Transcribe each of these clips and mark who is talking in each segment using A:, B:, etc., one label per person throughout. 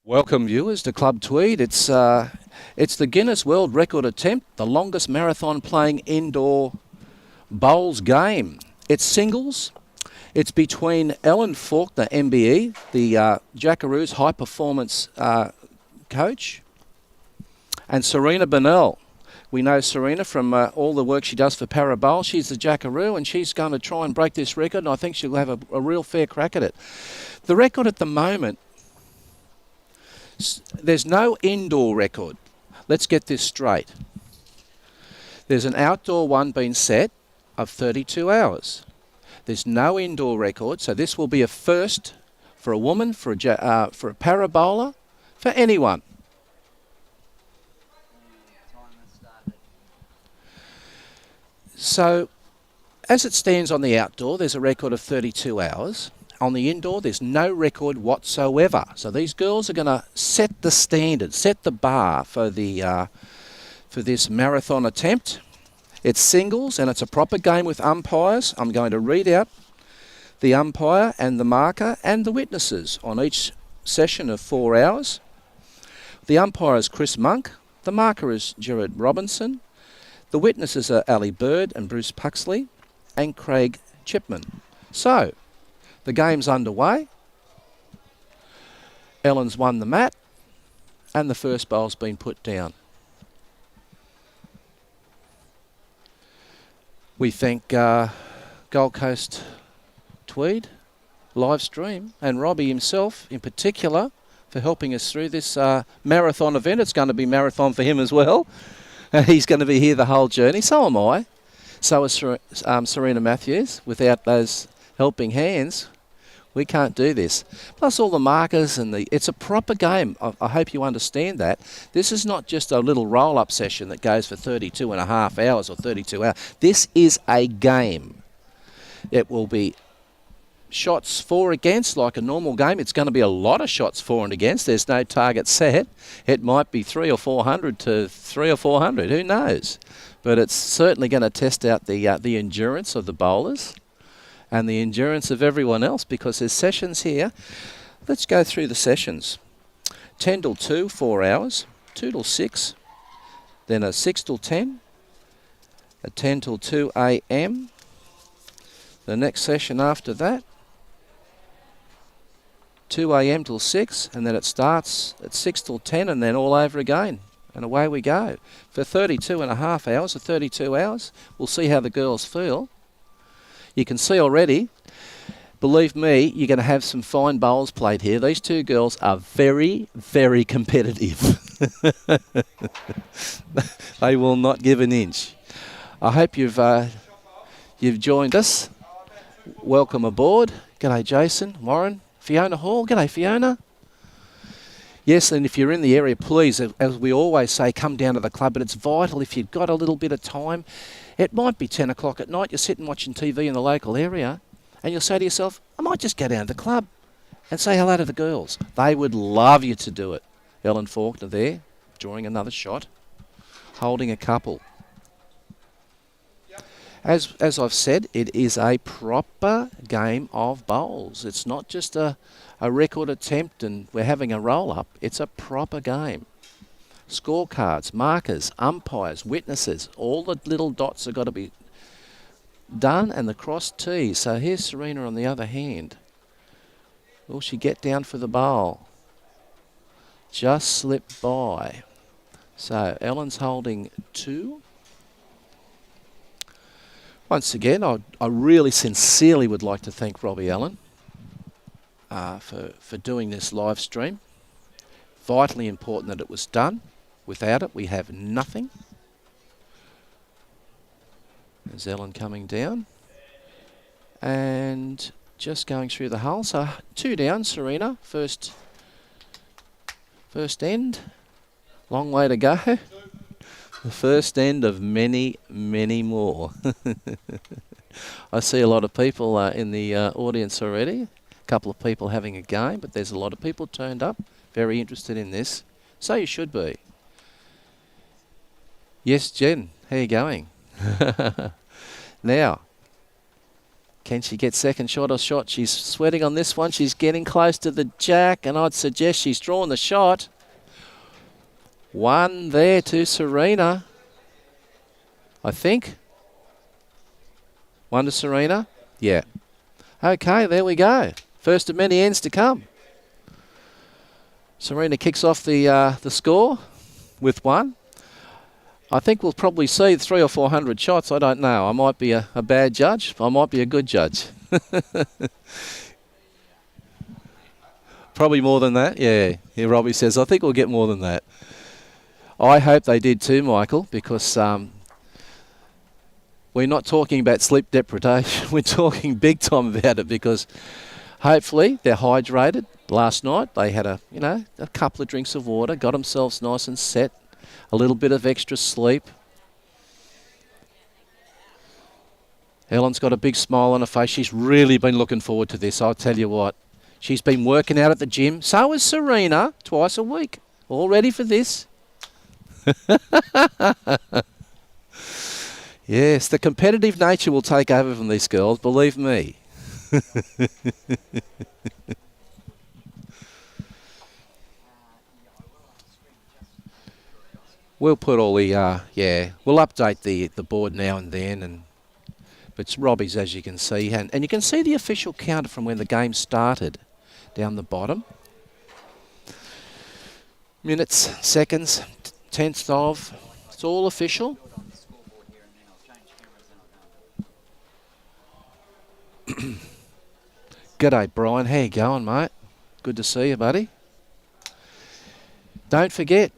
A: Welcome viewers to Club Tweed. It's the Guinness World Record attempt, the longest marathon playing indoor bowls game. It's singles. It's between Ellen Falkner, MBE, the Jackaroos high performance coach, and Serena Bonnell. We know Serena from all the work she does for Parabowl. She's the Jackaroo, and she's going to try and break this record, and I think she'll have a real fair crack at it. The record at the moment, there's no indoor record. Let's get this straight. There's an outdoor one being set of 32 hours. There's no indoor record, so this will be a first for a woman, for a parabowler, for anyone. So, as it stands on the outdoor, there's a record of 32 hours. On the indoor, there's no record whatsoever. So these girls are going to set the standard, set the bar for this marathon attempt. It's singles and it's a proper game with umpires. I'm going to read out the umpire and the marker and the witnesses on each session of 4 hours. The umpire is Chris Monk. The marker is Gerard Robinson. The witnesses are Ali Bird and Bruce Puxley and Craig Chipman. So, the game's underway. Ellen's won the mat and the first bowl's been put down. We thank Gold Coast Tweed, livestream, and Robbie himself in particular for helping us through this marathon event. It's going to be marathon for him as well. He's going to be here the whole journey. So am I. So is Serena Matthews. Without those helping hands, we can't do this. Plus all the markers and it's a proper game. I hope you understand that. This is not just a little roll-up session that goes for 32 and a half hours or 32 hours. This is a game. It will be shots for against like a normal game. It's going to be a lot of shots for and against. There's no target set. It might be 300 or 400 to 300 or 400. Who knows? But it's certainly going to test out the endurance of the bowlers and the endurance of everyone else, because there's sessions here. Let's go through the sessions. 10 till 2, 4 hours. 2 till 6. Then a 6 till 10. A 10 till 2 a.m. The next session after that, 2 a.m. till 6, and then it starts at 6 till 10 and then all over again. And away we go. For 32 and a half hours, or 32 hours, we'll see how the girls feel. You can see already, believe me, you're going to have some fine bowls played here. These two girls are very, very competitive. They will not give an inch. I hope you've joined us. Welcome aboard. G'day Jason, Warren, Fiona Hall. G'day Fiona. Yes, and if you're in the area, please, as we always say, come down to the club. But it's vital if you've got a little bit of time. It might be 10 o'clock at night, you're sitting watching TV in the local area, and you'll say to yourself, I might just go down to the club and say hello to the girls. They would love you to do it. Ellen Falkner there, drawing another shot, holding a couple. As I've said, it is a proper game of bowls. It's not just a record attempt and we're having a roll-up. It's a proper game. Scorecards, markers, umpires, witnesses, all the little dots have got to be done, and the cross T. So here's Serena on the other hand. Will she get down for the bowl? Just slipped by. So Ellen's holding 2. Once again, I really sincerely would like to thank Robbie Allen for doing this live stream. Vitally important that it was done. Without it, we have nothing. There's Ellen coming down. And just going through the hull. So 2 down, Serena. First end. Long way to go. The first end of many, many more. I see a lot of people in the audience already. A couple of people having a game, but there's a lot of people turned up, very interested in this. So you should be. Yes, Jen, how you going? Now, Can she get second shot or shot? She's sweating on this one. She's getting close to the jack, and I'd suggest she's drawn the shot. One there to Serena, I think. One to Serena. Yeah. Okay, there we go. First of many ends to come. Serena kicks off the score with one. I think we'll probably see 300 or 400 shots. I don't know. I might be a bad judge. I might be a good judge. Probably more than that. Yeah. Here Robbie says, I think we'll get more than that. I hope they did too, Michael, because we're not talking about sleep deprivation. We're talking big time about it, because hopefully they're hydrated. Last night they had a couple of drinks of water, got themselves nice and set, a little bit of extra sleep. Ellen's got a big smile on her face. She's really been looking forward to this, I'll tell you what. She's been working out at the gym. So is Serena, twice a week. All ready for this. Yes, the competitive nature will take over from these girls, believe me. We'll put all the, we'll update the board now and then, but it's Robbie's, as you can see, and you can see the official counter from when the game started down the bottom. Minutes, seconds, tenths of, it's all official. G'day, Brian. How you going, mate? Good to see you, buddy. Don't forget,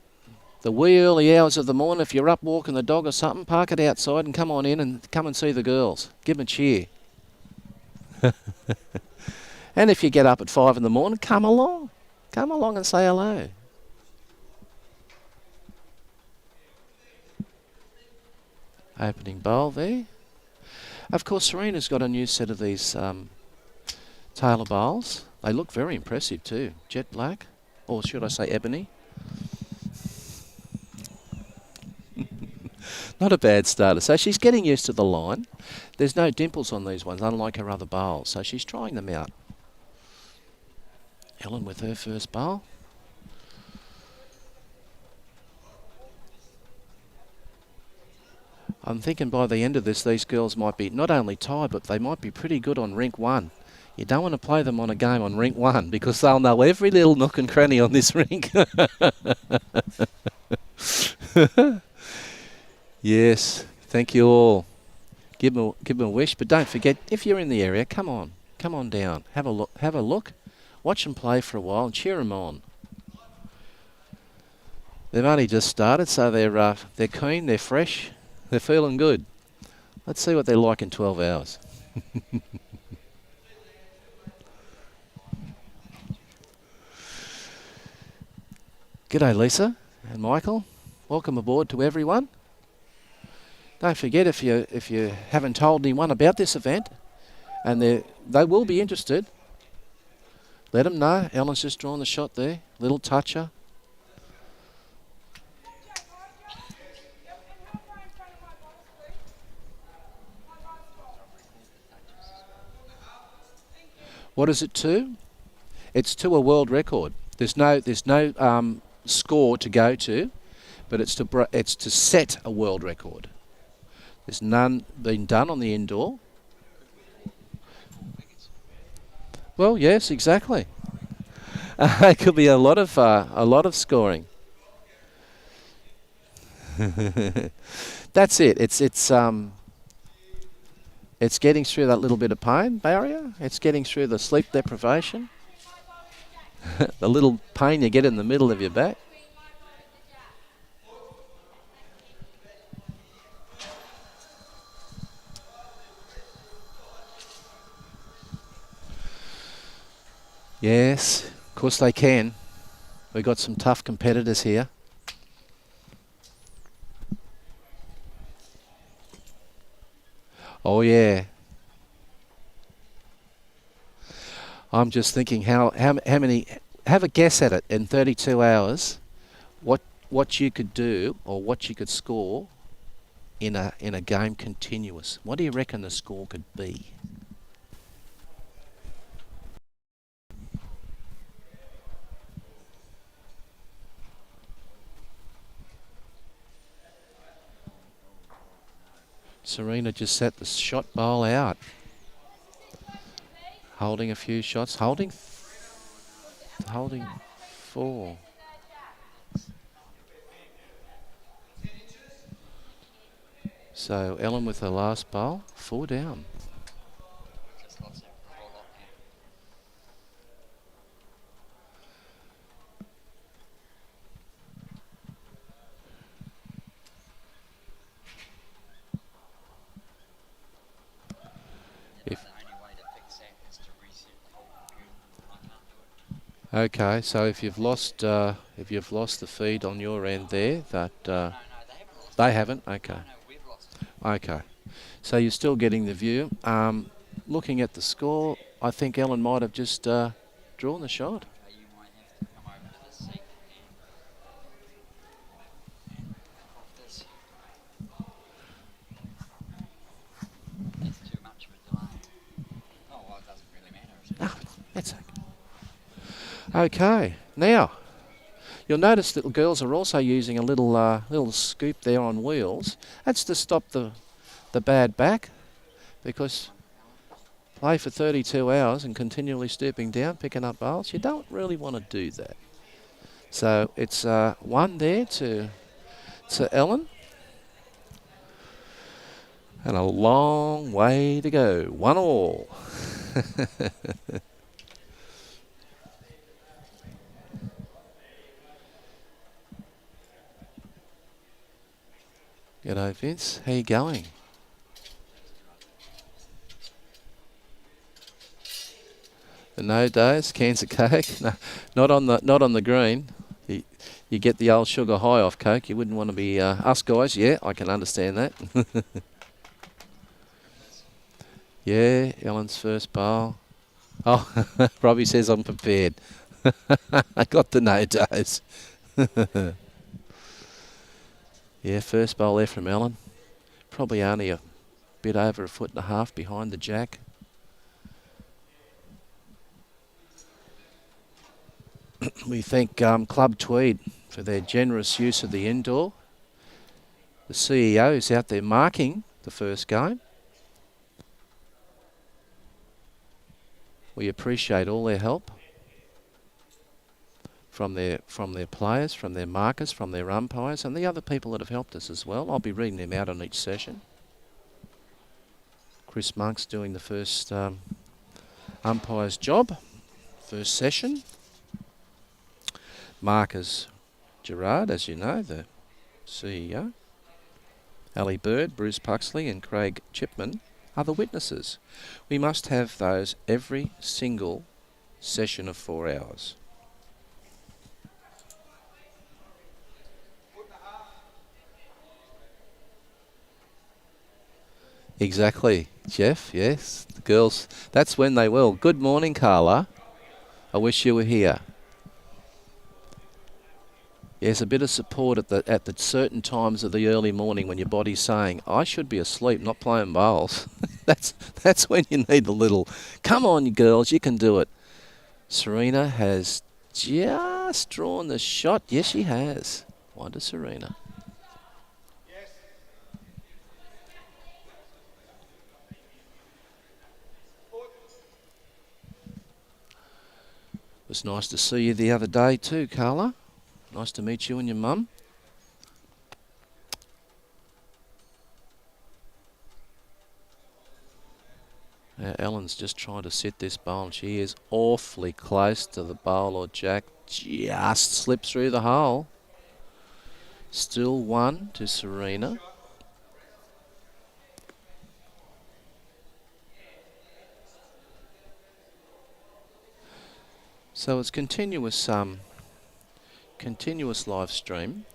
A: the wee early hours of the morning, if you're up walking the dog or something, park it outside and come on in and come and see the girls. Give them a cheer. And if you get up at 5 in the morning, come along. Come along and say hello. Opening bowl there. Of course, Serena's got a new set of these Taylor bowls. They look very impressive too. Jet black, or should I say ebony? Not a bad starter. So she's getting used to the line. There's no dimples on these ones, unlike her other bowls. So she's trying them out. Ellen with her first bowl. I'm thinking by the end of this, these girls might be not only tied, but they might be pretty good on rink one. You don't want to play them on a game on rink one, because they'll know every little nook and cranny on this rink. Yes, thank you all. Give them a wish, but don't forget, if you're in the area, come on down, have a look, watch them play for a while and cheer them on. They've only just started, so they're keen, they're fresh, they're feeling good. Let's see what they're like in 12 hours. G'day, Lisa and Michael. Welcome aboard to everyone. Don't forget, if you haven't told anyone about this event, and they will be interested, let them know. Ellen's just drawn the shot there. Little toucher. What is it to? It's to a world record. There's no score to go to, but it's to set a world record. There's none been done on the indoor. Well, yes, exactly. It could be a lot of scoring. That's it. It's getting through that little bit of pain barrier. It's getting through the sleep deprivation. The little pain you get in the middle of your back. Yes, of course they can. We've got some tough competitors here. Oh yeah. I'm just thinking how many, have a guess at it in 32 hours, what you could do or what you could score in a game continuous. What do you reckon the score could be? Serena just set the shot bowl out. Holding a few shots. Holding 4. So Ellen with her last bowl. 4 down. Okay, so if you've lost the feed on your end there, that they haven't. Okay, okay. So you're still getting the view. Looking at the score, I think Ellen might have just drawn the shot. That's okay. Okay, now you'll notice that the girls are also using a little scoop there on wheels. That's to stop the bad back, because play for 32 hours and continually stooping down, picking up bowls, you don't really want to do that. So it's 1 there to Ellen. And a long way to go. 1 all. G'day, Vince. How you going? The no days, cans of Coke. No, not on the green. You get the old sugar high off Coke. You wouldn't want to be us guys. Yeah, I can understand that. Yeah, Ellen's first bowl. Oh, Robbie says I'm prepared. I got the no days. Yeah, first bowl there from Ellen. Probably only a bit over 1.5 foot behind the jack. We thank Club Tweed for their generous use of the indoor. The CEO is out there marking the first game. We appreciate all their help from their players, from their markers, from their umpires, and the other people that have helped us as well. I'll be reading them out on each session. Chris Monk's doing the first umpire's job, first session. Markers Gerard, as you know, the CEO. Ali Bird, Bruce Puxley and Craig Chipman are the witnesses. We must have those every single session of 4 hours. Exactly, Jeff, yes. The girls, that's when they will. Good morning, Carla. I wish you were here. Yes, a bit of support at the certain times of the early morning when your body's saying, I should be asleep, not playing bowls. That's when you need a little, come on, you girls, you can do it. Serena has just drawn the shot. Yes, she has. One to Serena. Yes. It was nice to see you the other day too, Carla. Nice to meet you and your mum. Ellen's just trying to sit this bowl and she is awfully close to the bowl or jack. Just slipped through the hole. Still 1 to Serena. So it's continuous live stream.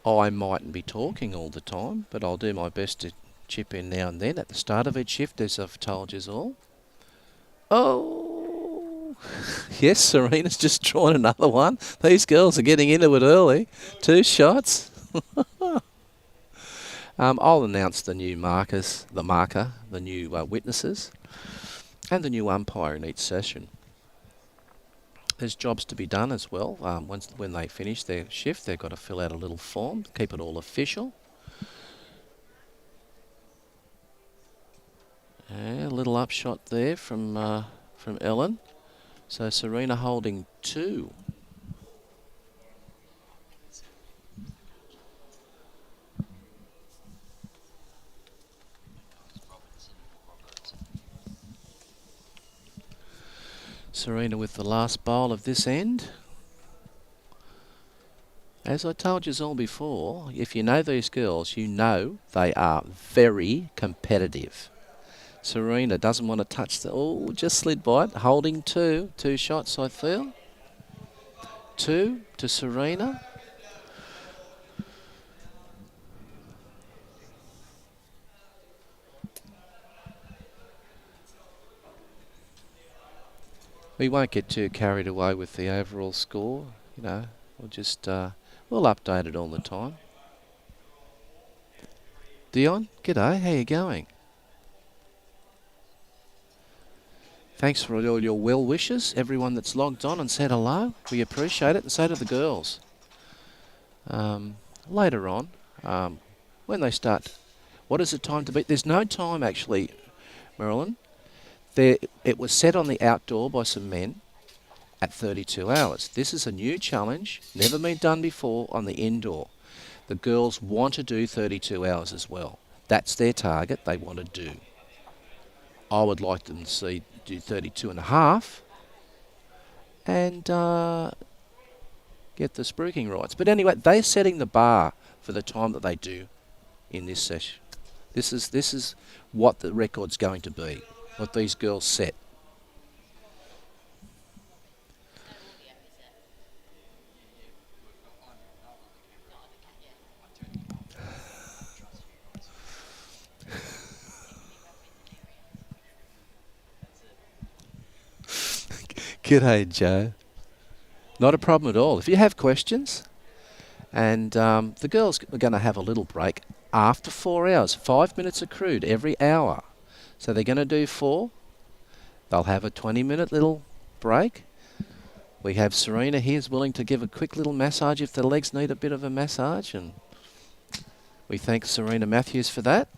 A: I mightn't be talking all the time, but I'll do my best to chip in now and then at the start of each shift, as I've told you all. Oh, yes, Serena's just drawn another one. These girls are getting into it early. 2 shots. I'll announce the new markers, the new witnesses, and the new umpire in each session. There's jobs to be done as well. When they finish their shift, they've got to fill out a little form, keep it all official. A little upshot there from Ellen. So Serena holding 2. Serena with the last bowl of this end. As I told you all before, if you know these girls, you know they are very competitive. Serena doesn't want to touch the... Oh, just slid by it. Holding 2. 2 shots, I feel. 2 to Serena. We won't get too carried away with the overall score. You know, we'll just... we'll update it all the time. Dion, g'day. How you going? Thanks for all your well wishes, everyone that's logged on and said hello. We appreciate it, and so do the girls. Later on, when they start, what is the time to be? There's no time actually, Marilyn. It was set on the outdoor by some men at 32 hours. This is a new challenge, never been done before on the indoor. The girls want to do 32 hours as well. That's their target they want to do. I would like them to do 32 and a half and get the spruiking rights. But anyway, they're setting the bar for the time that they do in this session. This is what the record's going to be, what these girls set. G'day, Joe. Not a problem at all. If you have questions, and the girls are going to have a little break after 4 hours, 5 minutes accrued every hour. So they're going to do 4. They'll have a 20-minute little break. We have Serena here is willing to give a quick little massage if the legs need a bit of a massage, and we thank Serena Matthews for that.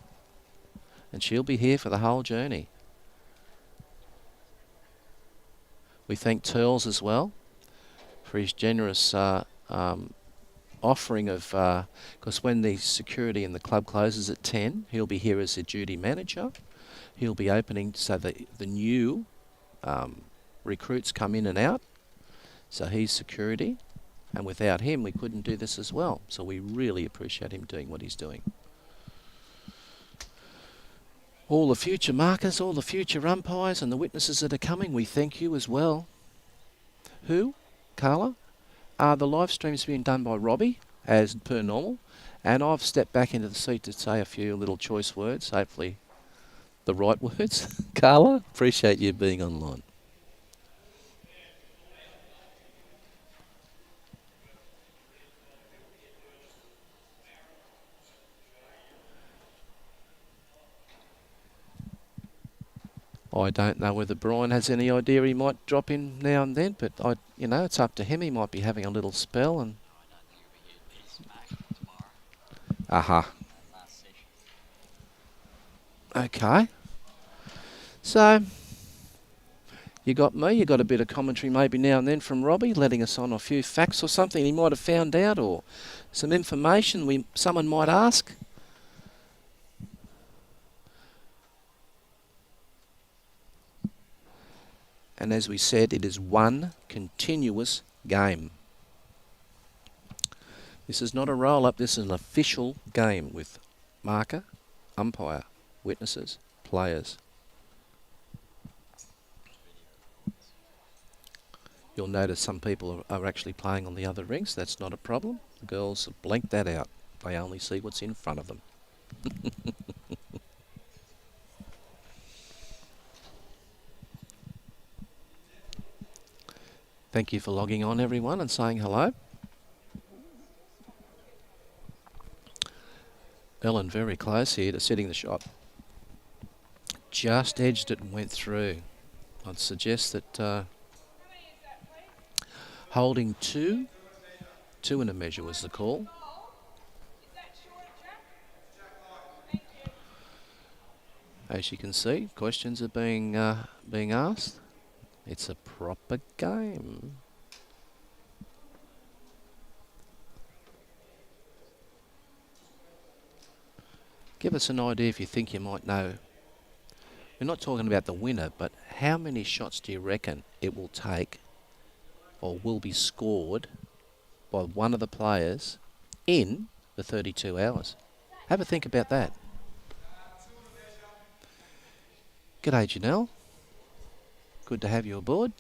A: And she'll be here for the whole journey. We thank Turles as well for his generous offering of... Because when the security in the club closes at 10, he'll be here as the duty manager. He'll be opening so that the new recruits come in and out. So he's security. And without him, we couldn't do this as well. So we really appreciate him doing what he's doing. All the future markers, all the future umpires and the witnesses that are coming, we thank you as well. Who? Carla? The live stream's being done by Robbie, as per normal. And I've stepped back into the seat to say a few little choice words, hopefully the right words. Carla, appreciate you being online. I don't know whether Brian has any idea. He might drop in now and then, but it's up to him. He might be having a little spell and... Aha. Okay. So, you got me. You got a bit of commentary maybe now and then from Robbie, letting us on a few facts or something he might have found out, or some information someone might ask. And as we said, it is one continuous game. This is not a roll-up, this is an official game with marker, umpire, witnesses, players. You'll notice some people are actually playing on the other rings. That's not a problem. The girls have blanked that out. They only see what's in front of them. Thank you for logging on, everyone, and saying hello. Ellen very close here to setting the shot. Just edged it and went through. I'd suggest that holding 2 and a measure was the call. As you can see, questions are being asked. It's a proper game. Give us an idea if you think you might know. We're not talking about the winner, but how many shots do you reckon it will take or will be scored by one of the players in the 32 hours? Have a think about that. G'day, Janelle. Good to have you aboard.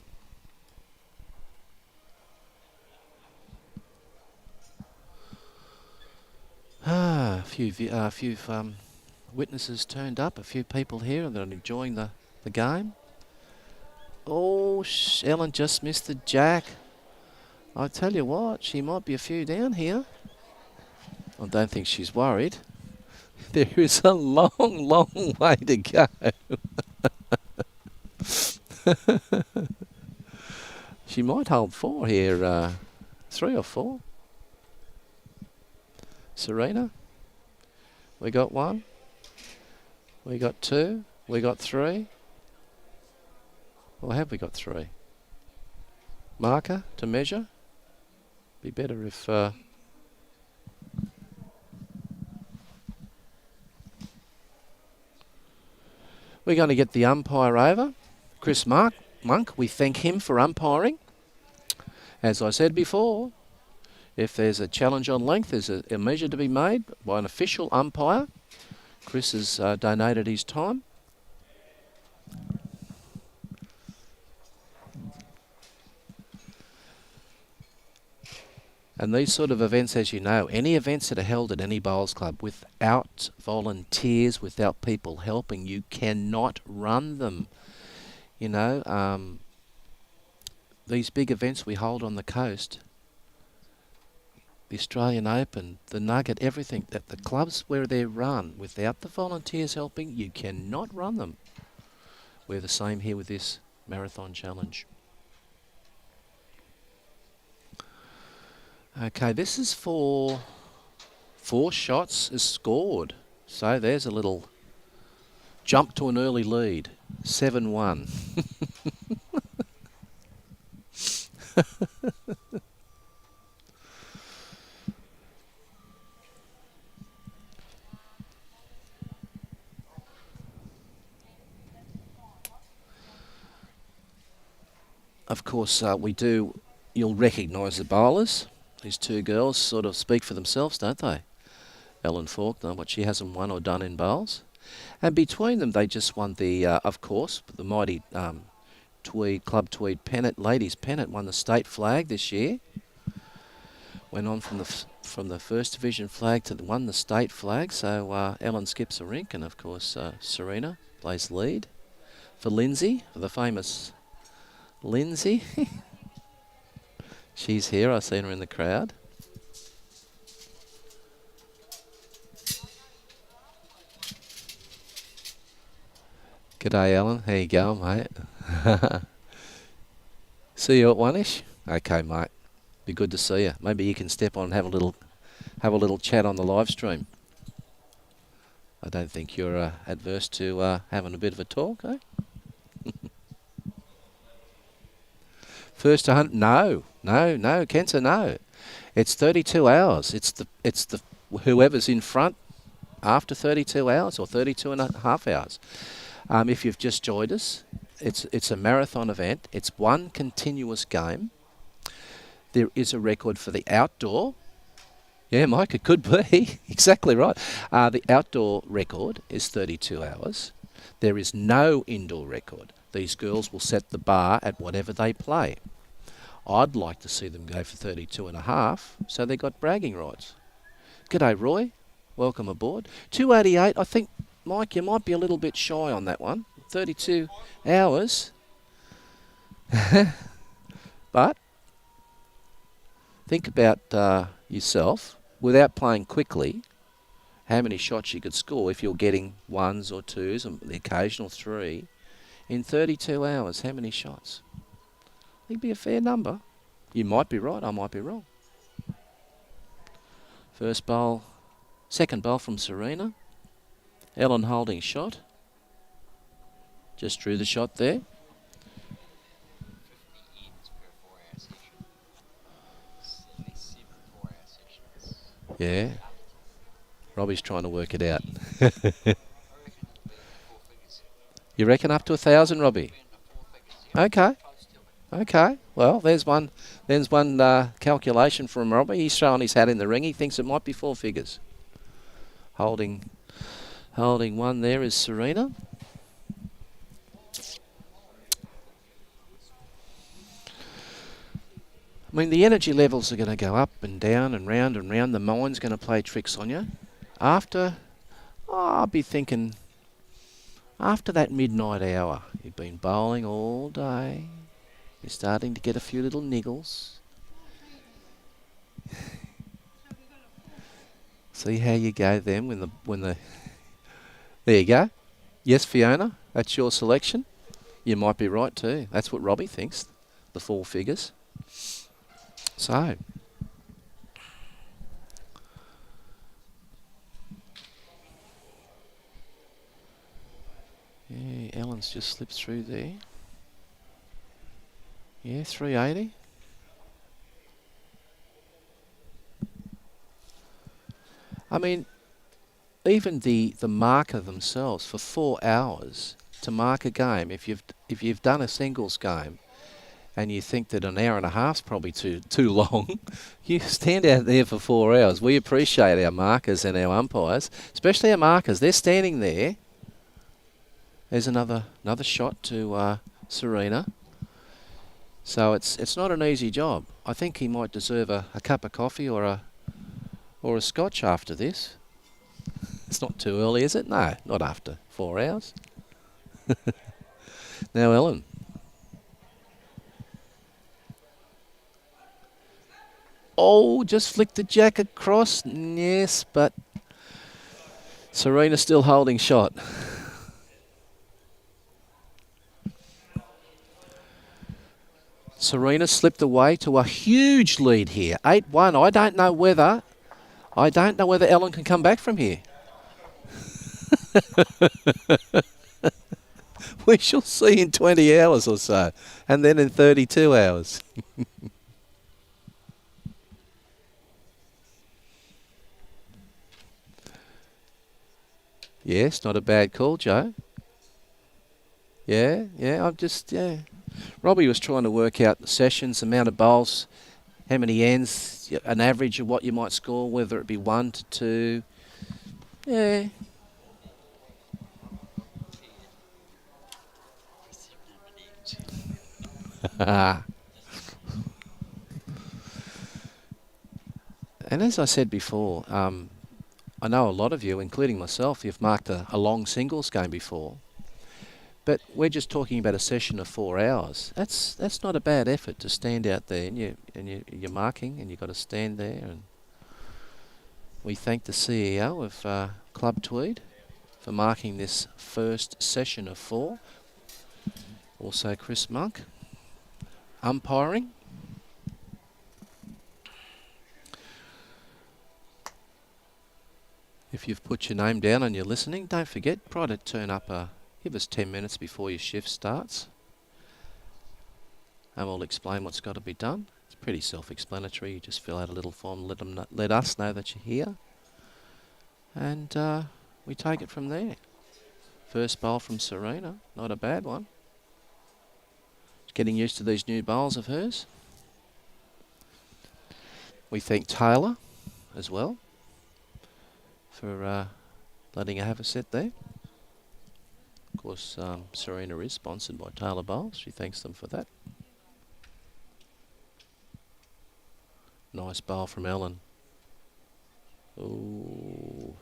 A: A few witnesses turned up, a few people here that are enjoying the game. Oh, Ellen just missed the jack. I tell you what, she might be a few down here. I don't think she's worried. There is a long, long way to go. She might hold 4 here, 3 or 4. Serena, we got 1, we got 2, we got 3. Or have we got 3? Marker to measure. Be better if... We're going to get the umpire over. Chris Monk, we thank him for umpiring. As I said before, if there's a challenge on length, there's a measure to be made by an official umpire. Chris has donated his time. And these sort of events, as you know, any events that are held at any bowls club without volunteers, without people helping, you cannot run them. You know, these big events we hold on the coast, the Australian Open, the Nugget, everything, that the clubs where they're run, without the volunteers helping, you cannot run them. We're the same here with this marathon challenge. Okay, this is for 4 shots is scored. So there's a little jump to an early lead. 7-1. Of course, you'll recognise the bowlers. These 2 girls sort of speak for themselves, don't they? Ellen Falkner, what she hasn't won or done in bowls. And between them, they just won of course, the mighty Tweed, Club Tweed pennant, ladies pennant, won the state flag this year. Went on from the first division flag to won the state flag. So Ellen skips a rink, and of course Serena plays lead for Lindsay, for the famous Lindsay. She's here. I've seen her in the crowd. G'day, Alan. How you going, mate? See you at 1ish? Okay, mate. Be good to see you. Maybe you can step on and have a little chat on the live stream. I don't think you're adverse to having a bit of a talk, eh? First 100? No, Kenta, no. It's 32 hours. It's the whoever's in front after 32 hours or 32 and a half hours. If you've just joined us, it's a marathon event. It's one continuous game. There is a record for the outdoor. Yeah, Mike, it could be. Exactly right. The outdoor record is 32 hours. There is no indoor record. These girls will set the bar at whatever they play. I'd like to see them go for 32 and a half, so they got bragging rights. G'day, Roy. Welcome aboard. 288, I think, Mike, you might be a little bit shy on that one. 32 hours. But think about yourself. Without playing quickly, how many shots you could score if you're getting 1s or 2s and the occasional 3. In 32 hours, how many shots? I think it'd be a fair number. You might be right, I might be wrong. First bowl, second bowl from Serena. Ellen holding shot. Just drew the shot there. Yeah. Robbie's trying to work it out. You reckon up to 1,000, Robbie? Okay. Okay. Well, there's one. There's one calculation from Robbie. He's throwing his hat in the ring. He thinks it might be 4 figures. Holding one there is Serena. I mean, the energy levels are going to go up and down and round and round. The mind's going to play tricks on you. I'll be thinking, after that midnight hour, you've been bowling all day. You're starting to get a few little niggles. See how you go then when the there you go. Yes, Fiona, that's your selection. You might be right too. That's what Robbie thinks. The 4 figures. So yeah, Ellen's just slipped through there. Yeah, 380. I mean, even the marker themselves for 4 hours to mark a game. If you've done a singles game and you think that an hour and a half's probably too long, you stand out there for 4 hours. We appreciate our markers and our umpires, especially our markers. They're standing there. There's another shot to Serena. So it's not an easy job. I think he might deserve a cup of coffee or a scotch after this. It's not too early, is it? No, not after 4 hours. Now, Ellen. Oh, just flicked the jack across. Yes, but Serena's still holding shot. Serena slipped away to a huge lead here. 8-1. I don't know whether Ellen can come back from here. We shall see in 20 hours or so, and then in 32 hours. Yes, not a bad call, Joe. Yeah, Robbie was trying to work out the sessions, amount of bowls, how many ends, an average of what you might score, whether it be 1 to 2. Yeah. And as I said before, I know a lot of you, including myself, you've marked a long singles game before. But we're just talking about a session of 4 hours. That's not a bad effort to stand out there and you're marking and you've got to stand there. And we thank the CEO of Club Tweed for marking this first session of 4. Also Chris Monk umpiring. If you've put your name down and you're listening, don't forget, try to turn up give us 10 minutes before your shift starts. And we'll explain what's got to be done. It's pretty self-explanatory. You just fill out a little form, let us know that you're here. And we take it from there. First bowl from Serena, not a bad one. Getting used to these new bowls of hers. We thank Taylor as well for letting her have a set there. Of course, Serena is sponsored by Taylor Bowls. She thanks them for that. Nice bowl from Ellen. Ooh.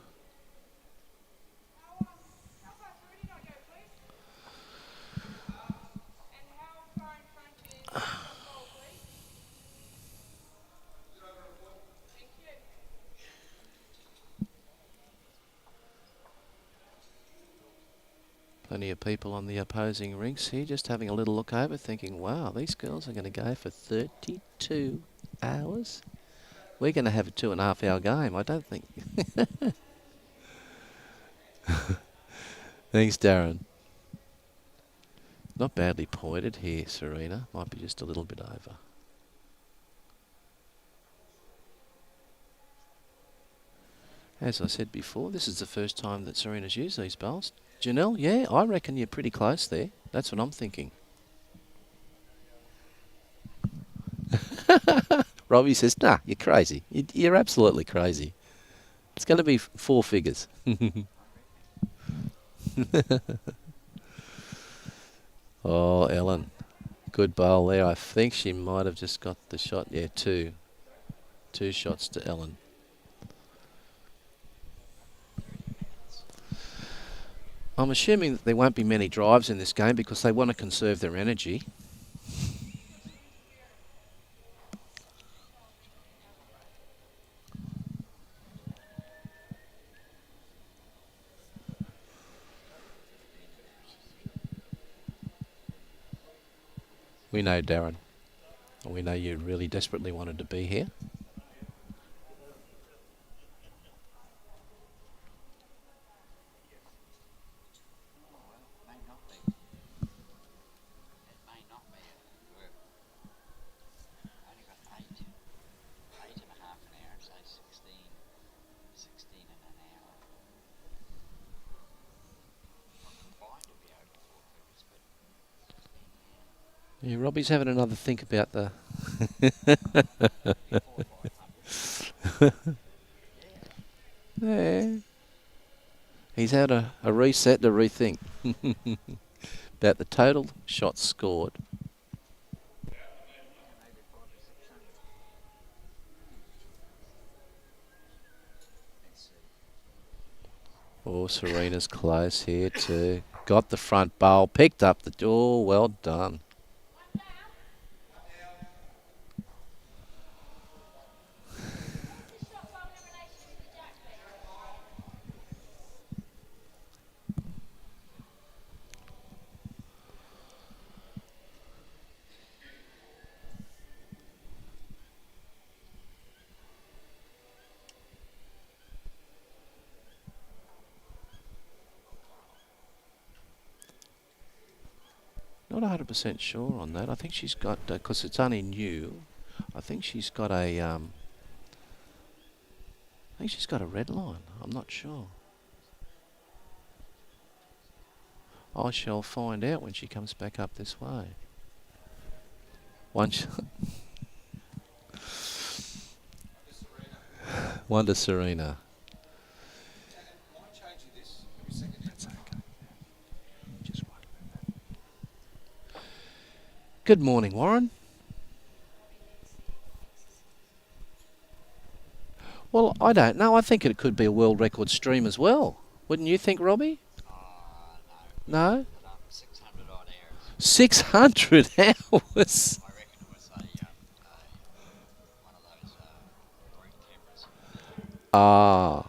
A: Plenty of people on the opposing rinks here, just having a little look over, thinking, wow, these girls are going to go for 32 hours. We're going to have a 2.5 hour game, I don't think. Thanks, Darren. Not badly pointed here, Serena. Might be just a little bit over. As I said before, this is the first time that Serena's used these bowls. Janelle, yeah, I reckon you're pretty close there. That's what I'm thinking. Robbie says, nah, you're crazy. You're absolutely crazy. It's going to be 4 figures. Oh, Ellen. Good bowl there. I think she might have just got the shot. Yeah, 2. 2 shots to Ellen. I'm assuming that there won't be many drives in this game because they want to conserve their energy. We know, Darren. We know you really desperately wanted to be here. Yeah, Robbie's having another think about the... Yeah. He's had a reset to rethink about the total shots scored. Oh, Serena's close here too. Got the front bowl, picked up the... Oh, well done. Not 100% sure on that. I think she's got, because it's only new, I think she's got a, I think she's got a red line. I'm not sure. I shall find out when she comes back up this way. One to Serena. Good morning, Warren. Well, I don't know. I think it could be a world record stream as well. Wouldn't you think, Robbie? No? 600 odd hours. 600 hours? I reckon it was one of those green cameras. Ah.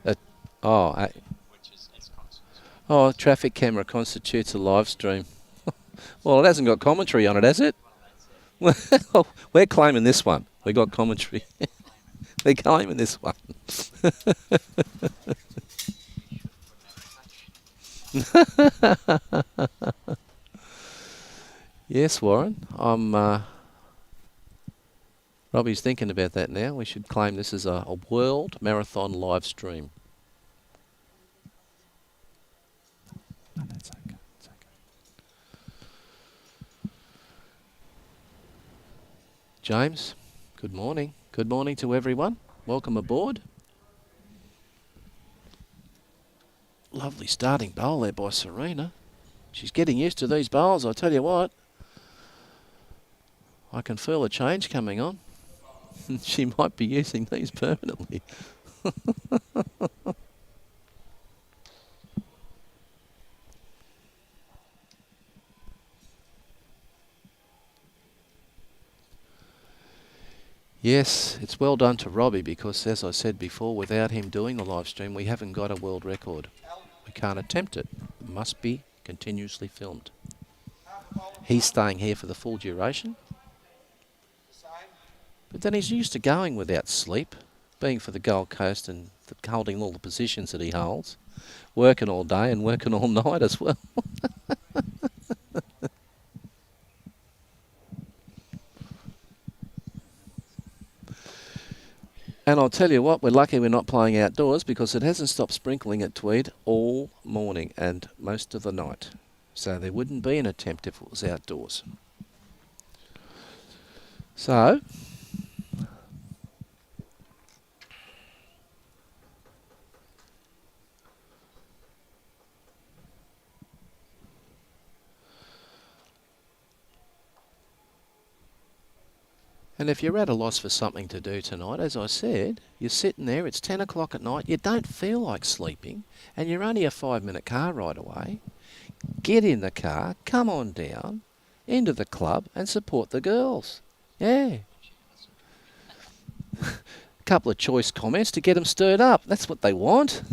A: Traffic camera. Which is constitutes. Traffic camera constitutes a live stream. Well, it hasn't got commentary on it, has it? Well, we're claiming this one. We got commentary. They're claiming this one. Yes, Warren. Robbie's thinking about that now. We should claim this as a world marathon live stream. No, that's okay. It's okay. James, good morning. Good morning to everyone. Welcome aboard. Lovely starting bowl there by Serena. She's getting used to these bowls, I tell you what. I can feel a change coming on. She might be using these permanently. Yes, it's well done to Robbie because, as I said before, without him doing the live stream, we haven't got a world record. We can't attempt it. It must be continuously filmed. He's staying here for the full duration. But then he's used to going without sleep, being for the Gold Coast and holding all the positions that he holds, working all day and working all night as well. And I'll tell you what, we're lucky we're not playing outdoors because it hasn't stopped sprinkling at Tweed all morning and most of the night. So there wouldn't be an attempt if it was outdoors. So, and if you're at a loss for something to do tonight, as I said, you're sitting there, it's 10 o'clock at night, you don't feel like sleeping, and you're only a 5-minute car ride away, get in the car, come on down, into the club and support the girls. Yeah. A couple of choice comments to get them stirred up. That's what they want.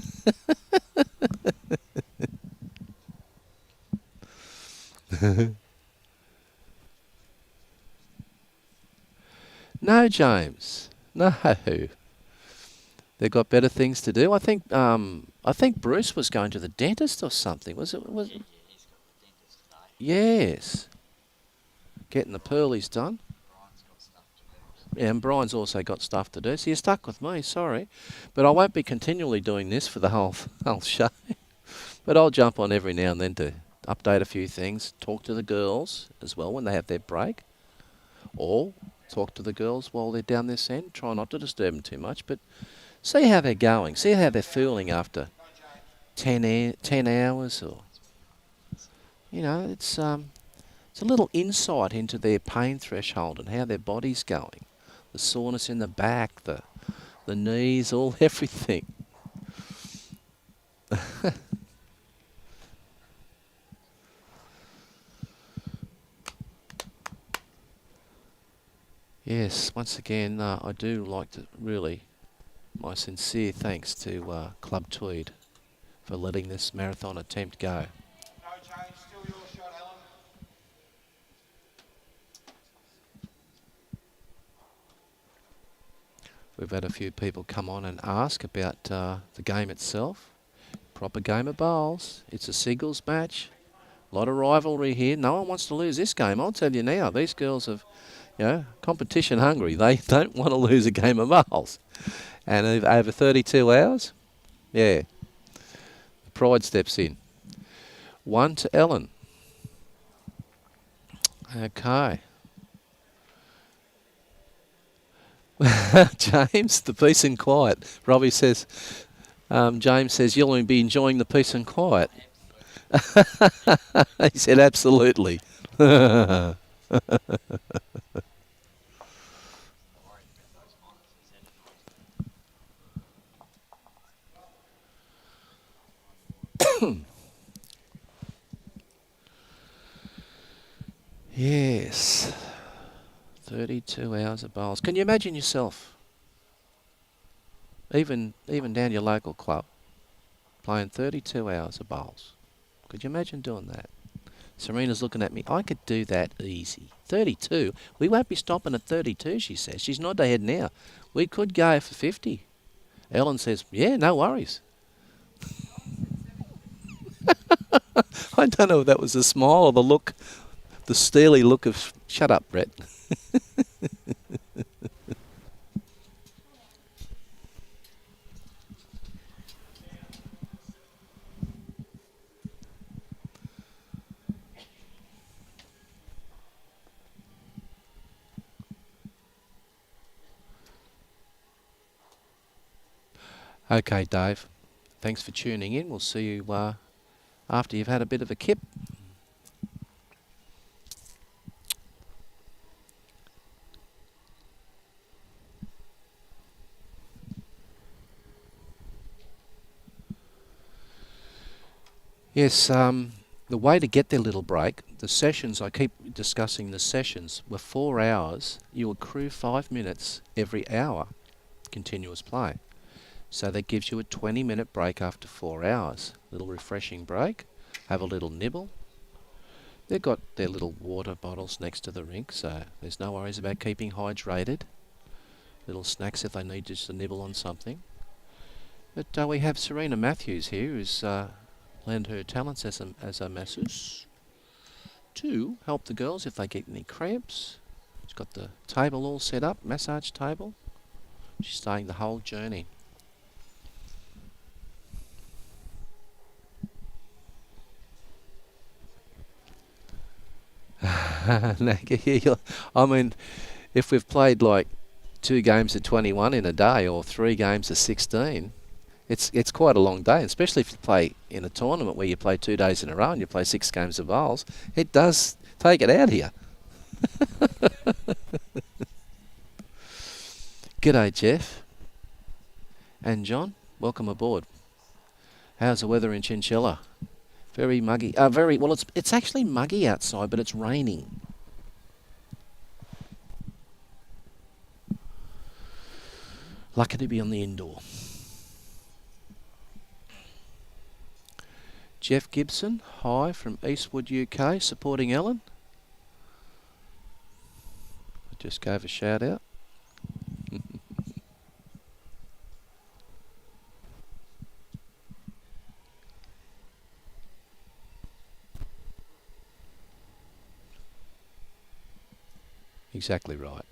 A: No, James. No. They've got better things to do. I think Bruce was going to the dentist or something. Was it? Was?
B: Yeah, he's got the dentist today.
A: Yes. Getting the pearlies done.
B: Brian's got stuff to do.
A: Yeah, and Brian's also got stuff to do. So you're stuck with me. Sorry, but I won't be continually doing this for the whole show. But I'll jump on every now and then to update a few things. Talk to the girls as well when they have their break, or talk to the girls while they're down this end. Try not to disturb them too much, but see how they're going. See how they're feeling after 10 hours, or it's a little insight into their pain threshold and how their body's going. The soreness in the back, the knees, all everything. Yes, once again, I do like to really, my sincere thanks to Club Tweed for letting this marathon attempt go.
C: No change, still your shot, Alan.
A: We've had a few people come on and ask about the game itself. Proper game of bowls. It's a singles match. A lot of rivalry here. No one wants to lose this game, I'll tell you now. These girls have, competition hungry. They don't want to lose a game of bowls. And over 32 hours, yeah, the pride steps in. 1 to Ellen. Okay. James, the peace and quiet. Robbie says, James says, you'll be enjoying the peace and quiet. He said, absolutely. Yes. 32 hours of bowls. Can you imagine yourself, even down your local club, playing 32 hours of bowls? Could you imagine doing that? Serena's looking at me. I could do that easy. 32. We won't be stopping at 32, she says. She's nodding her head now. We could go for 50. Ellen says, yeah, no worries. I don't know if that was the smile or the look, the steely look of, shut up, Brett. Okay, Dave. Thanks for tuning in. We'll see you after you've had a bit of a kip. Yes, the way to get their little break, the sessions, I keep discussing the sessions, were 4 hours. You accrue 5 minutes every hour, continuous play. So that gives you a 20-minute break after 4 hours. Little refreshing break, have a little nibble. They've got their little water bottles next to the rink, so there's no worries about keeping hydrated. Little snacks if they need just to nibble on something. But we have Serena Matthews here, who's lend her talents as a masseuse to help the girls if they get any cramps. She's got the table all set up, massage table. She's staying the whole journey. I mean, if we've played like 2 games of 21 in a day or 3 games of 16, it's quite a long day, especially if you play in a tournament where you play 2 days in a row and you play 6 games of bowls. It does take it out here. G'day, Jeff. And John, welcome aboard. How's the weather in Chinchilla? Very muggy. Very well. It's actually muggy outside, but it's raining. Lucky to be on the indoor. Jeff Gibson, hi from Eastwood, UK, supporting Ellen. I just gave a shout out. Exactly right.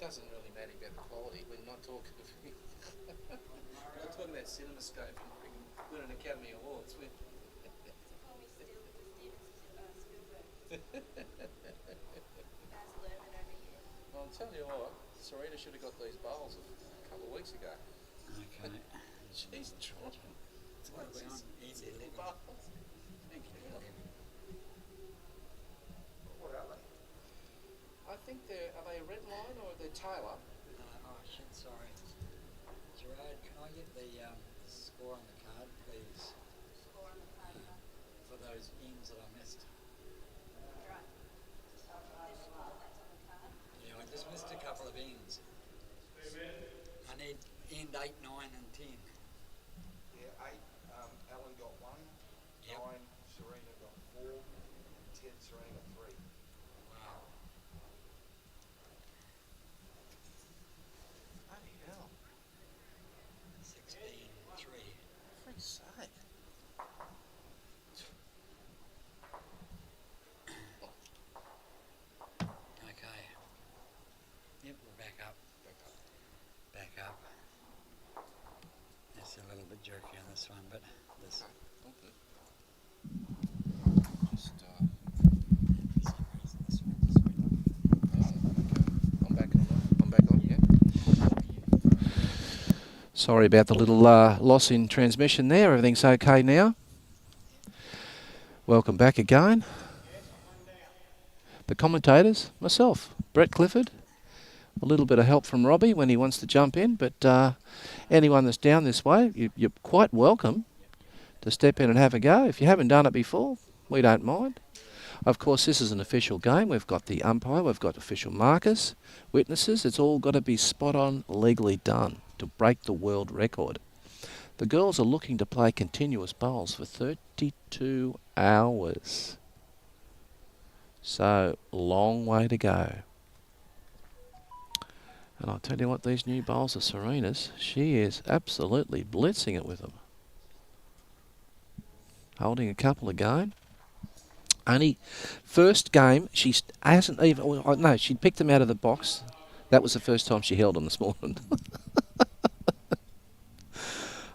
A: Doesn't really matter about the quality. We're not talking we're not talking about CinemaScope and winning Academy Awards. Well, I'll tell you what, Serena should have got these bowls a couple of weeks ago. Okay. She's trying. Easy bowls. What are they? I think are they a red line or are they Taylor?
D: Oh shit, sorry. Gerard, can I get the score on the card, please? Score on the card? For those ins that I missed. Right. Yeah, I just missed a couple of ins. I need end 8, 9 and 10.
C: Yeah, 8, Alan got 1,
D: Yep.
C: 9, Serena got 4, 10, Serena got 3.
D: Wow.
C: Bloody hell.
D: 16, 3.
C: Freak's sake.
D: Okay. Yep, we're back up. Back up. It's a little bit jerky on this one, but this.
A: Just,
D: For some reason, this one just went off.
A: I'm back on. I'm back on. Yeah. Sorry about the little loss in transmission there. Everything's okay now. Welcome back again. The commentators, myself, Brett Clifford. A little bit of help from Robbie when he wants to jump in, but anyone that's down this way, you're quite welcome to step in and have a go. If you haven't done it before, we don't mind. Of course, this is an official game. We've got the umpire, we've got official markers, witnesses. It's all got to be spot on, legally done to break the world record. The girls are looking to play continuous bowls for 32 hours. So, long way to go. And I'll tell you what, these new bowls of Serena's, she is absolutely blitzing it with them. Holding a couple again. Only first game, she hasn't even, no, she picked them out of the box. That was the first time she held them this morning.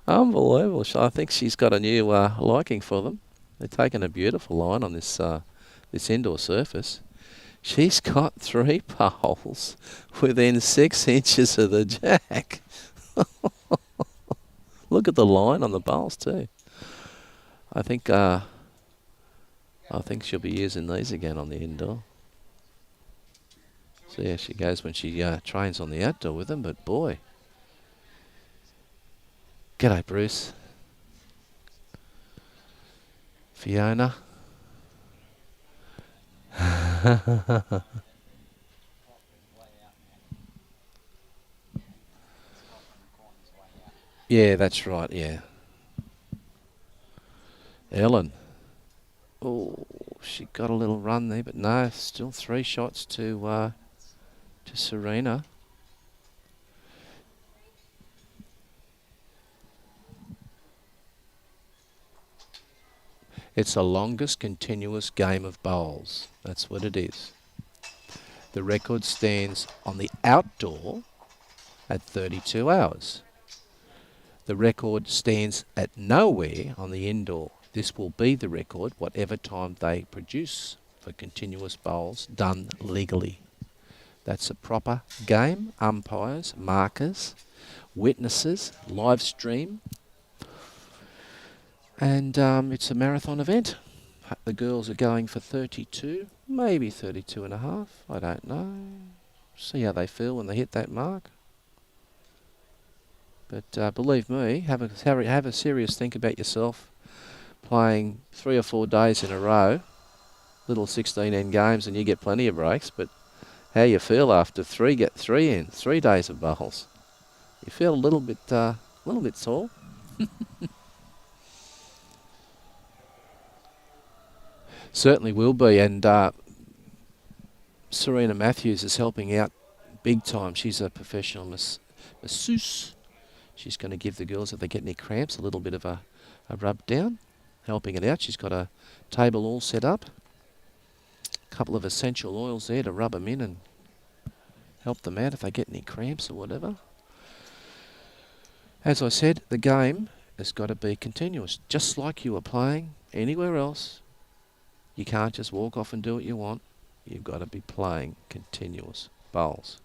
A: Unbelievable. I think she's got a new liking for them. They're taking a beautiful line on this this indoor surface. She's got 3 poles within 6 inches of the jack. Look at the line on the bowls too. I think she'll be using these again on the indoor. So yeah, she goes when she trains on the outdoor with them. But boy, g'day Bruce, Fiona. Yeah, that's right. Yeah, Ellen. Oh, she got a little run there, but no, still 3 shots to Serena. It's the longest continuous game of bowls. That's what it is. The record stands on the outdoor at 32 hours. The record stands at nowhere on the indoor. This will be the record whatever time they produce for continuous bowls done legally. That's a proper game. Umpires, markers, witnesses, live stream. And it's a marathon event. The girls are going for 32, maybe 32 and a half. I don't know. See how they feel when they hit that mark. But believe me, have a serious think about yourself. Playing 3 or 4 days in a row, little 16-end games, and you get plenty of breaks. But how you feel after 3 days of bowls? You feel a little bit sore. Certainly will be, and Serena Matthews is helping out big time. She's a professional masseuse. She's going to give the girls, if they get any cramps, a little bit of a rub down, helping it out. She's got a table all set up, a couple of essential oils there to rub them in and help them out if they get any cramps or whatever. As I said, the game has got to be continuous, just like you are playing anywhere else. You can't just walk off and do what you want. You've got to be playing continuous bowls.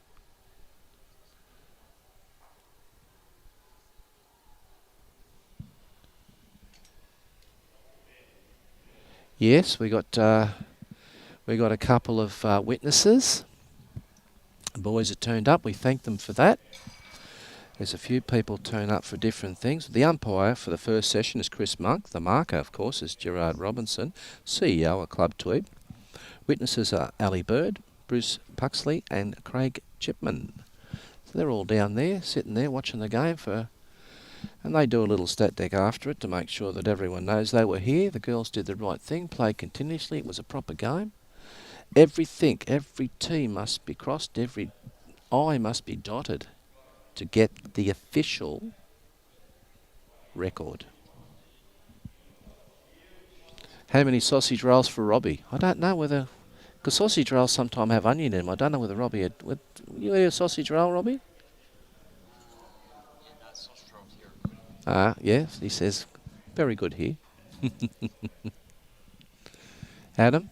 A: Yes, we got a couple of witnesses. The boys have turned up. We thank them for that. There's a few people turn up for different things. The umpire for the first session is Chris Monk. The marker, of course, is Gerard Robinson, CEO of Club Tweed. Witnesses are Ali Bird, Bruce Puxley and Craig Chipman. So they're all down there, sitting there watching the game and they do a little stat deck after it to make sure that everyone knows they were here. The girls did the right thing, played continuously. It was a proper game. Every T must be crossed, every I must be dotted to get the official record. How many sausage rolls for Robbie? I don't know whether, because sausage rolls sometimes have onion in them. I don't know whether Robbie had. You eat a sausage roll, Robbie?
B: Yeah, no, sausage rolls here are good.
A: Yes, he says, very good here. Adam,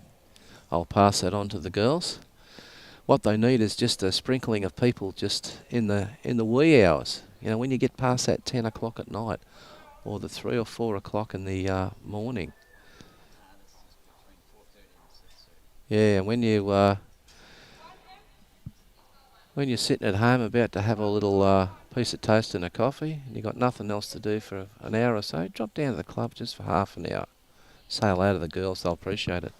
A: I'll pass that on to the girls. What they need is just a sprinkling of people just in the wee hours. You know, when you get past that 10 o'clock at night or the 3 or 4 o'clock in the morning.
B: This is between 4:30 and 6:30.
A: Yeah, when you're sitting at home about to have a little piece of toast and a coffee and you've got nothing else to do for an hour or so, drop down to the club just for half an hour. Say hello to the girls, they'll appreciate it.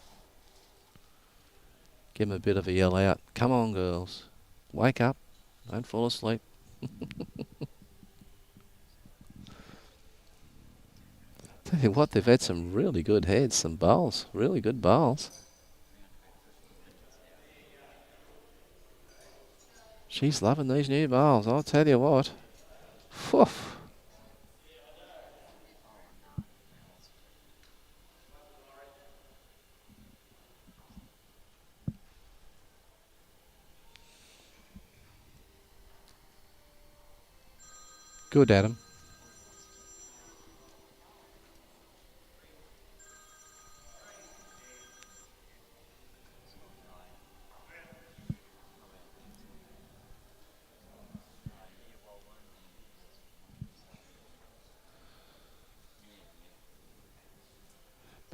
A: Give them a bit of a yell out. Come on, girls. Wake up. Don't fall asleep. Tell you what, they've had some really good heads, some bowls. Really good bowls. She's loving these new bowls, I'll tell you what. Whew. Good, Adam.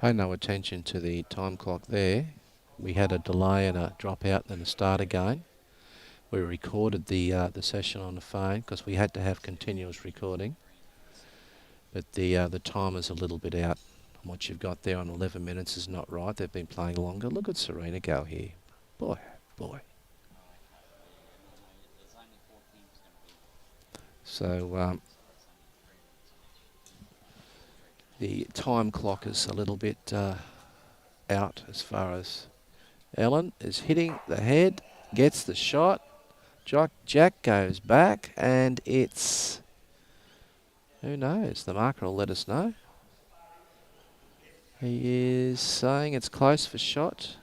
A: Pay no attention to the time clock there. We had a delay and a dropout and a start again. We recorded the session on the phone because we had to have continuous recording. But the timer's a little bit out. What you've got there on 11 minutes is not right. They've been playing longer. Look at Serena go here. Boy, boy.
B: There's only 4 teams going to be.
A: So the time clock is a little bit out as far as Ellen is hitting the head, gets the shot. Jack goes back, and it's... Who knows? The marker will let us know. He is saying it's close for shot.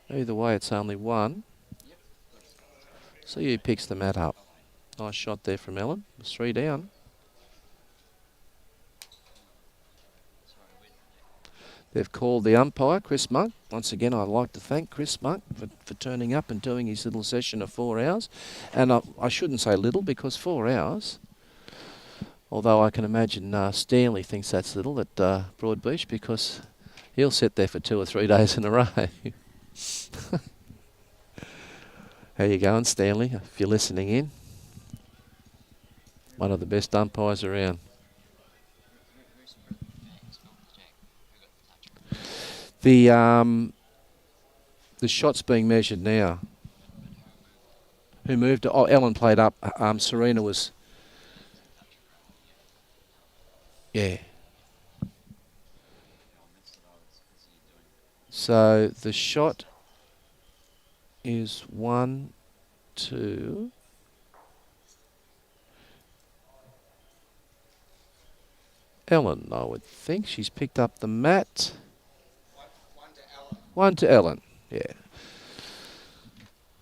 A: Either way, it's only one. See who picks the mat up. Nice shot there from Ellen. It's 3 down. They've called the umpire, Chris Monk. Once again, I'd like to thank Chris Monk for turning up and doing his little session of 4 hours. And I shouldn't say little, because 4 hours, although I can imagine Stanley thinks that's little at Broadbeach, because he'll sit there for 2 or 3 days in a row. How you going, Stanley, if you're listening in? One of the best umpires around. The shot's being measured now. Who moved? Oh, Ellen played up. Serena was... Yeah. So the shot is 1, 2... Ellen, I would think. She's picked up the mat. 1 to Ellen, yeah.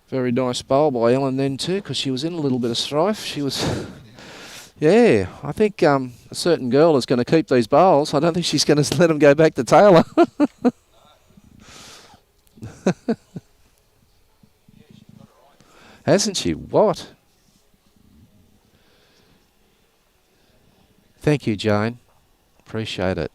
A: Very nice bowl by Ellen then too, because she was in a little bit of strife. She was, yeah, I think a certain girl is going to keep these bowls. I don't think she's going to let them go back to Taylor. Hasn't she? What? Thank you, Jane. Appreciate it.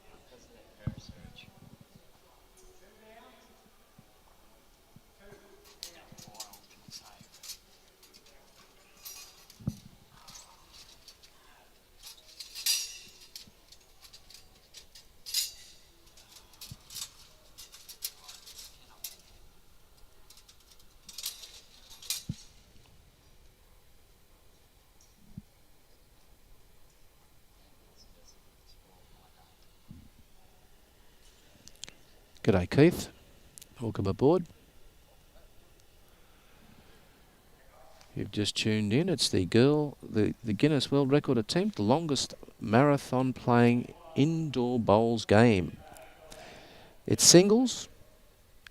A: G'day, Keith. Welcome aboard. You've just tuned in. It's the Guinness World Record attempt, the longest marathon playing indoor bowls game. It's singles.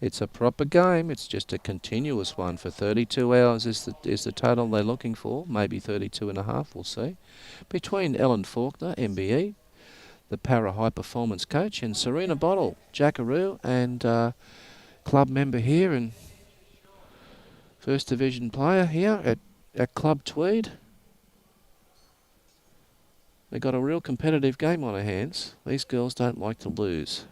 A: It's a proper game. It's just a continuous one for 32 hours is the total they're looking for. Maybe 32 and a half, we'll see. Between Ellen Falkner, MBE, the para high performance coach, and Serena Bonnell, Jackaroo, and club member here and first division player here at Club Tweed. They've got a real competitive game on their hands. These girls don't like to lose.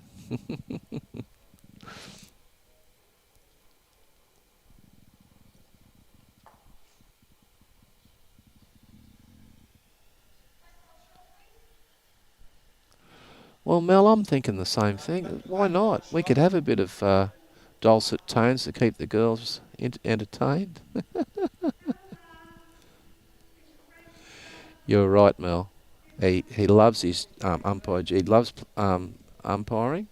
A: Well, Mel, I'm thinking the same thing. Why not? We could have a bit of dulcet tones to keep the girls entertained. You're right, Mel. He loves his umpire. He loves umpiring.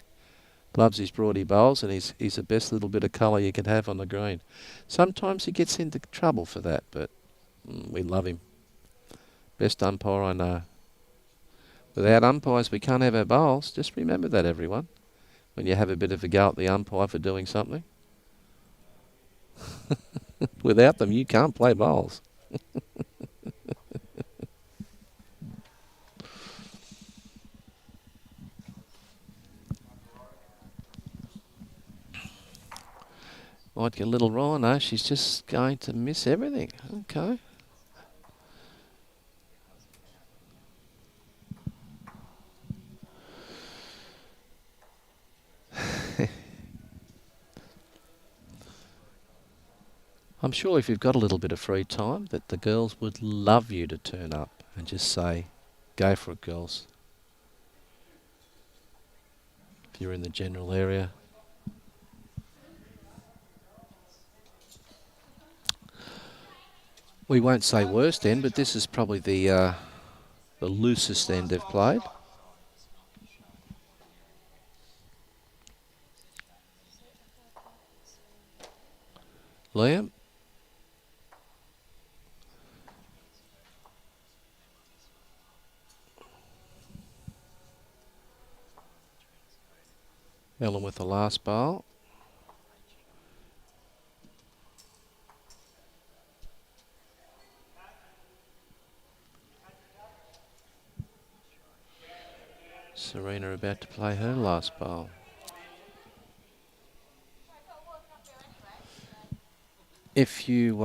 A: Loves his broady bowls, and he's the best little bit of colour you can have on the green. Sometimes he gets into trouble for that, but we love him. Best umpire I know. Without umpires, we can't have our bowls. Just remember that, everyone, when you have a bit of a go at the umpire for doing something. Without them, you can't play bowls. Might get a little wrong. No, she's just going to miss everything. Okay. I'm sure if you've got a little bit of free time that the girls would love you to turn up and just say, go for it, girls. If you're in the general area. We won't say worst end, but this is probably the loosest end they've played. Liam? Ellen with the last bowl. Serena about to play her last bowl. If you...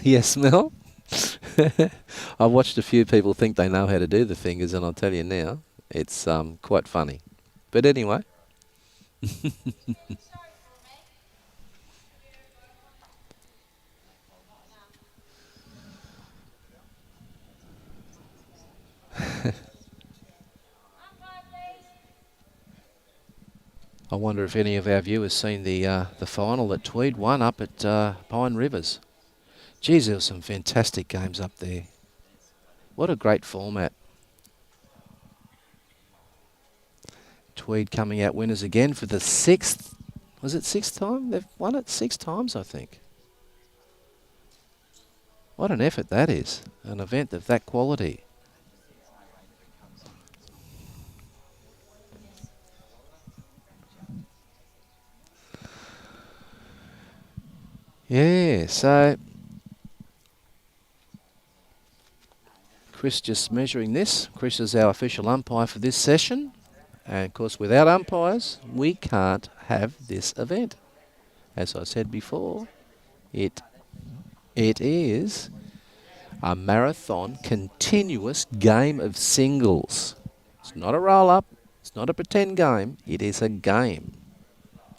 A: yes, Mel? I've watched a few people think they know how to do the fingers, and I'll tell you now, it's quite funny. But anyway. I wonder if any of our viewers seen the final that Tweed won up at Pine Rivers. Geez, there were some fantastic games up there. What a great format. Tweed coming out winners again for the sixth. Was it sixth time? They've won it 6 times, I think. What an effort that is. An event of that quality. Yeah, so Chris just measuring this. Chris is our official umpire for this session. And of course, without umpires, we can't have this event. As I said before, it is a marathon continuous game of singles. It's not a roll-up. It's not a pretend game. It is a game.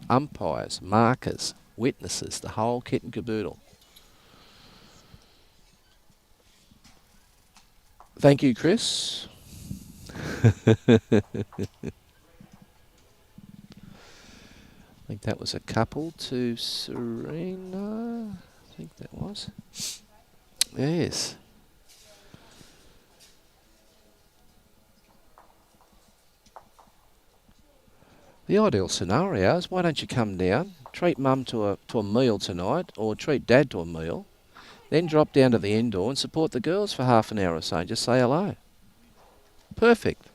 A: Umpires, markers, witnesses, the whole kit and caboodle. Thank you, Chris. I think that was a couple to Serena. I think that was. Yes. The ideal scenario is, why don't you come down, treat Mum to a meal tonight, or treat Dad to a meal, then drop down to the indoor and support the girls for half an hour or so and just say hello. Perfect.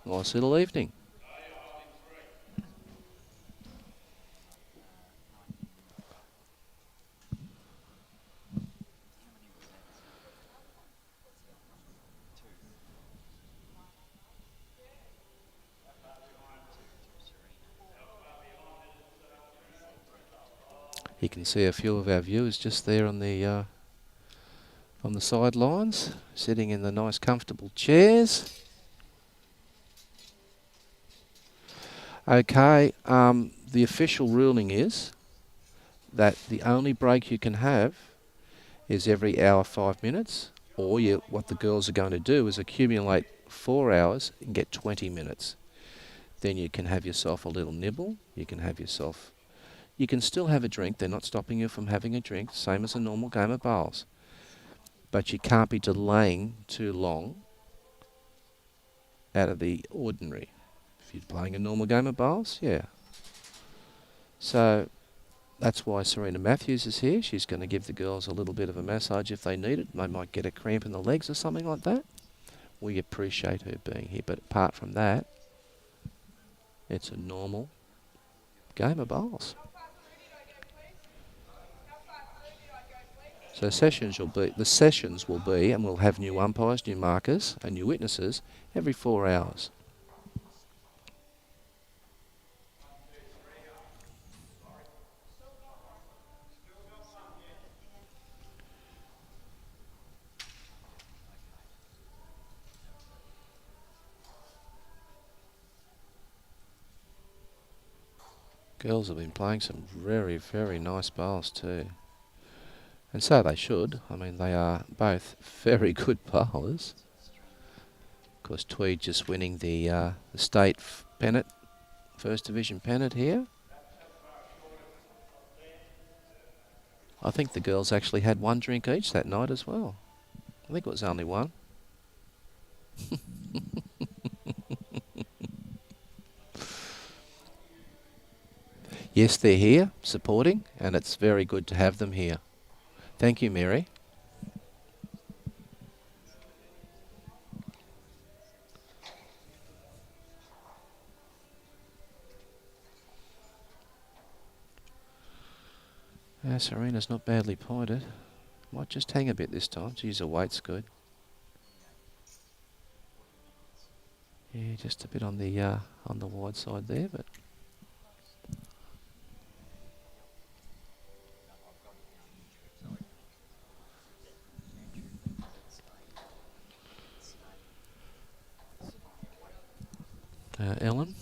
A: Nice little evening. You can see a few of our viewers just there on the sidelines, sitting in the nice comfortable chairs. Okay, the official ruling is that the only break you can have is every hour 5 minutes, or what the girls are going to do is accumulate 4 hours and get 20 minutes. Then you can have yourself a little nibble, you can still have a drink, they're not stopping you from having a drink, same as a normal game of bowls. But you can't be delaying too long out of the ordinary. If you're playing a normal game of bowls, yeah. So that's why Serena Matthews is here. She's going to give the girls a little bit of a massage if they need it. They might get a cramp in the legs or something like that. We appreciate her being here. But apart from that, it's a normal game of bowls. So the sessions will be, and we'll have new umpires, new markers, and new witnesses every 4 hours. Girls have been playing some very, very nice bowls too. And so they should. I mean, they are both very good bowlers. Of course, Tweed just winning the state pennant, first division pennant here. I think the girls actually had one drink each that night as well. I think it was only one. Yes, they're here supporting, and it's very good to have them here. Thank you, Mary. Serena's not badly pointed. Might just hang a bit this time. Geez, her weight's good. Yeah, just a bit on the wide side there, but Ellen.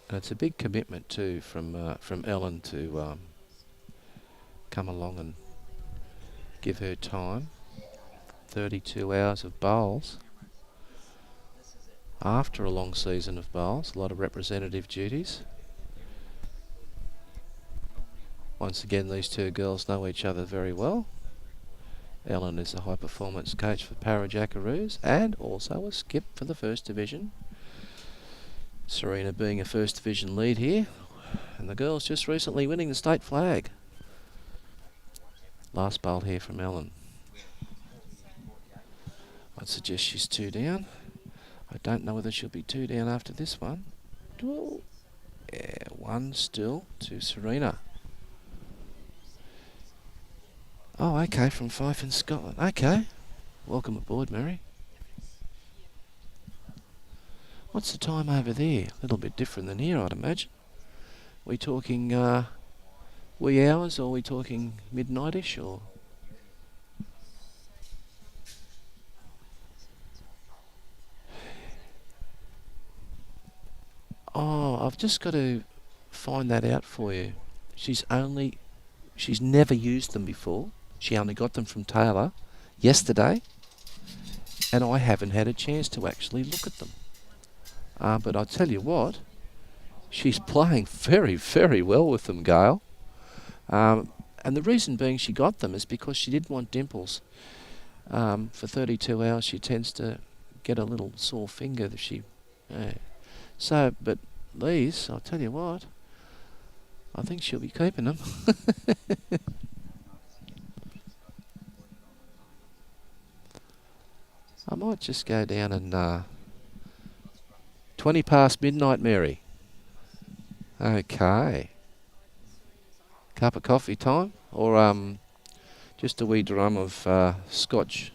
A: And it's a big commitment too from Ellen to come along and give her time. 32 hours of bowls. After a long season of bowls, a lot of representative duties. Once again, these two girls know each other very well. Ellen is a high performance coach for Para Jackaroos and also a skip for the first division. Serena being a first division lead here, and the girls just recently winning the state flag. Last bowl here from Ellen. I'd suggest she's 2 down. I don't know whether she'll be 2 down after this one. Ooh. Yeah, 1 still to Serena. Oh, okay, from Fife in Scotland. Okay. Welcome aboard, Mary. What's the time over there? A little bit different than here, I'd imagine. We talking wee hours, or we talking midnight-ish, or? Oh, I've just got to find that out for you. She's never used them before. She only got them from Taylor yesterday, and I haven't had a chance to actually look at them. But I'll tell you what, she's playing very, very well with them, Gail. And the reason being she got them is because she didn't want dimples. For 32 hours she tends to get a little sore finger if she... So, but these, I'll tell you what, I think she'll be keeping them. I might just go down and 20 past midnight, Mary. Okay. Cup of coffee time, or just a wee drum of scotch.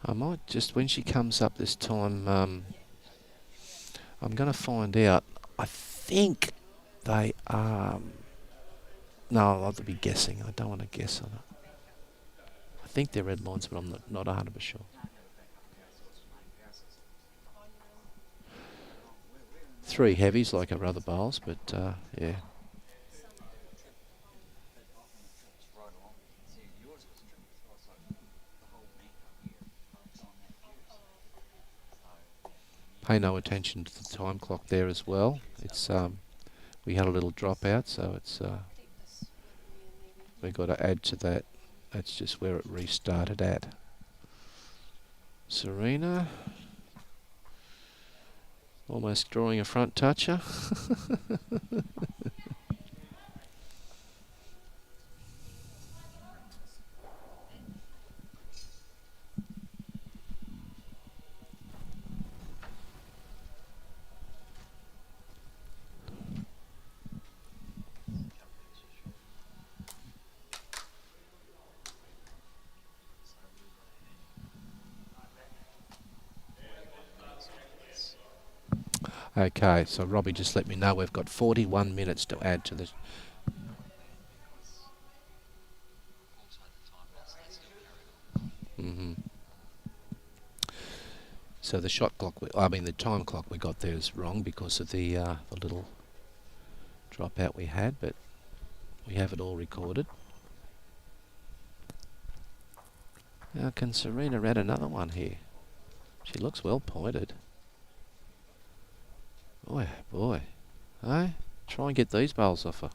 A: I might just, when she comes up this time, I'm going to find out. I think they are... No, I'll be guessing. I don't want to guess on it. I think they're red lines, but I'm not 100% sure. 3 heavies like our other bowls, but yeah. Pay no attention to the time clock there as well. It's we had a little dropout, so it's we got to add to that. That's just where it restarted at. Serena almost drawing a front toucher. Okay, so Robbie just let me know we've got 41 minutes to add to this. Mm-hmm. So the shot clock, the time clock we got there is wrong because of the little dropout we had, but we have it all recorded. Now can Serena add another one here? She looks well pointed. Boy, boy. Hey, try and get these bowls off her.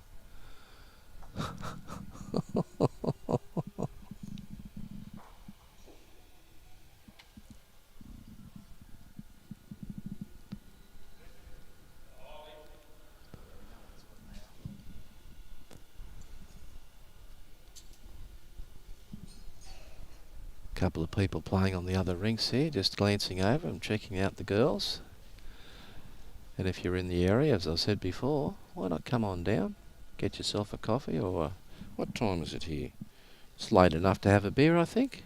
A: Couple of people playing on the other rinks here, just glancing over and checking out the girls. And if you're in the area, as I said before, why not come on down, get yourself a coffee, or what time is it here? It's late enough to have a beer, I think.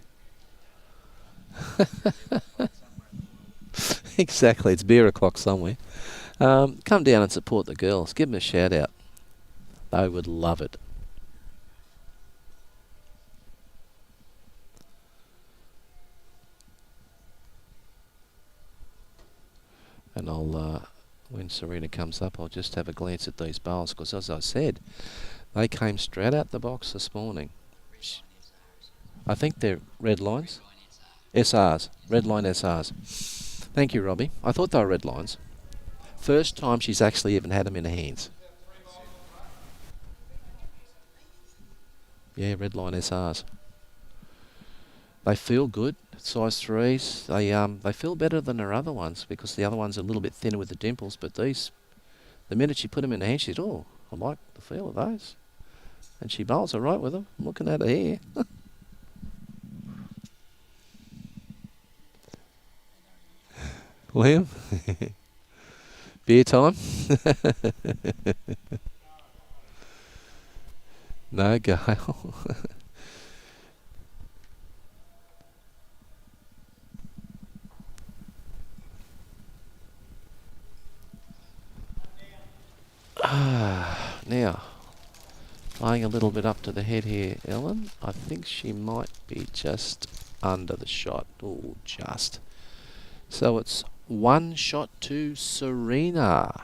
A: Exactly, it's beer o'clock somewhere. Come down and support the girls. Give them a shout out. They would love it. And I'll, when Serena comes up, I'll just have a glance at these bowls, because as I said, they came straight out the box this morning. I think they're red lines. SRs. Red line SRs. Thank you, Robbie. I thought they were red lines. First time she's actually even had them in her hands. Yeah, red line SRs. They feel good, size 3s. They feel better than her other ones, because the other ones are a little bit thinner with the dimples, but these, the minute she put them in her hand, she said, oh, I like the feel of those. And she bowls all right with them. I'm looking at her here. Liam? Beer time? No, Gail. Now, flying a little bit up to the head here, Ellen. I think she might be just under the shot. Oh, just. So it's one shot to Serena.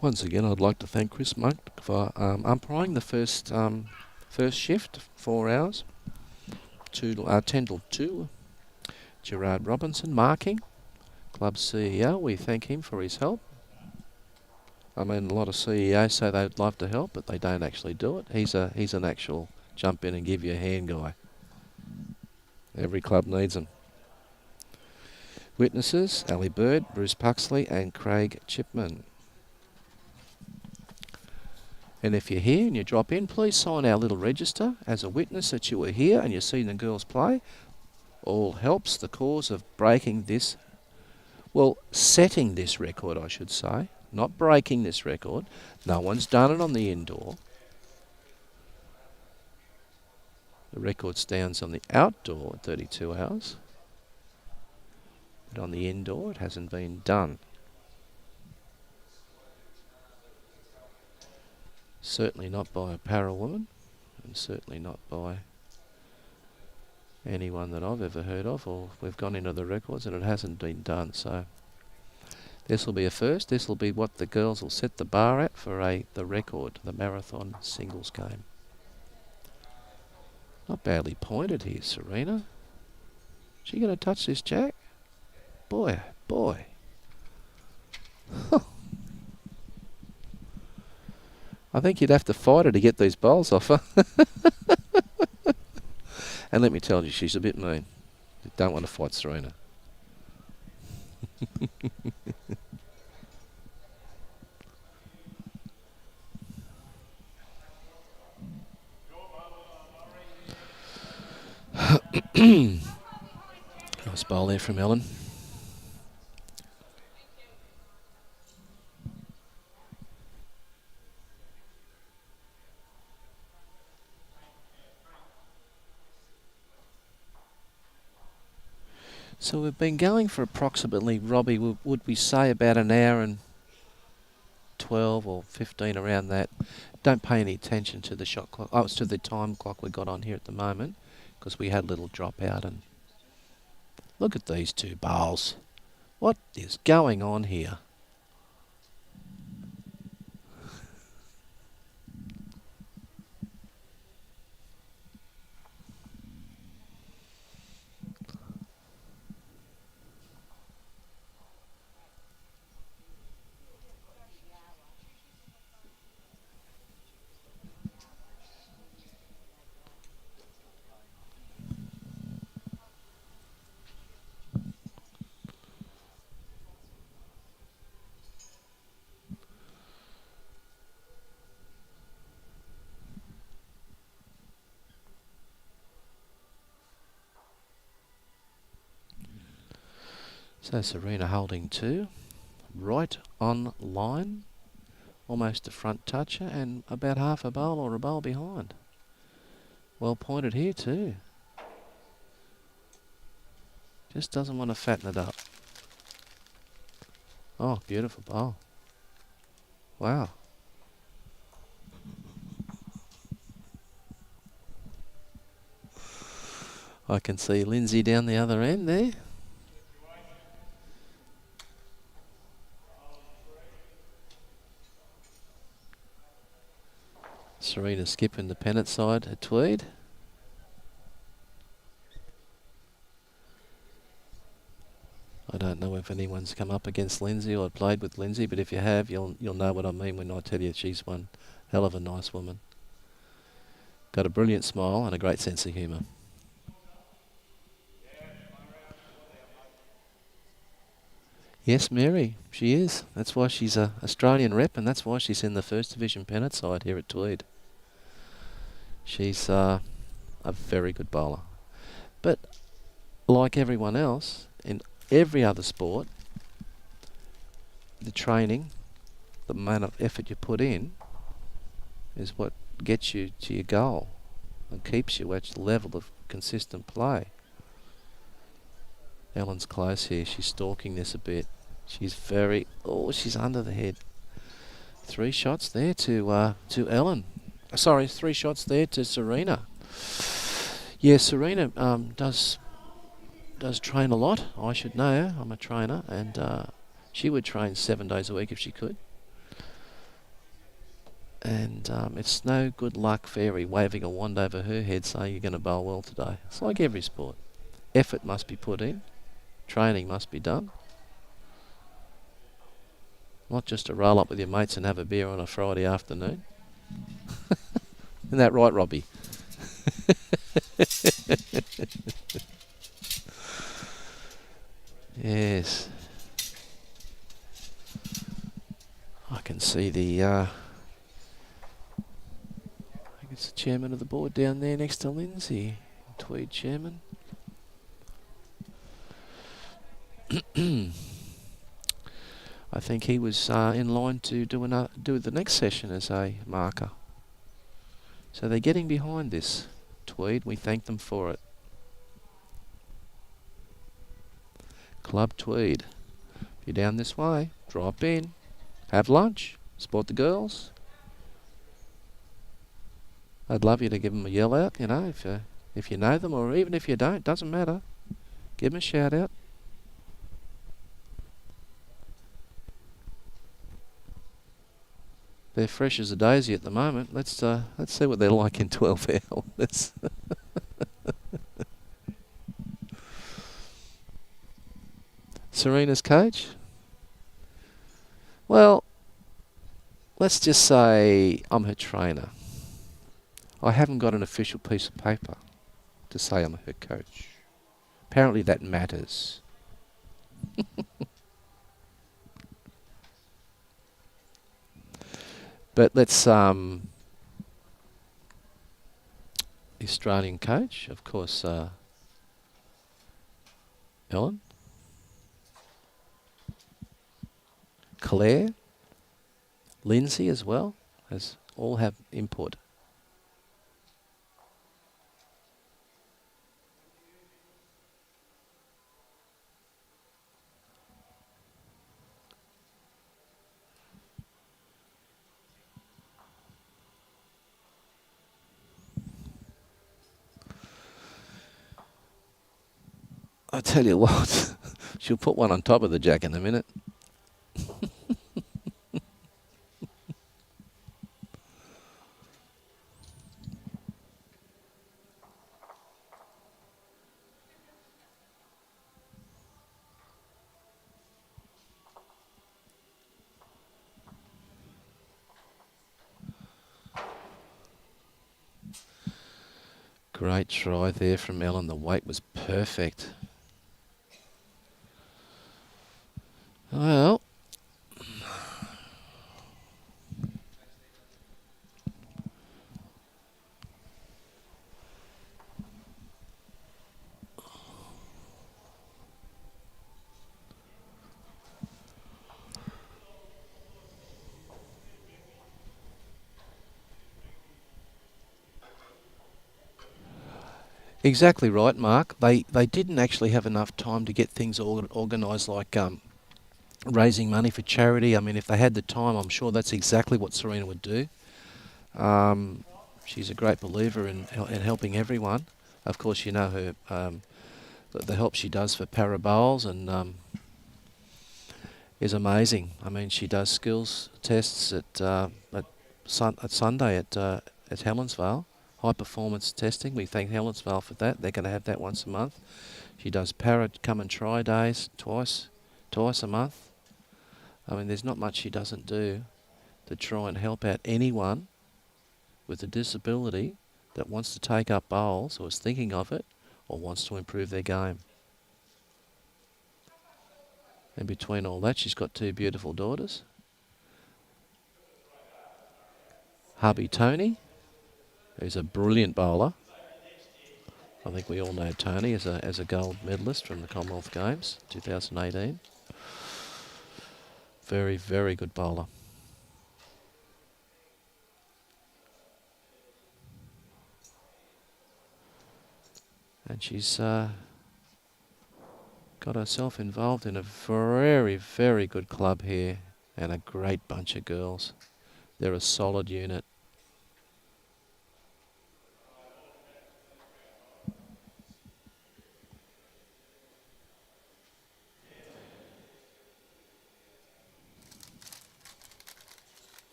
A: Once again, I'd like to thank Chris Monk for umpiring the first shift, 4 hours, 10 till 2. Gerard Robinson marking, club CEO. We thank him for his help. I mean, a lot of CEOs say they'd love to help, but they don't actually do it. He's an actual jump in and give you a hand guy. Every club needs them. Witnesses: Ali Bird, Bruce Puxley, and Craig Chipman. And if you're here and you drop in, please sign our little register as a witness that you were here and you've seen the girls play. All helps the cause of breaking this, well, setting this record, I should say. Not breaking this record. No one's done it on the indoor. The record stands on the outdoor at 32 hours. But on the indoor, it hasn't been done. Certainly not by a para woman, and certainly not by anyone that I've ever heard of, or we've gone into the records and it hasn't been done. So this will be a first. This will be what the girls will set the bar at for the record, the marathon singles game. Not badly pointed here, Serena. She going to touch this jack? Boy, boy. I think you'd have to fight her to get these bowls off her. And let me tell you, she's a bit mean. You don't want to fight Serena. Nice bowl there from Ellen. So we've been going for approximately, Robbie, would we say about an hour and 12 or 15 around that. Don't pay any attention to the shot clock. Oh, it's to the time clock we got on here at the moment because we had a little dropout. And look at these two bowls. What is going on here? So Serena holding two, right on line, almost a front toucher and about half a bowl or a bowl behind. Well pointed here too. Just doesn't want to fatten it up. Oh, beautiful bowl. Wow. I can see Lindsay down the other end there. Serena skipping the pennant side at Tweed. I don't know if anyone's come up against Lindsay or played with Lindsay, but if you have, you'll know what I mean when I tell you she's one hell of a nice woman. Got a brilliant smile and a great sense of humour. Yes, Mary, she is. That's why she's a Australian rep, and that's why she's in the First Division pennant side here at Tweed. She's a very good bowler. But like everyone else, in every other sport, the training, the amount of effort you put in, is what gets you to your goal and keeps you at the level of consistent play. Ellen's close here. She's stalking this a bit. She's very... Oh, she's under the head. 3 shots there to Ellen. Sorry, 3 shots there to Serena. Yeah, Serena does train a lot. I should know. I'm a trainer, and she would train 7 days a week if she could. And it's no good luck fairy waving a wand over her head saying you're going to bowl well today. It's like every sport. Effort must be put in. Training must be done. Not just to roll up with your mates and have a beer on a Friday afternoon. Isn't that right, Robbie? Yes. I can see the... I think it's the chairman of the board down there next to Lindsay. Tweed chairman. I think he was in line to do the next session as a marker. So they're getting behind this, Tweed. We thank them for it. Club Tweed. If you're down this way, drop in, have lunch, support the girls. I'd love you to give them a yell out, you know, if you know them, or even if you don't, doesn't matter. Give them a shout out. They're fresh as a daisy at the moment. Let's see what they're like in 12 hours. Serena's coach? Well, let's just say I'm her trainer. I haven't got an official piece of paper to say I'm her coach. Apparently that matters. But let's, the Australian coach, of course, Ellen? Claire? Lindsay as well, as all have input. I tell you what, she'll put one on top of the jack in a minute. Great try there from Ellen. The weight was perfect. Well, exactly right, Mark. They didn't actually have enough time to get things organised, like raising money for charity. I mean, if they had the time, I'm sure that's exactly what Serena would do. She's a great believer in helping everyone. Of course, you know her the help she does for para-bowls and is amazing. I mean, she does skills tests at Sunday at Helensvale. High performance testing. We thank Helensvale for that. They're going to have that once a month. She does para come and try days twice a month. I mean, there's not much she doesn't do to try and help out anyone with a disability that wants to take up bowls or is thinking of it or wants to improve their game. And between all that, she's got two beautiful daughters. Hubby Tony, who's a brilliant bowler. I think we all know Tony as a gold medalist from the Commonwealth Games 2018. Very, very good bowler. And she's got herself involved in a very, very good club here and a great bunch of girls. They're a solid unit.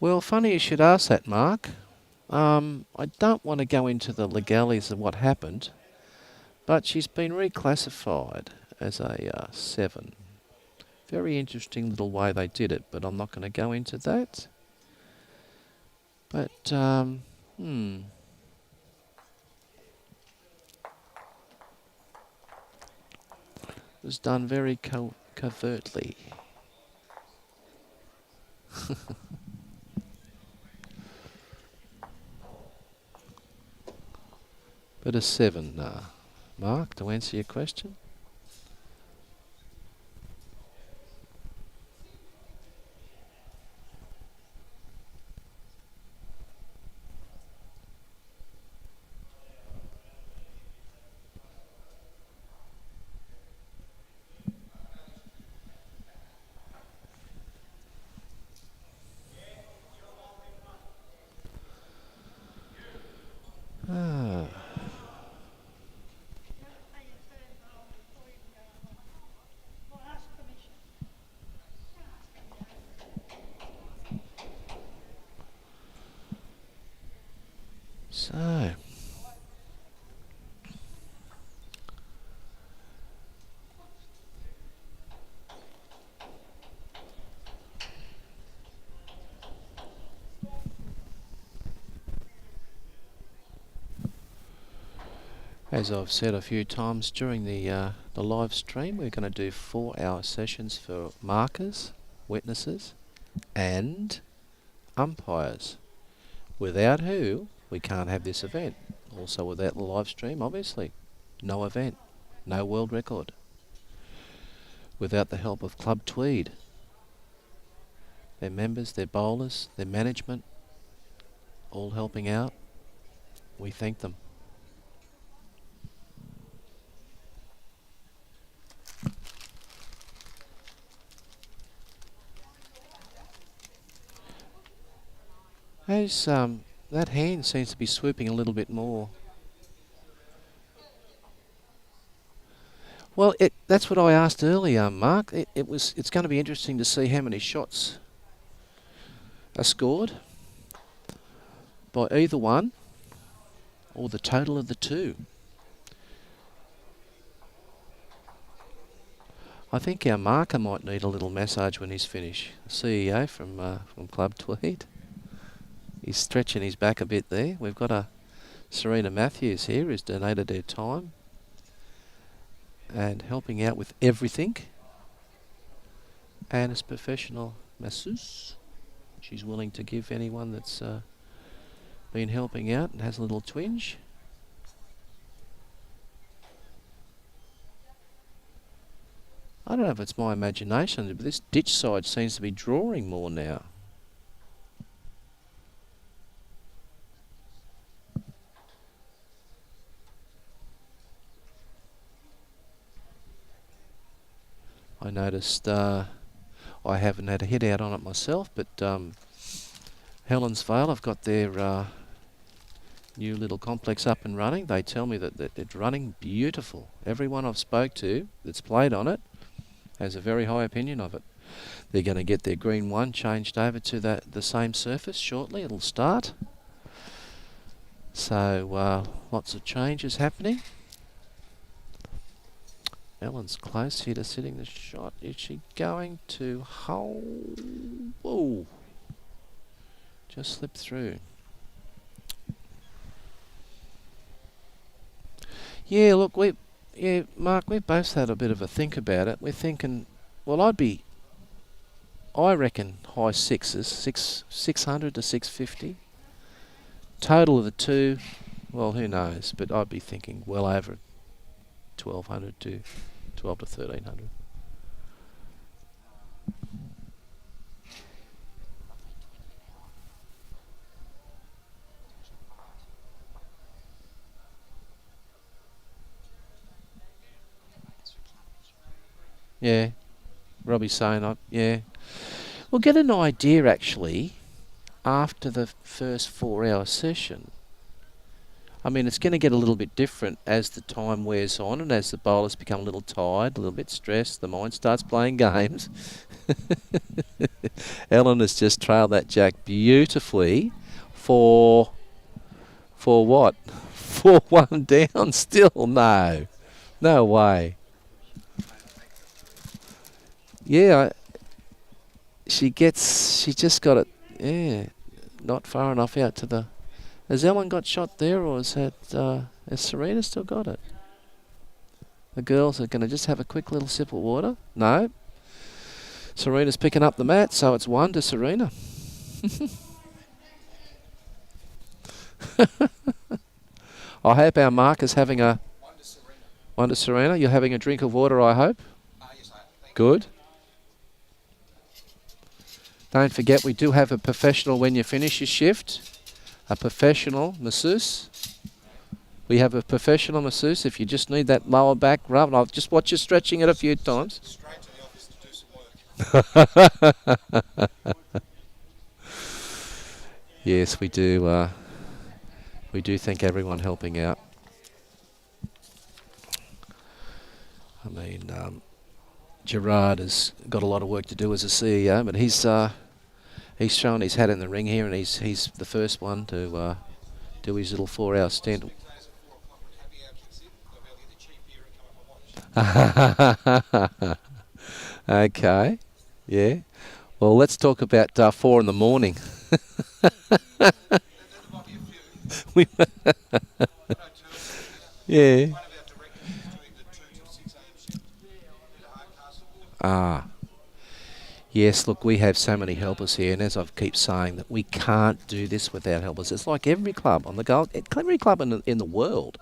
A: Well, funny you should ask that, Mark. I don't want to go into the legalities of what happened, but she's been reclassified as a 7. Very interesting little way they did it, but I'm not going to go into that. But, it was done very covertly. But a 7, Mark, to answer your question. So, as I've said a few times during the live stream, we're going to do 4-hour sessions for markers, witnesses, and umpires, without who we can't have this event. Also without the live stream, obviously, no event, no world record. Without the help of Club Tweed, their members, their bowlers, their management, all helping out, we thank them. As that hand seems to be swooping a little bit more. Well, that's what I asked earlier, Mark. It's going to be interesting to see how many shots are scored by either one or the total of the two. I think our marker might need a little massage when he's finished. CEO from Club Tweed. He's stretching his back a bit there. We've got a Serena Matthews here who's donated her time and helping out with everything. And as professional masseuse, she's willing to give anyone that's been helping out and has a little twinge. I don't know if it's my imagination, but this ditch side seems to be drawing more now. I noticed I haven't had a hit out on it myself, but Helens Vale have got their new little complex up and running. They tell me that it's running beautiful. Everyone I've spoke to that's played on it has a very high opinion of it. They're going to get their green one changed over to the same surface shortly. It'll start. So lots of changes happening. Ellen's close here to sitting the shot. Is she going to hold? Whoa! Just slipped through. Yeah, look, Mark, we've both had a bit of a think about it. We're thinking, well, I reckon high sixes, 600 to 650. Total of the two, well, who knows? But I'd be thinking well over 1,200 to 12 to 1,300. Yeah, Robbie's saying, yeah. We'll get an idea actually after the first 4-hour session. I mean, it's going to get a little bit different as the time wears on and as the bowlers become a little tired, a little bit stressed, the mind starts playing games. Ellen has just trailed that jack beautifully for what? 4-1 down still? No way. Yeah, she just got it, yeah, not far enough out to the... Has Ellen got shot there, or has Serena still got it? The girls are going to just have a quick little sip of water. No. Serena's picking up the mat, so it's 1 to Serena. I hope our Mark is having a...
C: 1 to Serena.
A: 1 to Serena. You're having a drink of water, I hope?
C: Yes, I am. Thank
A: Good. Don't forget, we do have a professional when you finish your shift. A professional masseuse. We have a professional masseuse if you just need that lower back rub. And I'll just watch you stretching it a few times.
C: Straight to the office to do some work.
A: Yes, we do. We do thank everyone helping out. I mean, Gerard has got a lot of work to do as a CEO, but he's shown his hat in the ring here, and he's the first one to do his little 4-hour stint.
C: Weekdays at 4 o'clock, we'd have our kids in. They'll be able to get the cheap beer and come up and watch.
A: Okay, yeah. Well, let's talk about 4 in the morning.
C: There might be a few.
A: We
C: I know two.
A: Yeah.
C: One of our directors is doing the 2 till 6 a.m. shift. Did a Hardcastle.
A: Ah. Yes, look, we have so many helpers here, and as I keep saying, that we can't do this without helpers. It's like every club on the Gold, every club in the world,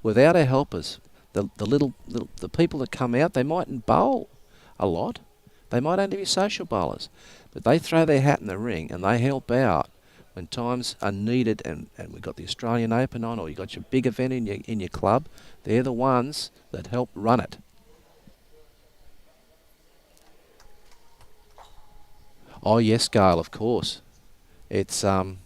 A: without our helpers, the people that come out, they mightn't bowl a lot, they might only be social bowlers, but they throw their hat in the ring and they help out when times are needed. And we've got the Australian Open on, or you've got your big event in your club. They're the ones that help run it. Oh yes, Gail, of course. It's there's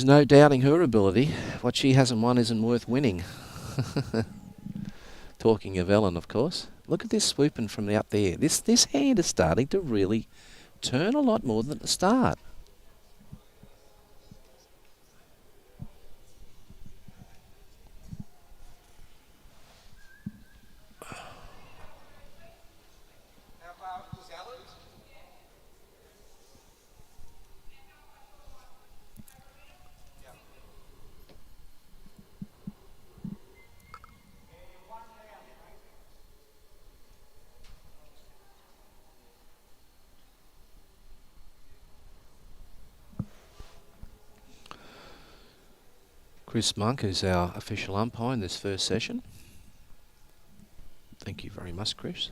A: no doubting her ability. What she hasn't won isn't worth winning. Talking of Ellen, of course. Look at this swooping from the up there. This hand is starting to really turn a lot more than at the start.
C: How far was Allen's? Yeah.
A: Chris Monk is our official umpire in this first session. Thank you very much, Chris.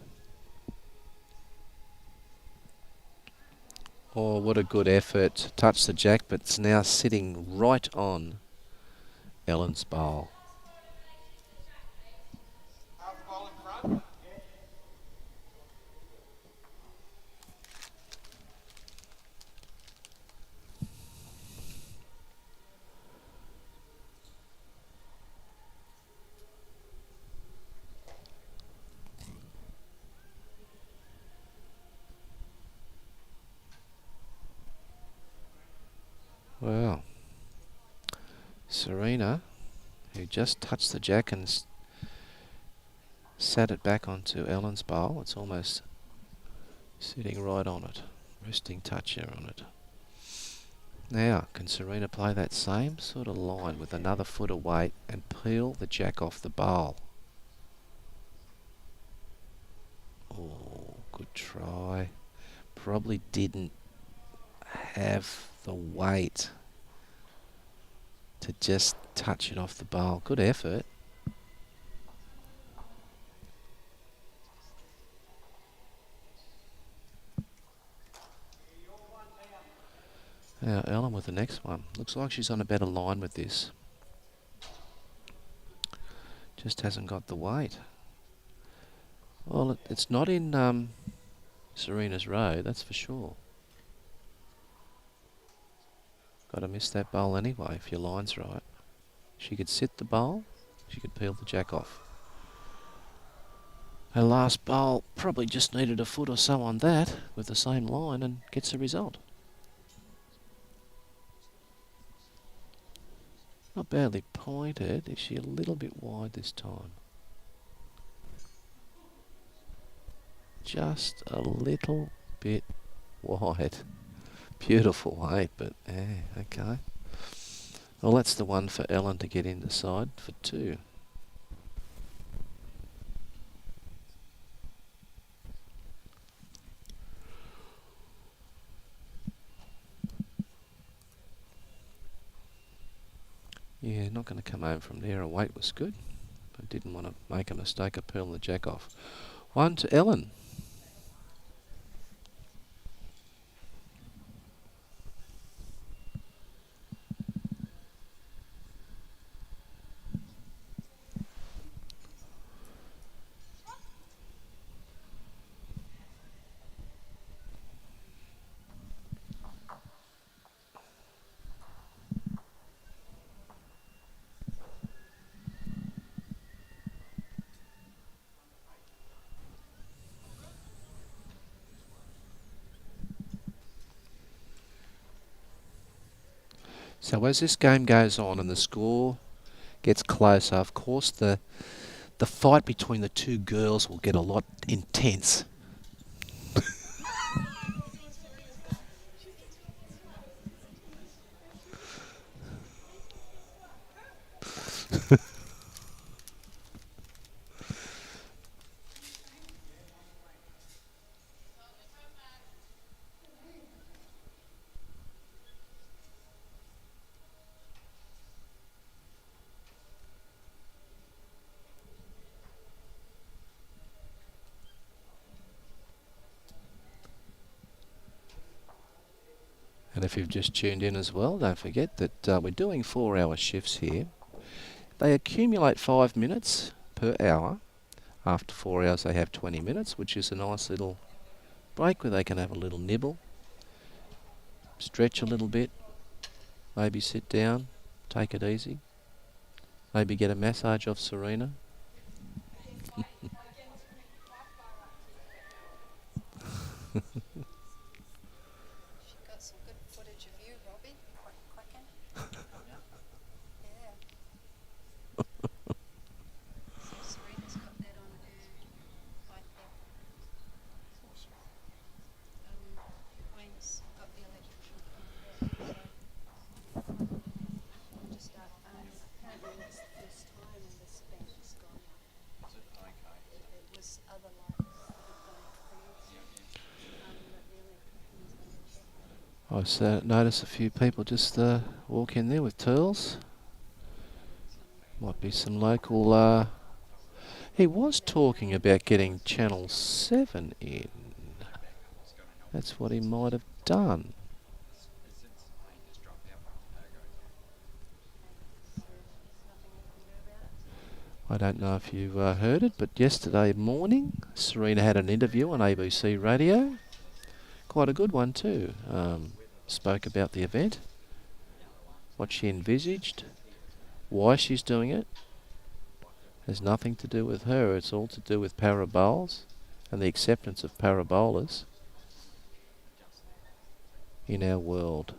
A: Oh, what a good effort. Touched the jack, but it's now sitting right on Ellen's bowl.
C: Half the ball in front.
A: Wow. Serena, who just touched the jack and sat it back onto Ellen's bowl. It's almost sitting right on it. Resting touch here on it. Now, can Serena play that same sort of line with another foot of weight and peel the jack off the bowl? Oh, good try. Probably didn't have the weight to just touch it off the bowl. Good effort. Now Ellen with the next one. Looks like she's on a better line with this. Just hasn't got the weight. Well, it's not in Serena's road, that's for sure. Got to miss that bowl anyway if your line's right. She could sit the bowl, she could peel the jack off. Her last bowl probably just needed a foot or so on that with the same line and gets the result. Not badly pointed. Is she a little bit wide this time? Just a little bit wide. Beautiful, eh? But, okay. Well, that's the one for Ellen to get in the side for 2. Yeah, not going to come home from there. Her weight was good. I didn't want to make a mistake of peeling the jack off. 1 to Ellen. So as this game goes on and the score gets closer, of course the fight between the two girls will get a lot intense. And if you've just tuned in as well, don't forget that we're doing 4-hour shifts here. They accumulate 5 minutes per hour. After 4 hours they have 20 minutes, which is a nice little break where they can have a little nibble, stretch a little bit, maybe sit down, take it easy, maybe get a massage off Serena.
E: She got some good footage of you, Robbie. Quacking. Yeah. So Serena's got that on her iPad. Wayne's got the electrician coming back, so we'll just start apparently it's the first time in this bank has gone up.
B: Is it okay?
E: It was other lights that have gone crazy. But the electrician's going to check.
A: I notice a few people just walk in there with tools. Might be some local... he was talking about getting Channel 7 in. That's what he might have done.
B: Just dropped out from Otago.
A: I don't know if you heard it, but yesterday morning Serena had an interview on ABC Radio. Quite a good one too. Spoke about the event, what she envisaged, why she's doing it. Has nothing to do with her, it's all to do with parabolas and the acceptance of parabolas in our world.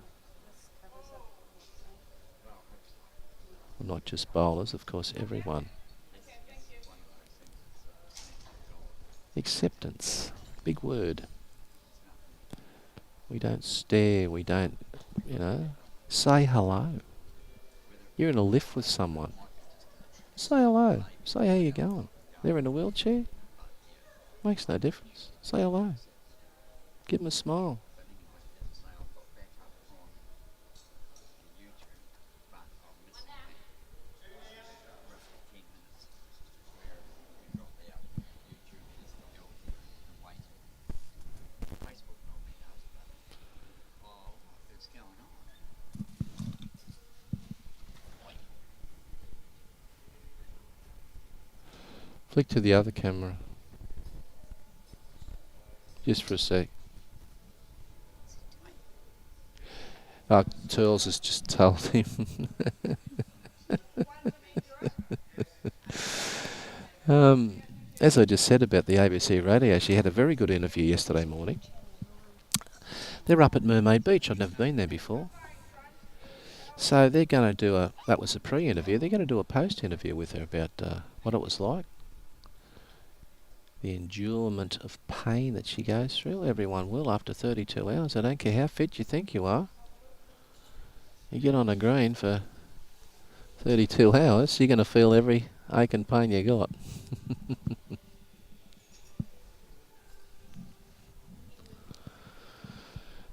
A: Well, not just bowlers, of course, everyone. Acceptance, big word. We don't stare, we don't, say hello. You're in a lift with someone. Say hello, say how you going. They're in a wheelchair. Makes no difference. Say hello. Give them a smile. Flick to the other camera. Just for a sec. Turles has just told him. As I just said about the ABC radio, she had a very good interview yesterday morning. They're up at Mermaid Beach. I've never been there before. So they're going to do that was a pre-interview, they're going to do a post-interview with her about what it was like. The endurement of pain that she goes through. Everyone will after 32 hours. I don't care how fit you think you are. You get on a green for 32 hours, you're going to feel every ache and pain you got.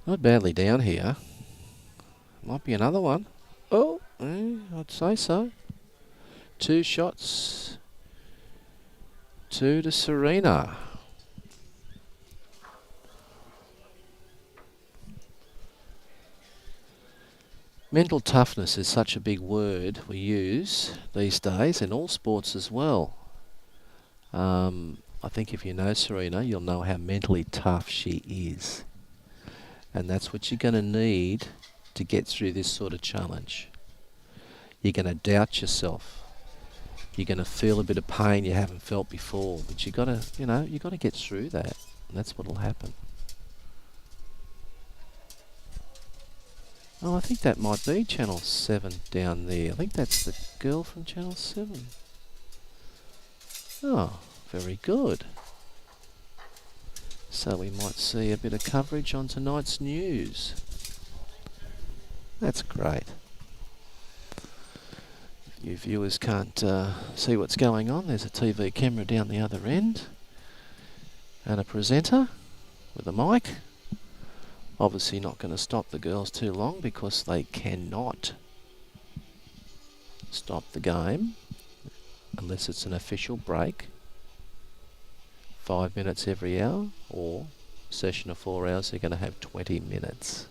A: Not badly down here. Might be another one. Oh, I'd say so. 2 shots. 2 to Serena. Mental toughness is such a big word we use these days in all sports as well. I think if you know Serena, you'll know how mentally tough she is. And that's what you're going to need to get through this sort of challenge. You're going to doubt yourself. You're going to feel a bit of pain you haven't felt before, but you got to, you got to get through that, and that's what'll happen. Oh, I think that might be Channel 7 down there. I think that's the girl from Channel 7. Oh, very good. So we might see a bit of coverage on tonight's news. That's great. If you viewers can't see what's going on, there's a TV camera down the other end and a presenter with a mic. Obviously not going to stop the girls too long because they cannot stop the game unless it's an official break. 5 minutes every hour, or a session of 4 hours, they're going to have 20 minutes.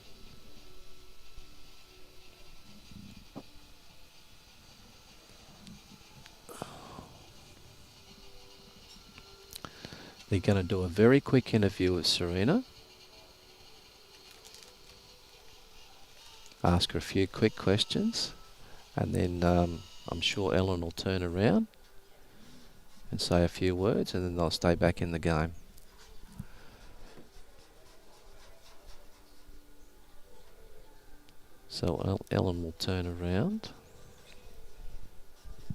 A: They're going to do a very quick interview with Serena. Ask her a few quick questions, and then I'm sure Ellen will turn around and say a few words, and then they'll stay back in the game. So Ellen will turn around.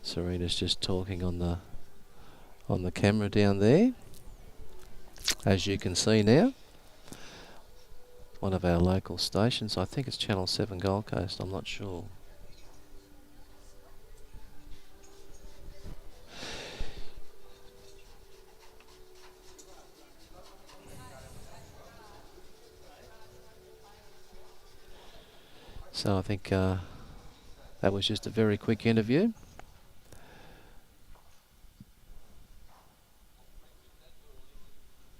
A: Serena's just talking on the camera down there, as you can see now. One of our local stations. I think it's Channel 7 Gold Coast. I'm not sure. So I think that was just a very quick interview.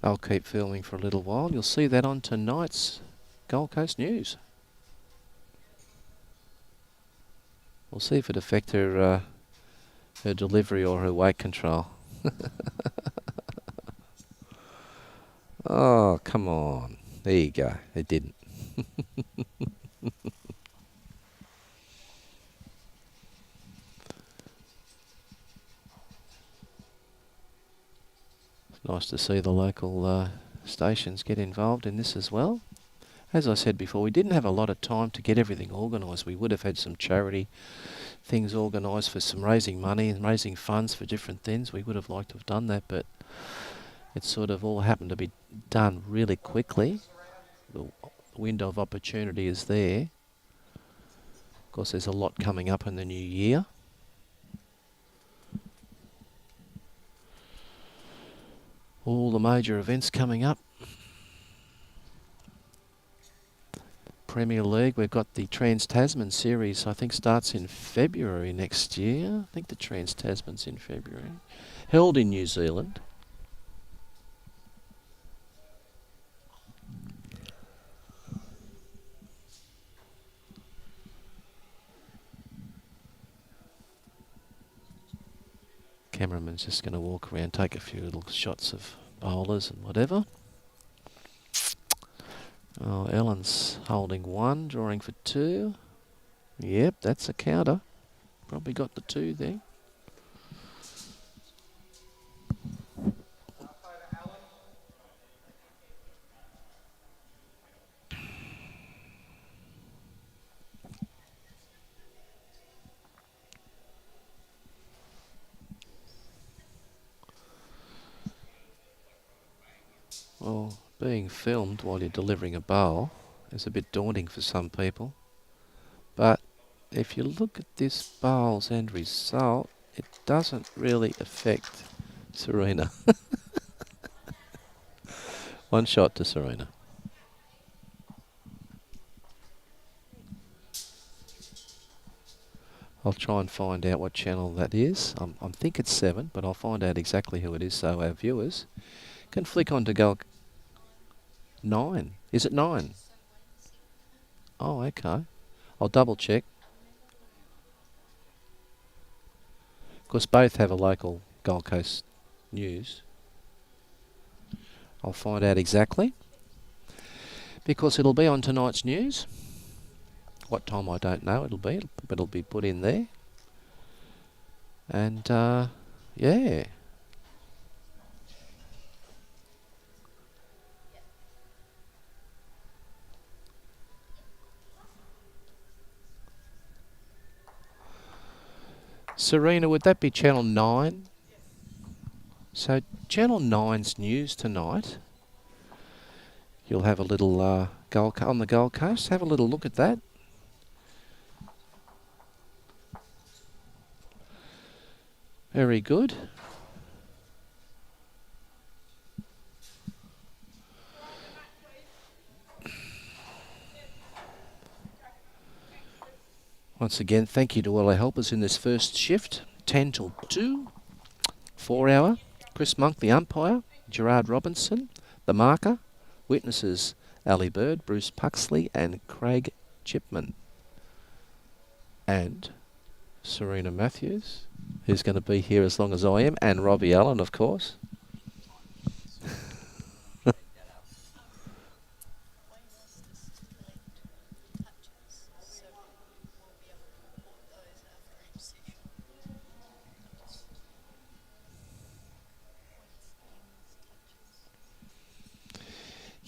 A: I'll keep filming for a little while. You'll see that on tonight's Gold Coast News. We'll see if it affects her her delivery or her weight control. Oh, come on. There you go. It didn't. It's nice to see the local stations get involved in this as well. As I said before, we didn't have a lot of time to get everything organised. We would have had some charity things organised for some raising money and raising funds for different things. We would have liked to have done that, but it sort of all happened to be done really quickly. The window of opportunity is there. Of course, there's a lot coming up in the new year. All the major events coming up. Premier League, we've got the Trans-Tasman series, I think starts in February next year. I think the Trans-Tasman's in February. Held in New Zealand. Cameraman's just going to walk around, take a few little shots of bowlers and whatever. Oh, Ellen's holding one, drawing for two. Yep, that's a counter. Probably got the two there. Well, being filmed while you're delivering a bowl is a bit daunting for some people. But if you look at this bowl's end result, it doesn't really affect Serena. One shot to Serena. I'll try and find out what channel that is. I think it's 7, but I'll find out exactly who it is so our viewers can flick on to go 9. Is it 9? Oh, okay. I'll double check. Of course, both have a local Gold Coast news. I'll find out exactly, because it'll be on tonight's news. What time I don't know it'll be, but it'll be put in there. And yeah. Serena, would that be Channel 9? So Channel 9's news tonight. You'll have a little on the Gold Coast. Have a little look at that. Very good. Once again, thank you to all our helpers in this first shift. 10 till 2. 4 hour. Chris Monk, the umpire. Gerard Robinson, the marker. Witnesses, Ali Bird, Bruce Puxley and Craig Chipman. And Serena Matthews, who's going to be here as long as I am. And Robbie Allen, of course.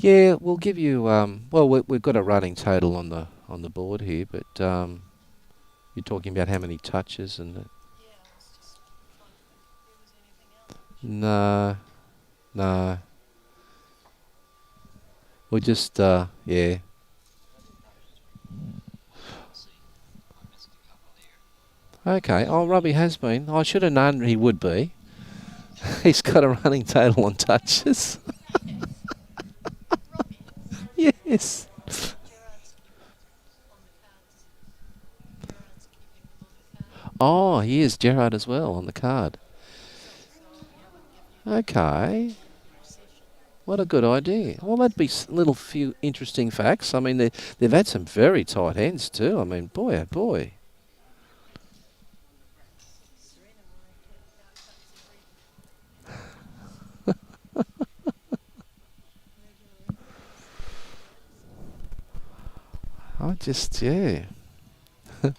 A: Yeah, we'll give you. Well, we've got a running total on the board here, but you're talking about how many touches and.
E: Yeah, I was just trying to think if there was anything else.
A: No, no. We'll just yeah.
B: See, I missed a couple there.
A: Okay. Oh, Robbie has been. I should have known he would be. He's got a running total on touches.
E: Robbie,
A: Yes.
E: Gerard's on the cards. Gerard's keeping them on the card.
A: Oh, he is Gerard as well on the card.
E: So I'll be able to give you
A: Okay.
E: a session.
A: What a good idea. Well, that'd be little few interesting facts. I mean, they've had some very tight ends too. I mean, boy, oh boy.
E: Serena will have to outcuts every regular.
A: I just, yeah.
B: They're going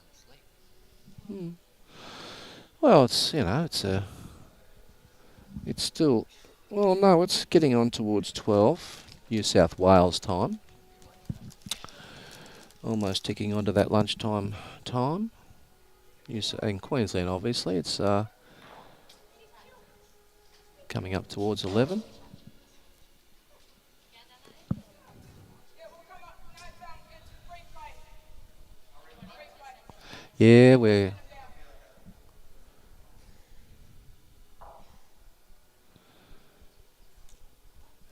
B: to sleep.
A: Well, it's still, well, no, it's getting on towards 12 New South Wales time. Almost ticking onto that lunchtime time. In Queensland, obviously, it's coming up towards 11. Yeah, we're...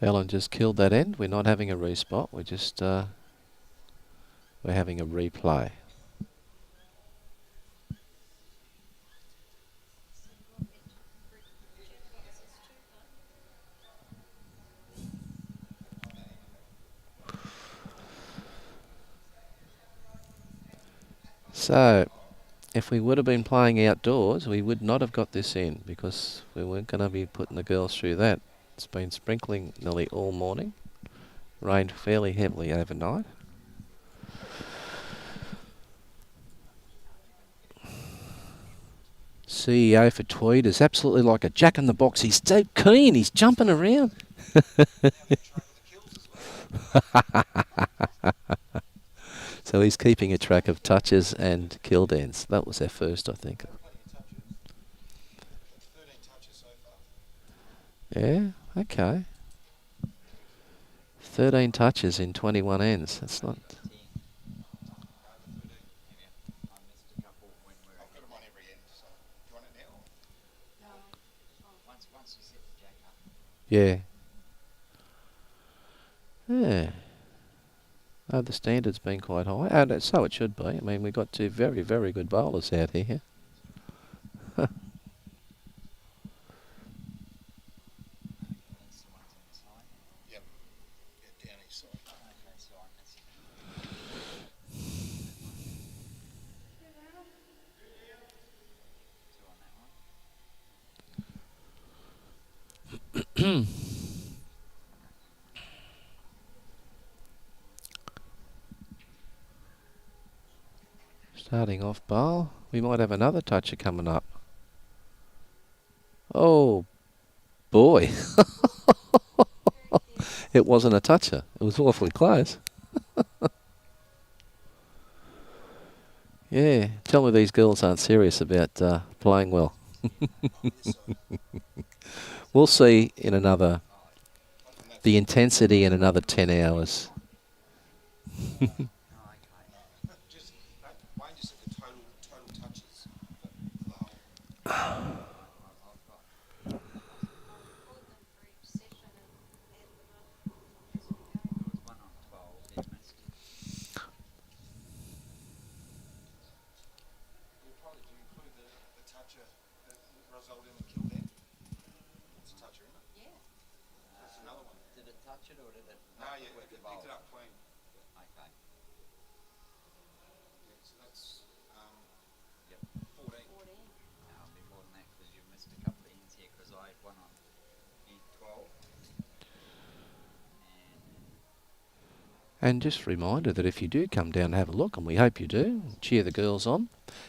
A: Ellen just killed that end. We're not having a respot. We're just... we're having a replay. So, if we would have been playing outdoors, we would not have got this in because we weren't going to be putting the girls through that. It's been sprinkling nearly all morning. Rained fairly heavily overnight. CEO for Tweed is absolutely like a jack-in-the-box. He's so keen. He's jumping around. So he's keeping a track of touches and killed ends. That was our first, I think.
C: Plenty of touches. 13 touches so far.
A: Yeah, okay. 13 touches in 21 ends. That's not...
C: Over 13.
B: Maybe I missed a couple when we were
C: I've got them on every end, so do you want it now?
B: once you set the jack up.
A: Yeah. Yeah. Oh, the standard's been quite high, and so it should be. I mean, we've got two very, very good bowlers out here.
B: That's the ones on the side.
C: Yep. Yeah, down each side.
B: Okay, so I missed two on that one.
A: Starting off bowl. We might have another toucher coming up. Oh, boy. It wasn't a toucher. It was awfully close. Yeah, tell me these girls aren't serious about playing well. We'll see in another... the intensity in another 10 hours.
B: Oh, okay.
C: Just, Wayne just said the total touches for the whole.
B: I've got there was one on 12 that missed.
C: You'll probably include the toucher that resulted in the kill then. It's a toucher, isn't it?
B: Yeah.
C: That's another one.
B: Did it touch it or did it?
C: No,
B: not
C: yeah,
B: work
C: it
B: the bowl?
C: picked it up clean.
B: Okay.
A: And just a reminder that if you do come down and have a look, and we hope you do, cheer the girls on,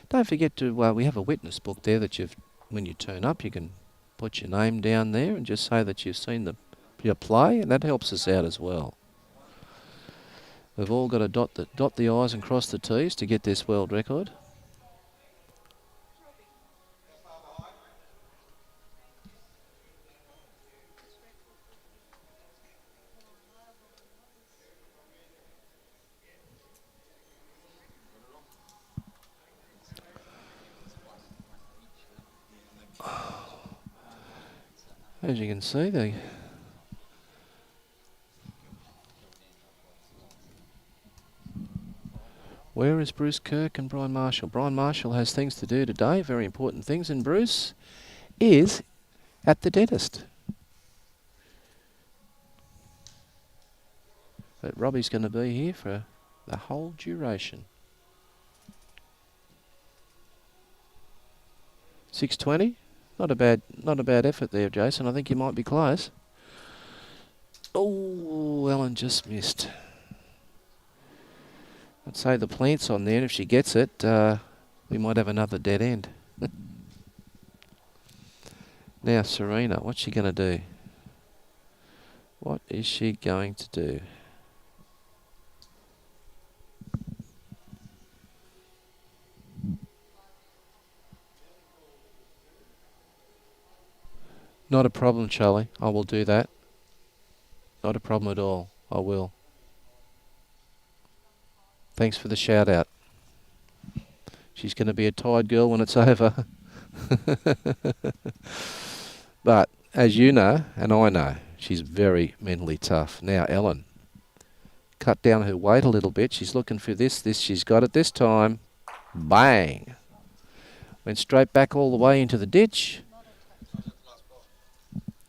A: don't forget to, we have a witness book there that when you turn up, you can put your name down there and just say that you've seen your play, and that helps us out as well. We've all got to dot the I's and cross the T's to get this world record. As you can see, where is Bruce Kirk and Brian Marshall? Brian Marshall has things to do today, very important things, and Bruce is at the dentist. But Robbie's going to be here for the whole duration. 6:20. Not a bad effort there, Jason. I think you might be close. Oh, Ellen just missed. I'd say the plant's on there, and if she gets it, we might have another dead end. Now, Serena, what's she going to do? What is she going to do? Not a problem, Charlie. I will do that. Not a problem at all. I will. Thanks for the shout out. She's going to be a tired girl when it's over. But as you know, and I know, she's very mentally tough. Now, Ellen, cut down her weight a little bit. She's looking for this. She's got it this time. Bang. Went straight back all the way into the ditch.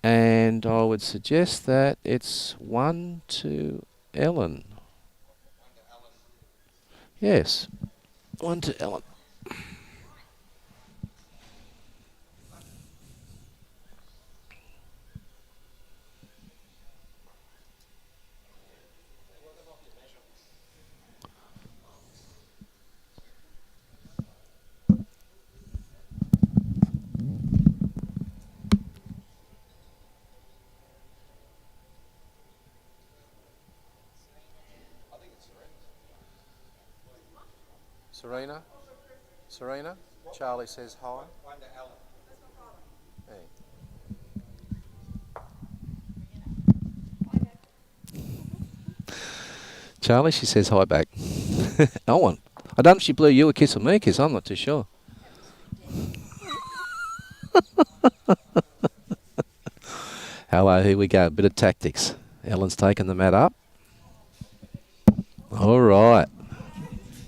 A: And I would suggest that it's 1 to Ellen. Yes, 1 to Ellen. Serena? Serena? Charlie says hi. Hey. Charlie, she says hi back. No one. I don't know if she blew you a kiss or me a kiss. I'm not too sure. Hello, here we go. A bit of tactics. Ellen's taken the mat up. All right.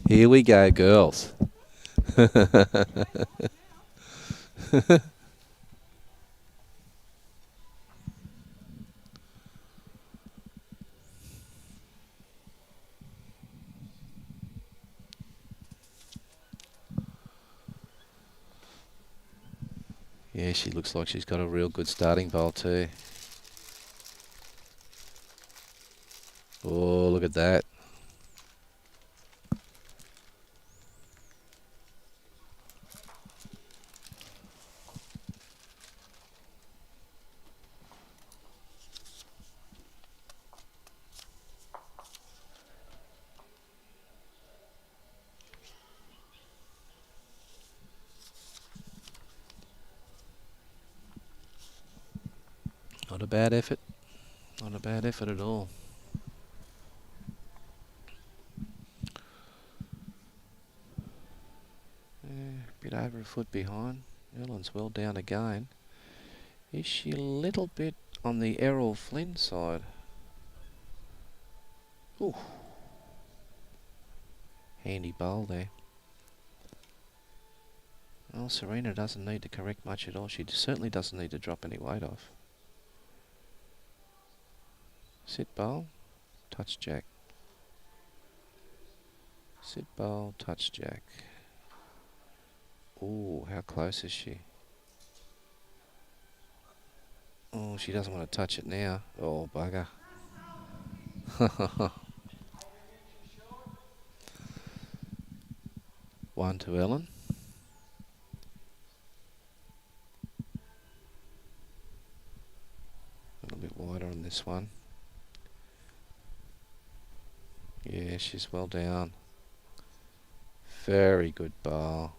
A: Here we go, girls. Yeah, she looks like she's got a real good starting bowl too. Oh, look at that. Not a bad effort. Not a bad effort at all. Bit over a foot behind. Ellen's well down again. Is she a little bit on the Errol Flynn side? Ooh. Handy bowl there. Well, Serena doesn't need to correct much at all. She certainly doesn't need to drop any weight off. Sit bowl, touch jack. Sit bowl, touch jack. Ooh, how close is she? Oh, she doesn't want to touch it now. Oh, bugger. 1 to Ellen. A little bit wider on this one. Yeah, she's well down. Very good bowl.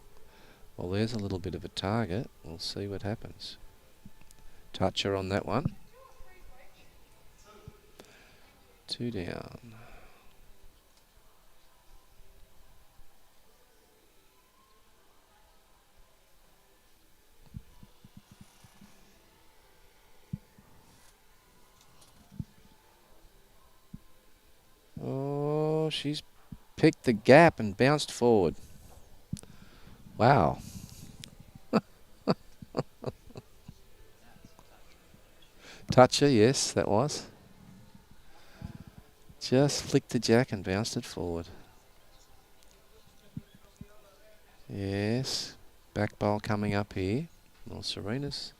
A: Well, there's a little bit of a target. We'll see what happens. Touch her on that one. 2 down. Oh, she's picked the gap and bounced forward. Wow. Toucher, yes, that was. Just flicked the jack and bounced it forward. Yes. Back bowl coming up here. Well, Serena's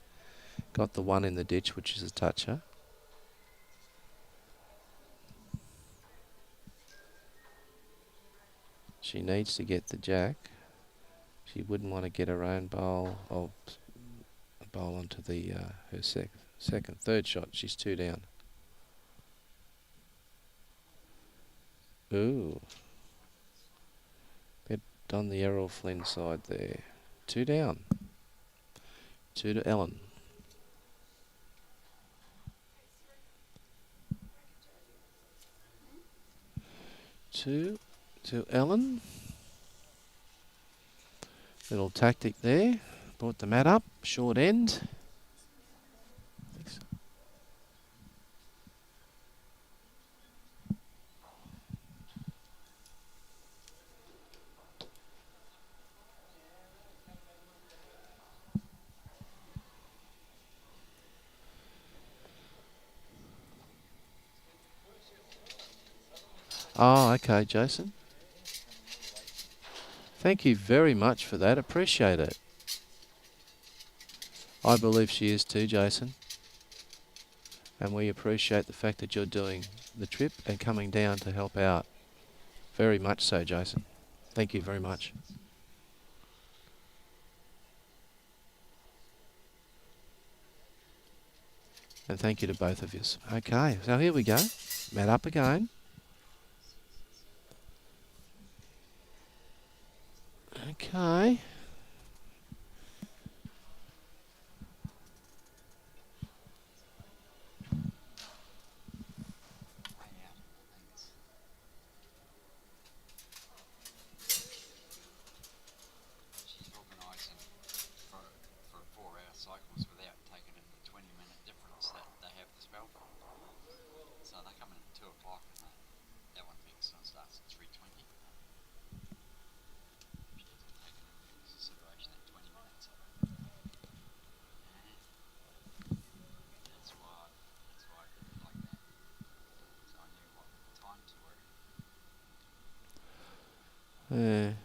A: got the one in the ditch, which is a toucher. She needs to get the jack. She wouldn't want to get her own bowl or a bowl onto the her third shot. She's 2 down. Ooh. Bit on the Errol Flynn side there. 2 down. 2 to Ellen. 2 to Ellen. Little tactic there. Brought the mat up. Short end. Oh, okay, Jason. Thank you very much for that. Appreciate it. I believe she is too, Jason. And we appreciate the fact that you're doing the trip and coming down to help out. Very much so, Jason. Thank you very much. And thank you to both of you. Okay, so here we go. Mat up again. Okay.
D: She's organising for 4-hour cycles without taking in the 20-minute difference that they have to spell for. So they come in at 2 o'clock and that one mix starts at 3:20. She hasn't taken into consideration that 20 minutes. That's why I did it like that. So I knew what time to work.
A: Yeah.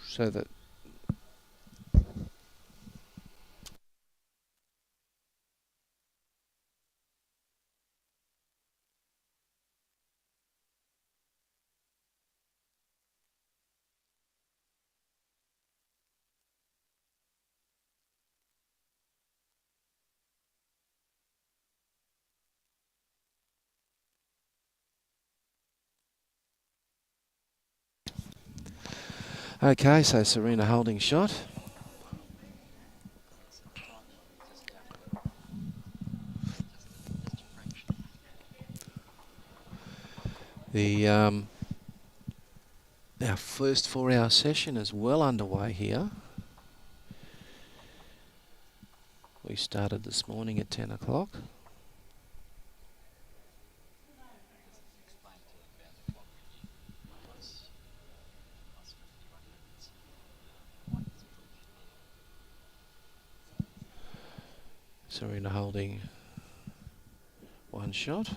A: So that okay, so Serena holding shot. The our first 4-hour session is well underway here. We started this morning at 10 o'clock. Serena holding one shot.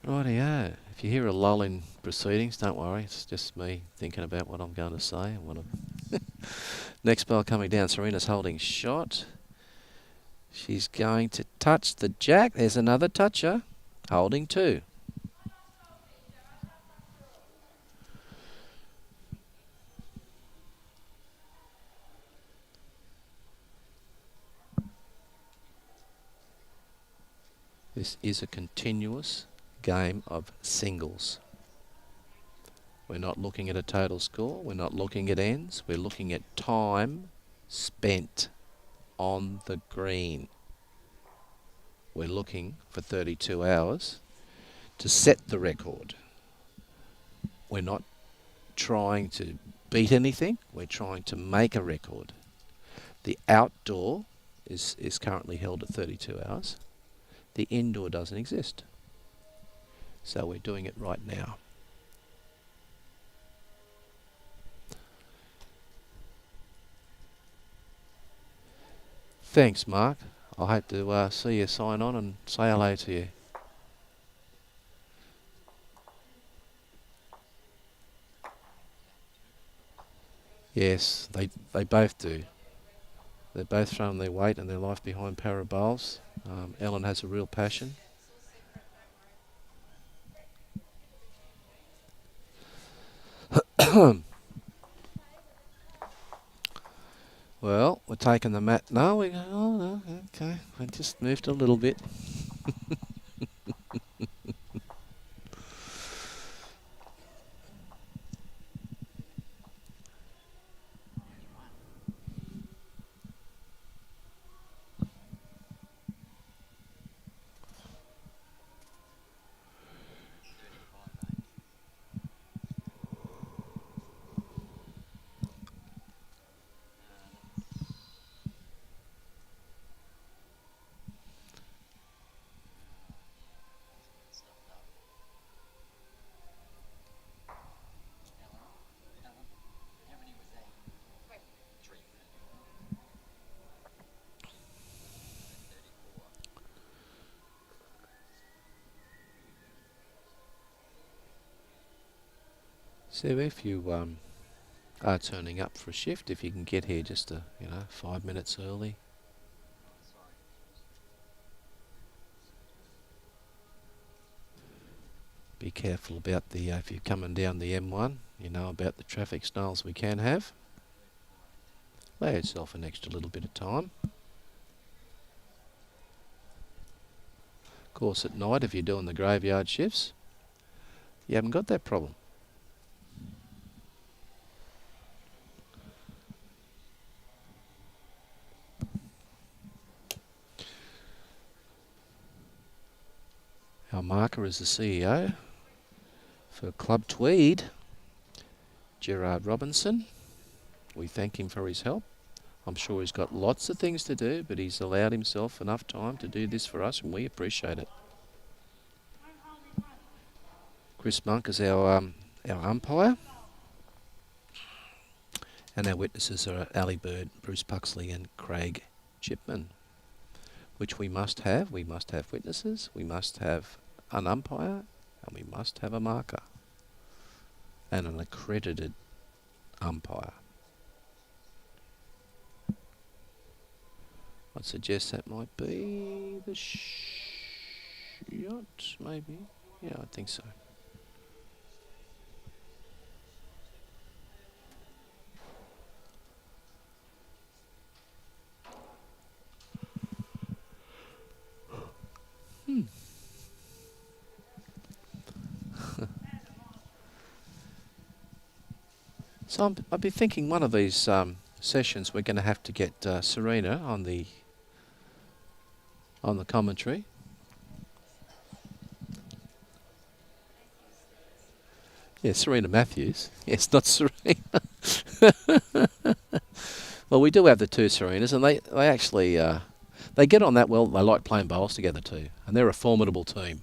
A: Rightio. If you hear a lull in proceedings, don't worry. It's just me thinking about what I'm going to say. And what Next ball coming down. Serena's holding shot. She's going to touch the jack. There's another toucher. Holding 2. This is a continuous game of singles. We're not looking at a total score. We're not looking at ends. We're looking at time spent on the green. We're looking for 32 hours to set the record. We're not trying to beat anything. We're trying to make a record. The outdoor is currently held at 32 hours. The indoor doesn't exist. So we're doing it right now. Thanks, Mark. I hope to see you sign on and say hello to you. Yes, they both do. They're both throwing their weight and their life behind para bowls. Ellen has a real passion. Well, we're taking the mat. No, oh no, okay. We just moved a little bit. So if you are turning up for a shift, if you can get here just 5 minutes early. Be careful about the if you're coming down the M1, you know about the traffic snarls we can have. Allow yourself an extra little bit of time. Of course, at night, if you're doing the graveyard shifts, you haven't got that problem. Our marker is the CEO for Club Tweed, Gerard Robinson. We thank him for his help. I'm sure he's got lots of things to do, but he's allowed himself enough time to do this for us, and we appreciate it. Chris Monk is our umpire. And our witnesses are Ali Bird, Bruce Puxley and Craig Chipman, which we must have. We must have witnesses, we must have an umpire, and we must have a marker and an accredited umpire. I'd suggest that might be the shot, maybe. Yeah, I think so. So I'd be thinking one of these sessions we're going to have to get Serena on the commentary. Yeah, Serena Matthews. Yes, not Serena. Well, we do have the two Serenas, and they actually they get on that well. They like playing bowls together too, and they're a formidable team.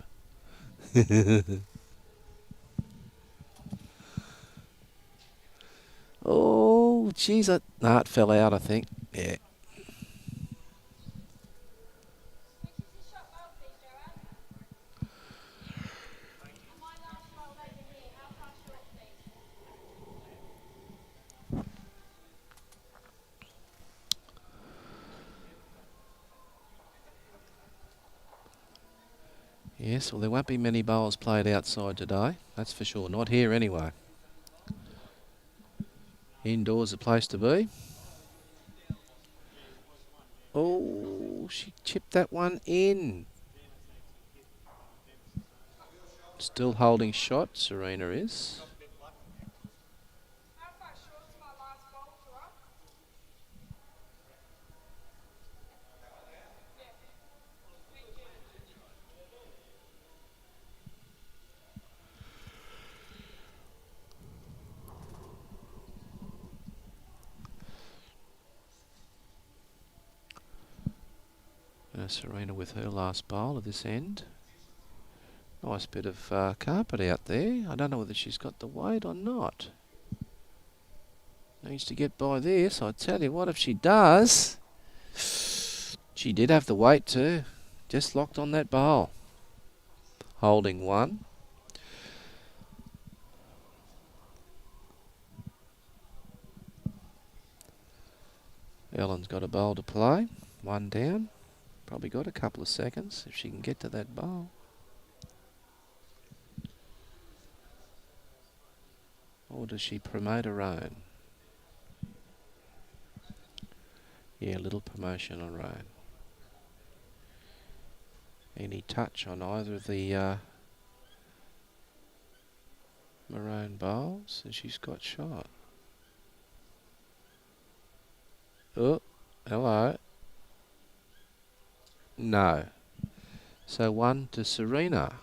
A: Oh, geez, it fell out, I think. Yeah. Yes, well, there won't be many bowls played outside today. That's for sure. Not here anyway. Indoors the place to be. Oh, she chipped that one in. Still holding shot, Serena is. Serena with her last bowl at this end. Nice bit of carpet out there. I don't know whether she's got the weight or not. Needs to get by this. I tell you what, if she does, she did have the weight too. Just locked on that bowl. Holding one. Ellen's got a bowl to play. One down. Probably got a couple of seconds if she can get to that bowl. Or does she promote her own? Yeah, a little promotion on her own. Any touch on either of the maroon bowls, and she's got shot. Oh, hello. No. So one to Serena.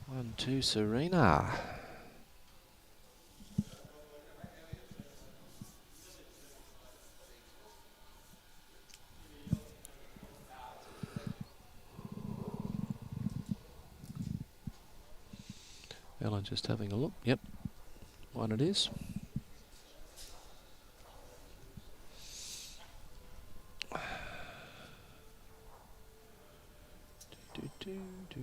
A: One to Serena. Ellen just having a look. Yep. One it is. Do, do, do.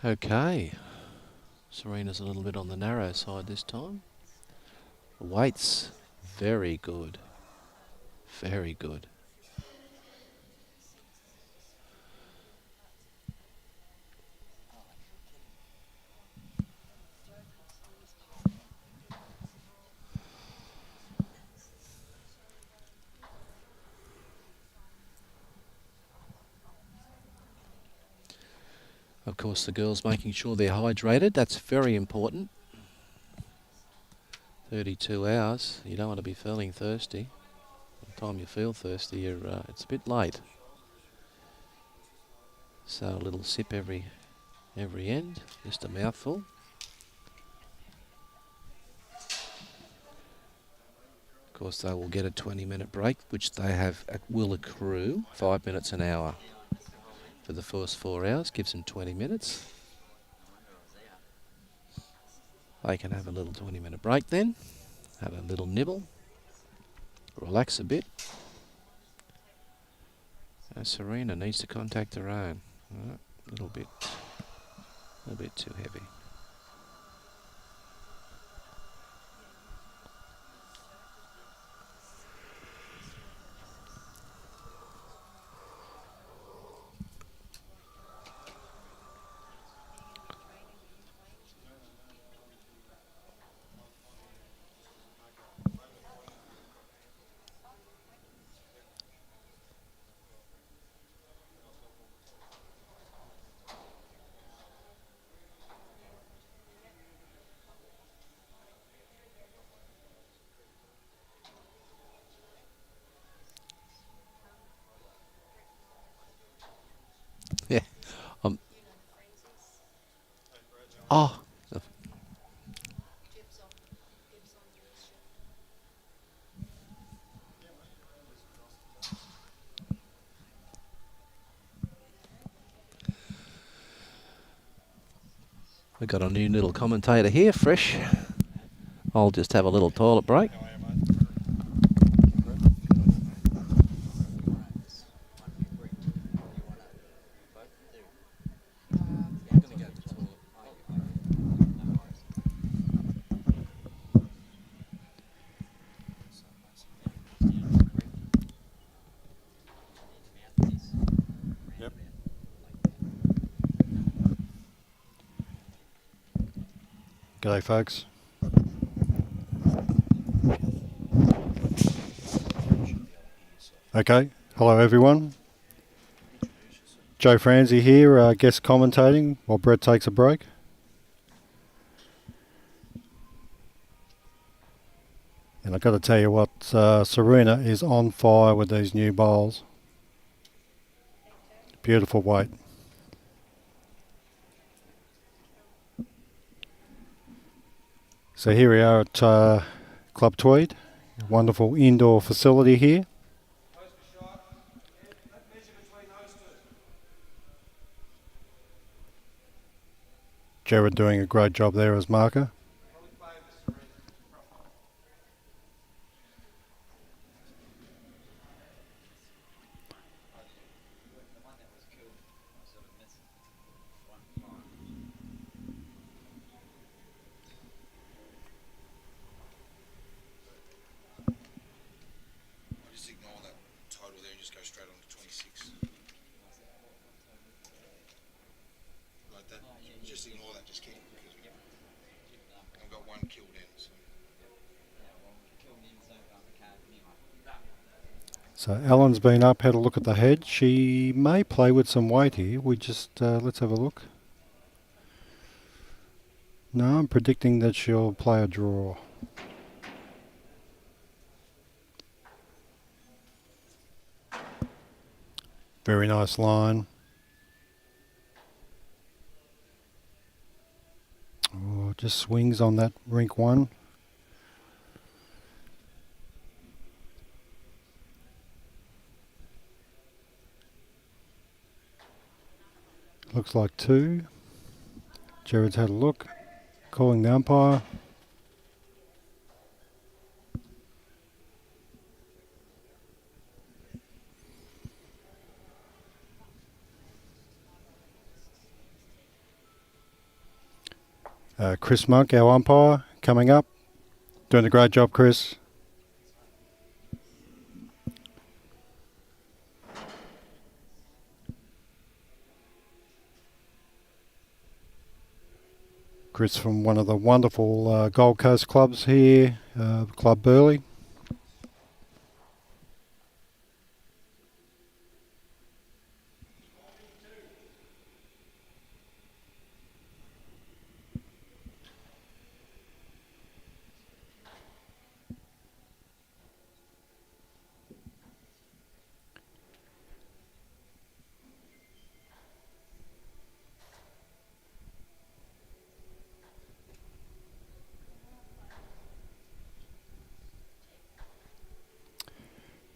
A: Okay. Serena's a little bit on the narrow side this time. The weight's very good. Very good. Of course, the girls making sure they're hydrated. That's very important. 32 hours. You don't want to be feeling thirsty. By the time you feel thirsty, it's a bit late. So a little sip every end. Just a mouthful. Of course, they will get a 20-minute break, which they will accrue 5 minutes an hour. For the first 4 hours, gives them 20 minutes. They can have a little 20-minute break then, have a little nibble, relax a bit. Serena needs to contact her own. A little bit too heavy. Oh,
E: Jibs on the ship.
A: we've got a new little commentator here, fresh. I'll just have a little toilet break.
F: Yep. G'day, folks. Okay, hello everyone. Joe Franzi here, guest commentating while Brett takes a break. And I've got to tell you what, Serena is on fire with these new bowls. Beautiful weight. So here we are at Club Tweed, a wonderful indoor facility here. Jared doing a great job there as marker.
C: Just ignore that total there and just go straight on to 26. Like that. Just ignore that. Just keep it because I've got one killed in. So.
F: So Ellen's been up, had a look at the head. She may play with some weight here. We just, let's have a look. No, I'm predicting that she'll play a draw. Very nice line. Oh, just swings on that rink one. Looks like two. Jared's had a look. Calling the umpire. Chris Monk, our umpire, coming up. Doing a great job, Chris. Chris from one of the wonderful Gold Coast clubs here, Club Burleigh.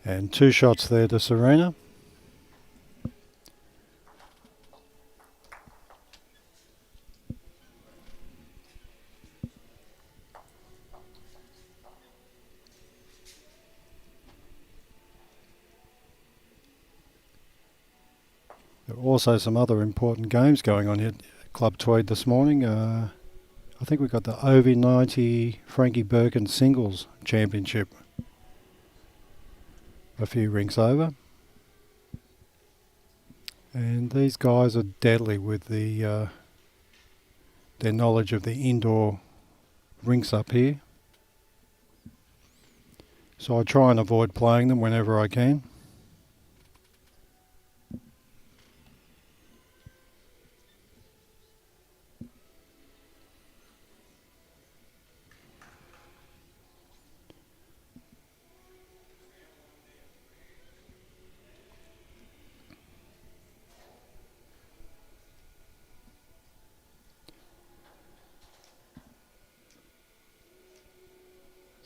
F: And two shots there to Serena. There are also some other important games going on here at Club Tweed this morning. I think we've got the over-90 Frankie Birkin Singles Championship. A few rinks over. And these guys are deadly with the their knowledge of the indoor rinks up here. So I try and avoid playing them whenever I can.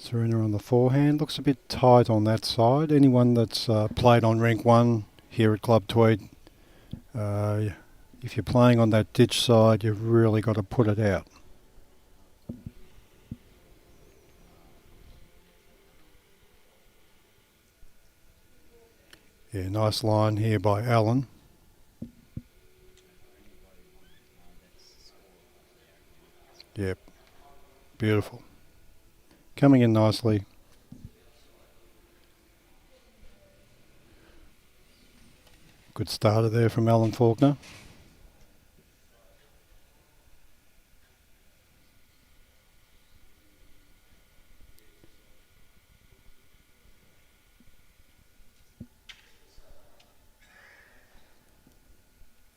F: Serena on the forehand. Looks a bit tight on that side. Anyone that's played on rank 1 here at Club Tweed, if you're playing on that ditch side, you've really got to put it out. Yeah, nice line here by Alan. Yep, beautiful. Coming in nicely. Good starter there from Alan Falkner.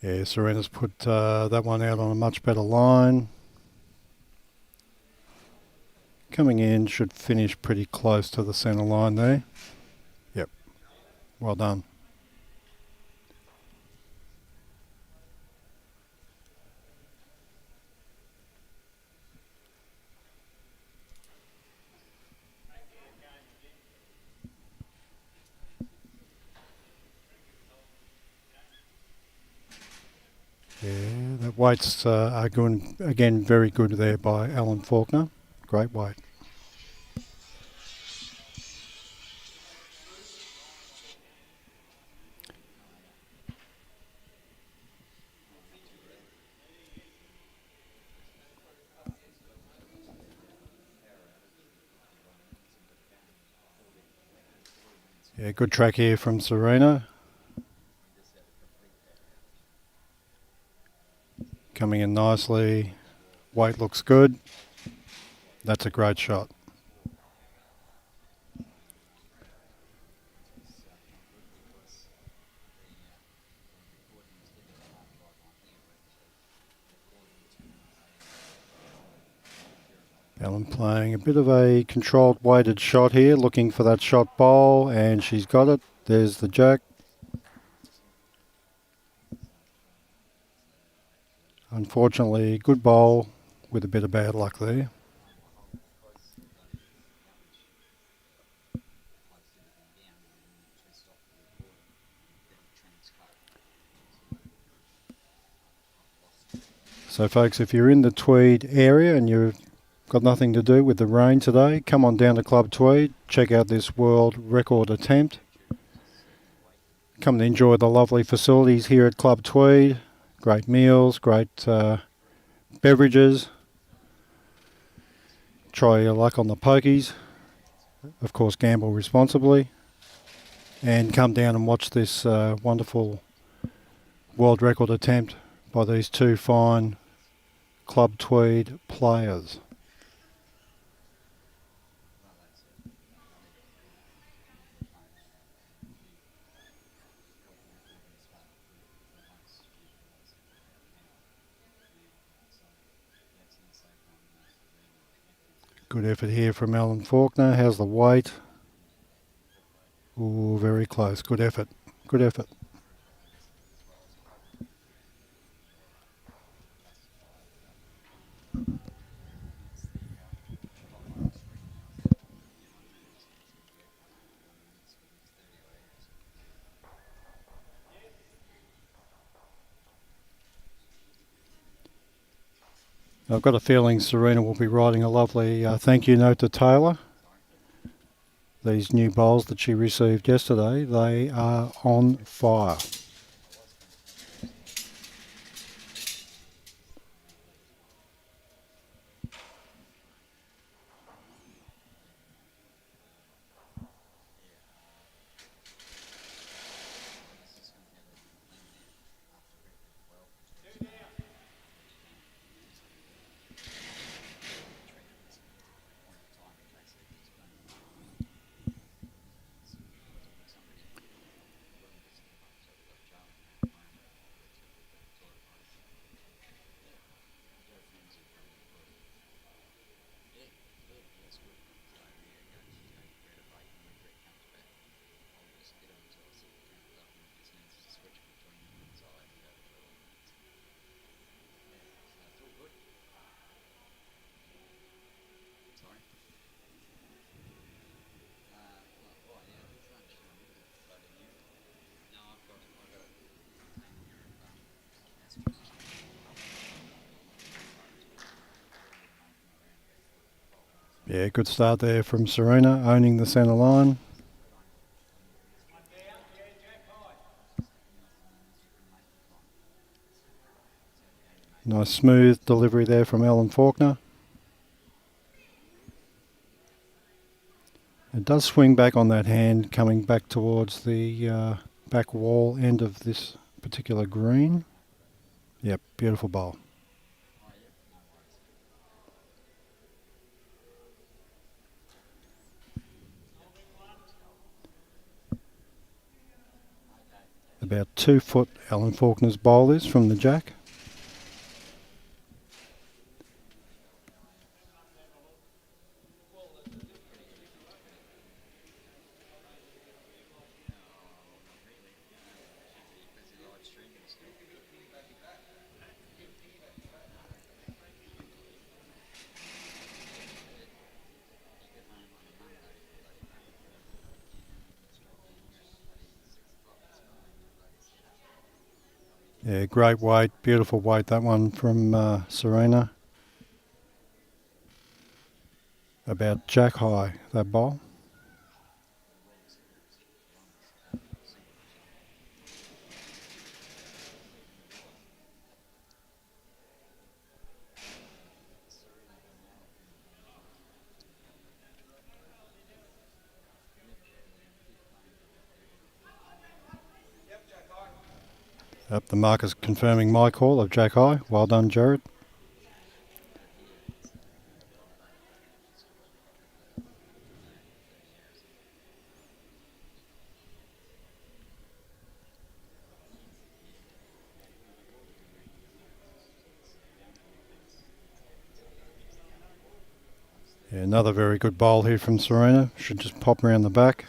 F: Yeah, Serena's put that one out on a much better line. Coming in, should finish pretty close to the centre line there. Yep, well done. Yeah, the weights are going again very good there by Alan Falkner. Great weight. Yeah, good track here from Serena. Coming in nicely. Weight looks good. That's a great shot. Alan playing a bit of a controlled weighted shot here, looking for that shot bowl, and she's got it. There's the jack. Unfortunately, good bowl with a bit of bad luck there. So folks, if you're in the Tweed area and you've got nothing to do with the rain today, come on down to Club Tweed, check out this world record attempt. Come to enjoy the lovely facilities here at Club Tweed. Great meals, great beverages. Try your luck on the pokies. Of course, gamble responsibly. And come down and watch this wonderful world record attempt by these two fine Club Tweed players. Good effort here from Alan Falkner. How's the weight? Ooh, very close. Good effort. Good effort. I've got a feeling Serena will be writing a lovely thank you note to Taylor. These new bowls that she received yesterday, they are on fire. Yeah, good start there from Serena, owning the centre line. Nice smooth delivery there from Alan Falkner. It does swing back on that hand, coming back towards the back wall end of this particular green. Yep, beautiful bowl. About 2 foot Alan Faulkner's bowl is from the jack. Yeah, great weight, beautiful weight, that one from Serena. About jack high, that bowl. Up the marker's confirming my call of jack high. Well done, Jared. Yeah, another very good bowl here from Serena. Should just pop around the back.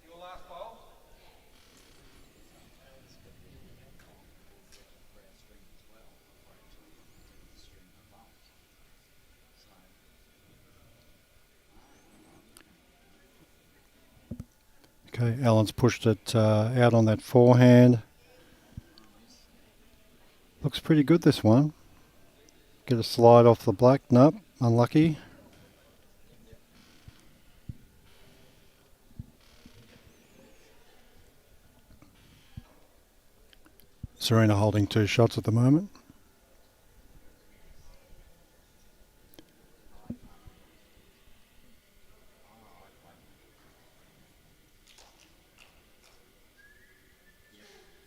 C: Your last bowl.
F: Okay, Alan's pushed it out on that forehand. Looks pretty good, this one. Get a slide off the black. Nope, unlucky. Serena holding 2 shots at the moment.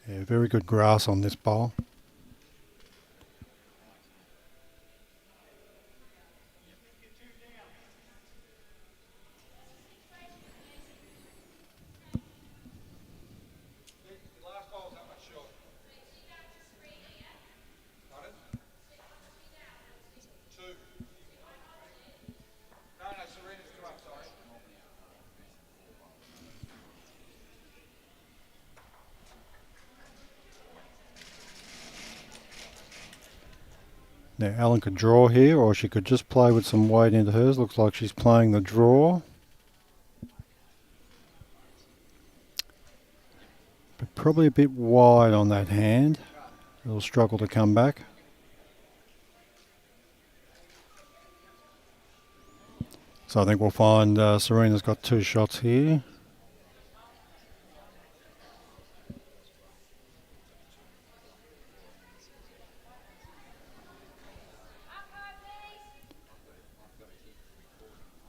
F: Yeah, very good grass on this bowl.
C: Your last bowl's that much short. Pardon? 2. No, Serena's 2 up, sorry.
F: Now Alan could draw here, or she could just play with some weight into hers. Looks like she's playing the draw. But probably a bit wide on that hand. It'll struggle to come back. So I think we'll find Serena's got 2 shots here.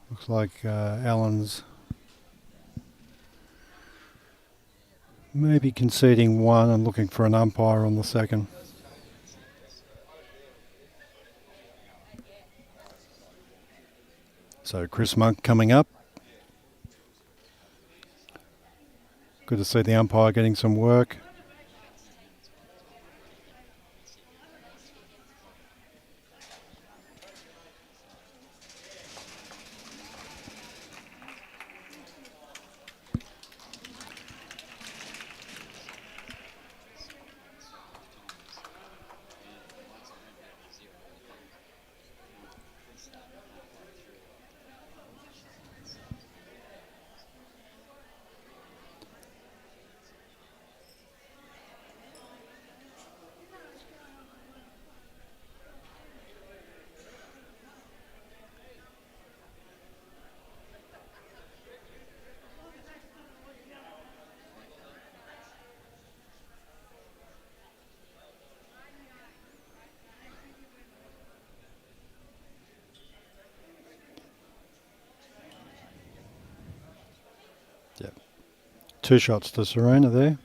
F: Looks like Alan's maybe conceding 1 and looking for an umpire on the second. So Chris Monk coming up. Good to see the umpire getting some work. 2 shots to Serena there.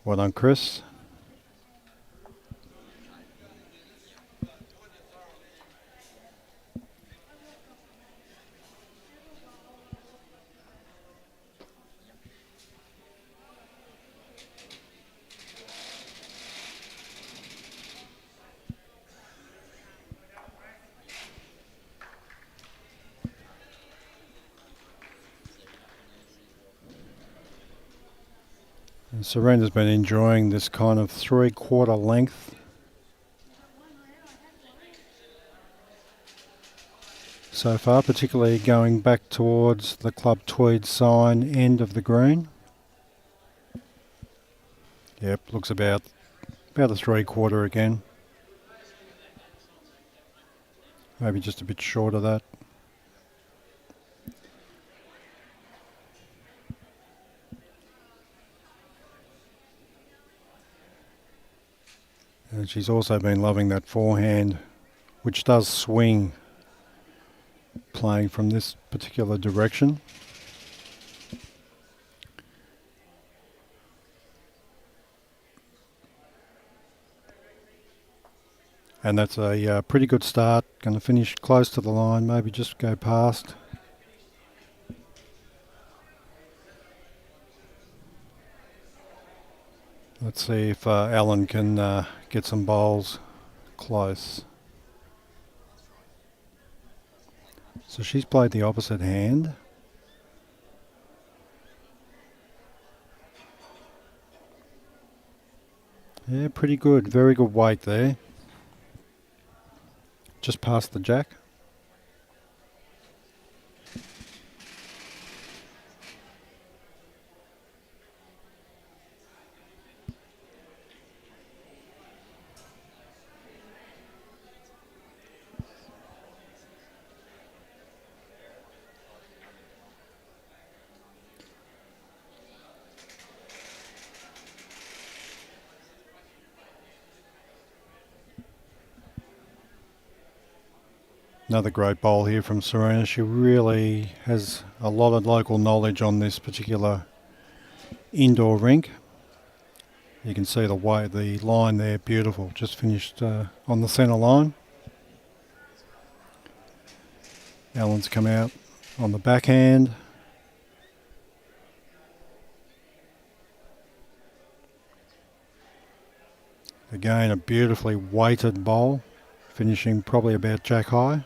F: Well done, Chris. And Serena's been enjoying this kind of 3/4 length. So far, particularly going back towards the Club Tweed sign end of the green. Yep, looks about a 3/4 again. Maybe just a bit short of that. And she's also been loving that forehand, which does swing, playing from this particular direction. And that's a pretty good start. Going to finish close to the line, maybe just go past. Let's see if Alan can get some bowls close. So she's played the opposite hand. Yeah, pretty good. Very good weight there. Just past the jack. Another great bowl here from Serena. She really has a lot of local knowledge on this particular indoor rink. You can see the line there, beautiful. Just finished on the centre line. Alan's come out on the backhand. Again, a beautifully weighted bowl, finishing probably about jack high.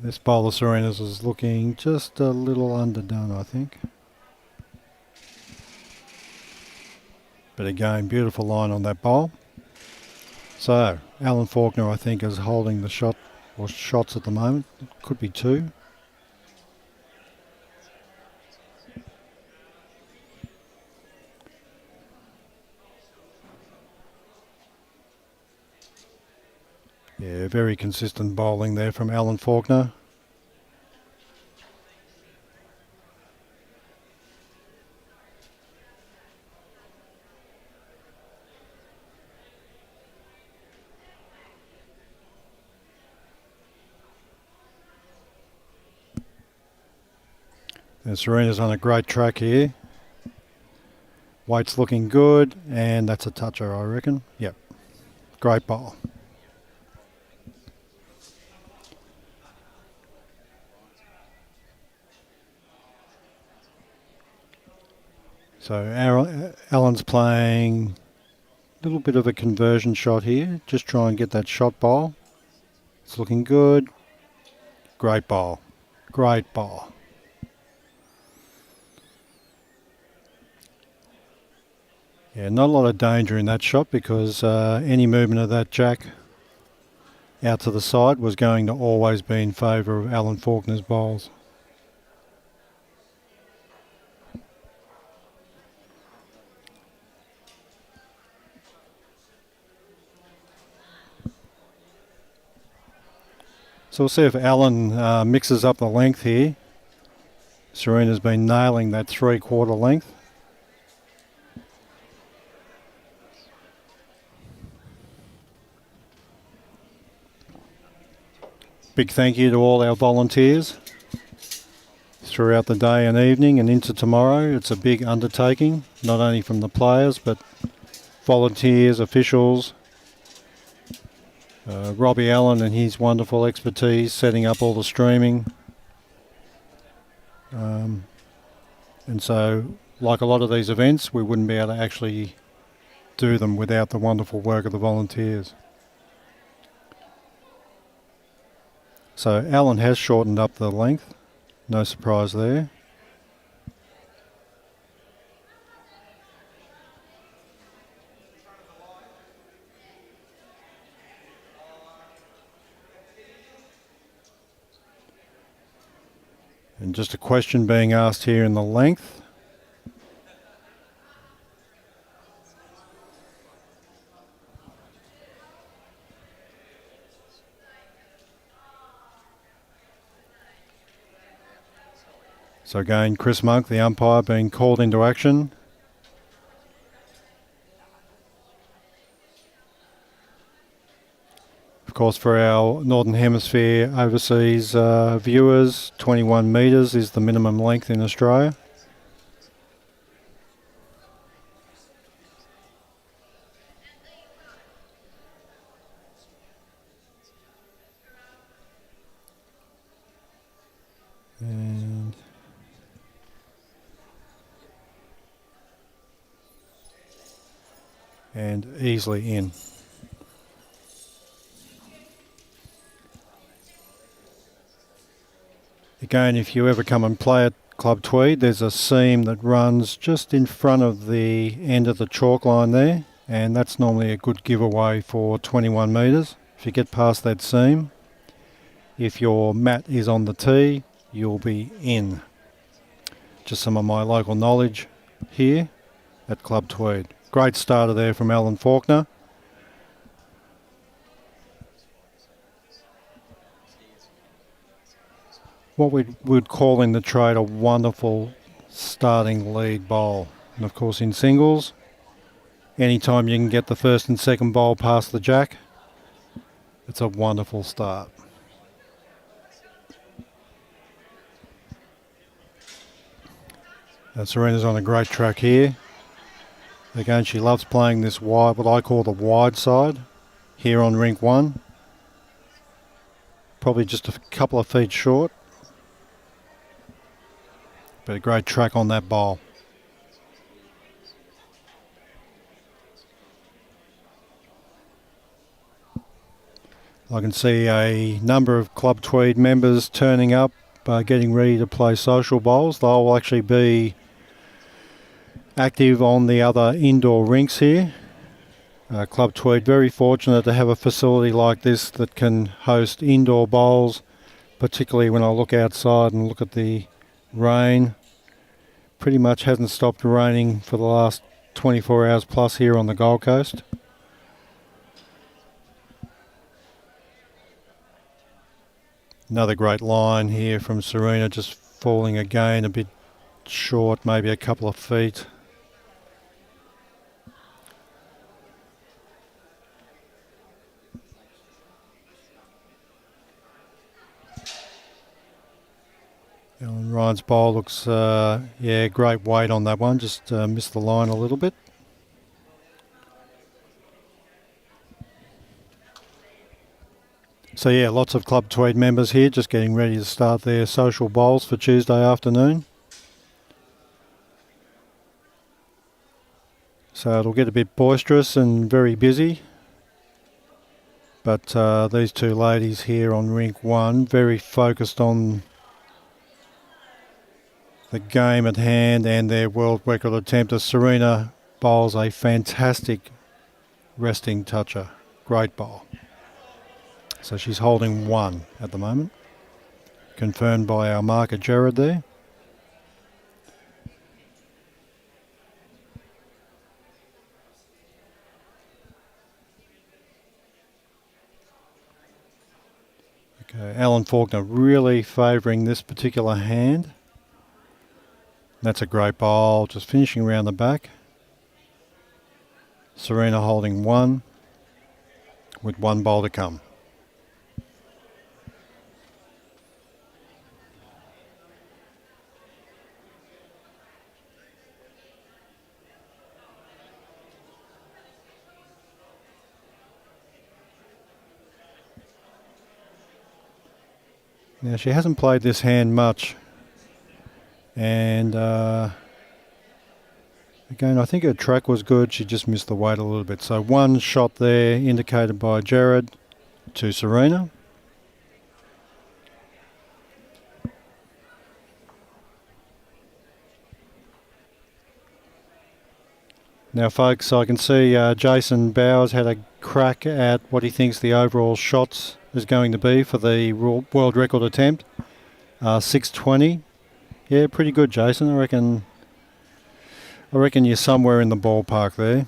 F: This bowl of Serena's is looking just a little underdone, I think. But again, beautiful line on that bowl. So, Alan Falkner, I think, is holding the shot, or shots at the moment. Could be 2. Yeah, very consistent bowling there from Alan Falkner. And Serena's on a great track here. Weight's looking good, and that's a toucher, I reckon. Yep, great bowl. So Alan's playing a little bit of a conversion shot here. Just try and get that shot bowl. It's looking good. Great bowl. Great bowl. Yeah, not a lot of danger in that shot because any movement of that jack out to the side was going to always be in favour of Alan Falkner's bowls. So we'll see if Alan mixes up the length here. Serena's been nailing that 3/4 length. Big thank you to all our volunteers throughout the day and evening and into tomorrow. It's a big undertaking, not only from the players but volunteers, officials, Robbie Allen and his wonderful expertise setting up all the streaming. And so, like a lot of these events, we wouldn't be able to actually do them without the wonderful work of the volunteers. So Alan has shortened up the length, no surprise there. And just a question being asked here in the length. So again, Chris Monk, the umpire, being called into action. Of course, for our Northern Hemisphere overseas viewers, 21 metres is the minimum length in Australia. And easily in. Again, if you ever come and play at Club Tweed, there's a seam that runs just in front of the end of the chalk line there, and that's normally a good giveaway for 21 metres. If you get past that seam, if your mat is on the tee, you'll be in. Just some of my local knowledge here at Club Tweed. Great starter there from Alan Falkner. What we would call in the trade a wonderful starting lead bowl. And of course in singles, anytime you can get the first and second bowl past the jack, it's a wonderful start. Serena's on a great track here. Again, she loves playing this wide, what I call the wide side, here on rink 1. Probably just a couple of feet short. But a great track on that bowl. I can see a number of Club Tweed members turning up, getting ready to play social bowls. They'll actually be active on the other indoor rinks here. Club Tweed very fortunate to have a facility like this that can host indoor bowls, particularly when I look outside and look at the rain. Pretty much hasn't stopped raining for the last 24 hours plus here on the Gold Coast. Another great line here from Serena, just falling again a bit short, maybe a couple of feet. And Ryan's bowl looks, great weight on that one. Just missed the line a little bit. So yeah, lots of Club Tweed members here just getting ready to start their social bowls for Tuesday afternoon. So it'll get a bit boisterous and very busy. But these two ladies here on rink 1, very focused on the game at hand and their world record attempt. As Serena bowls a fantastic resting toucher. Great bowl. So she's holding 1 at the moment. Confirmed by our marker Jared there. Okay, Alan Falkner really favouring this particular hand. That's a great bowl, just finishing around the back. Serena holding one, with one bowl to come. Now she hasn't played this hand much, and again I think her track was good, she just missed the weight a little bit. So one shot there indicated by Jared to Serena. Now folks, I can see Jason Bowers had a crack at what he thinks the overall shots is going to be for the world record attempt. 620. Yeah, pretty good, Jason. I reckon you're somewhere in the ballpark there.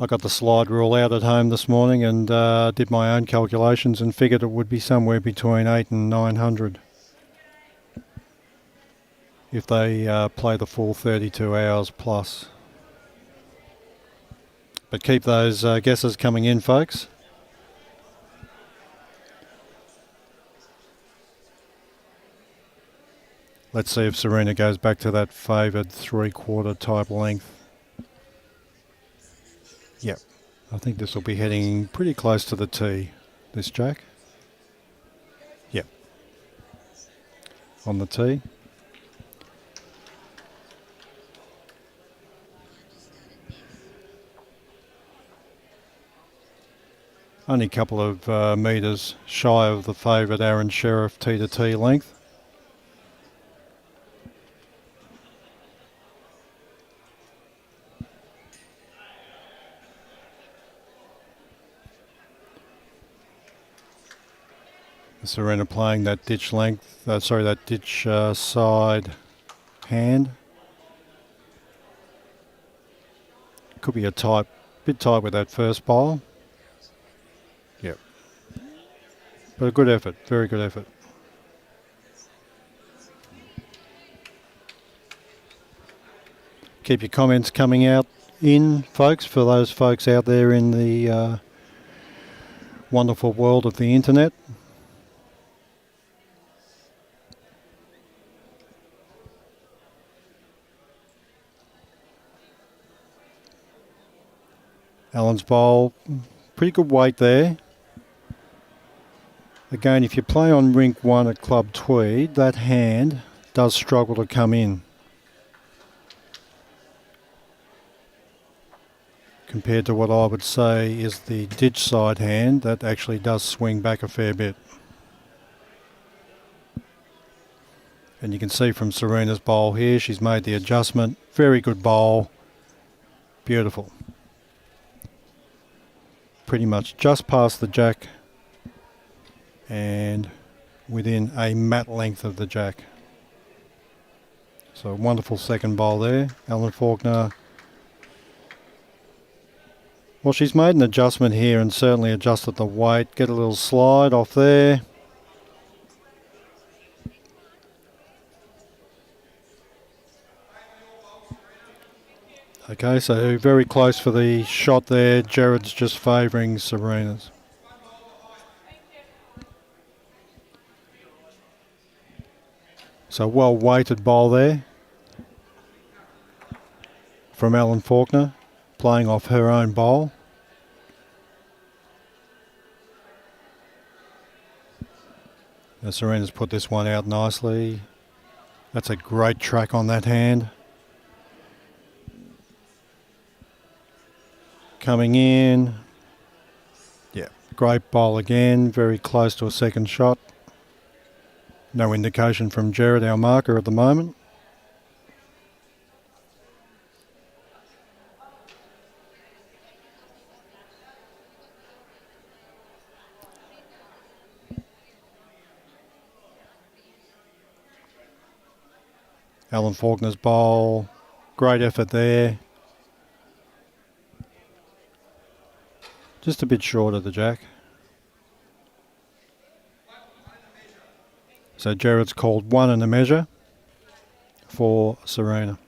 F: I got the slide rule out at home this morning and did my own calculations and figured it would be somewhere between 800 and 900 if they play the full 32 hours plus. But keep those guesses coming in, folks. Let's see if Serena goes back to that favoured 3/4 type length. Yep, I think this will be heading pretty close to the tee, this jack. Yep, on the tee. Only a couple of metres shy of the favoured Aaron Sheriff tee to tee length. Serena playing that ditch length, that ditch side hand. Could be a bit tight with that first bowl. Yep. But a good effort, very good effort. Keep your comments coming out in, folks, for those folks out there in the wonderful world of the internet. Alan's bowl, pretty good weight there. Again, if you play on rink 1 at Club Tweed, that hand does struggle to come in compared to what I would say is the ditch side hand that actually does swing back a fair bit. And you can see from Serena's bowl here, she's made the adjustment. Very good bowl. Beautiful. Pretty much just past the jack and within a mat length of the jack. So wonderful second bowl there. Alan Falkner. Well, she's made an adjustment here and certainly adjusted the weight. Get a little slide off there. Okay, so very close for the shot there. Jared's just favouring Serena's. So well weighted bowl there from Alan Falkner, playing off her own bowl. Now Serena's put this one out nicely. That's a great track on that hand. Coming in. Yeah, great bowl again, very close to a second shot. No indication from Jared, our marker at the moment. Alan Falkner's bowl. Great effort there. Just a bit short of the jack. So Jared's called 1 and a measure for Serena.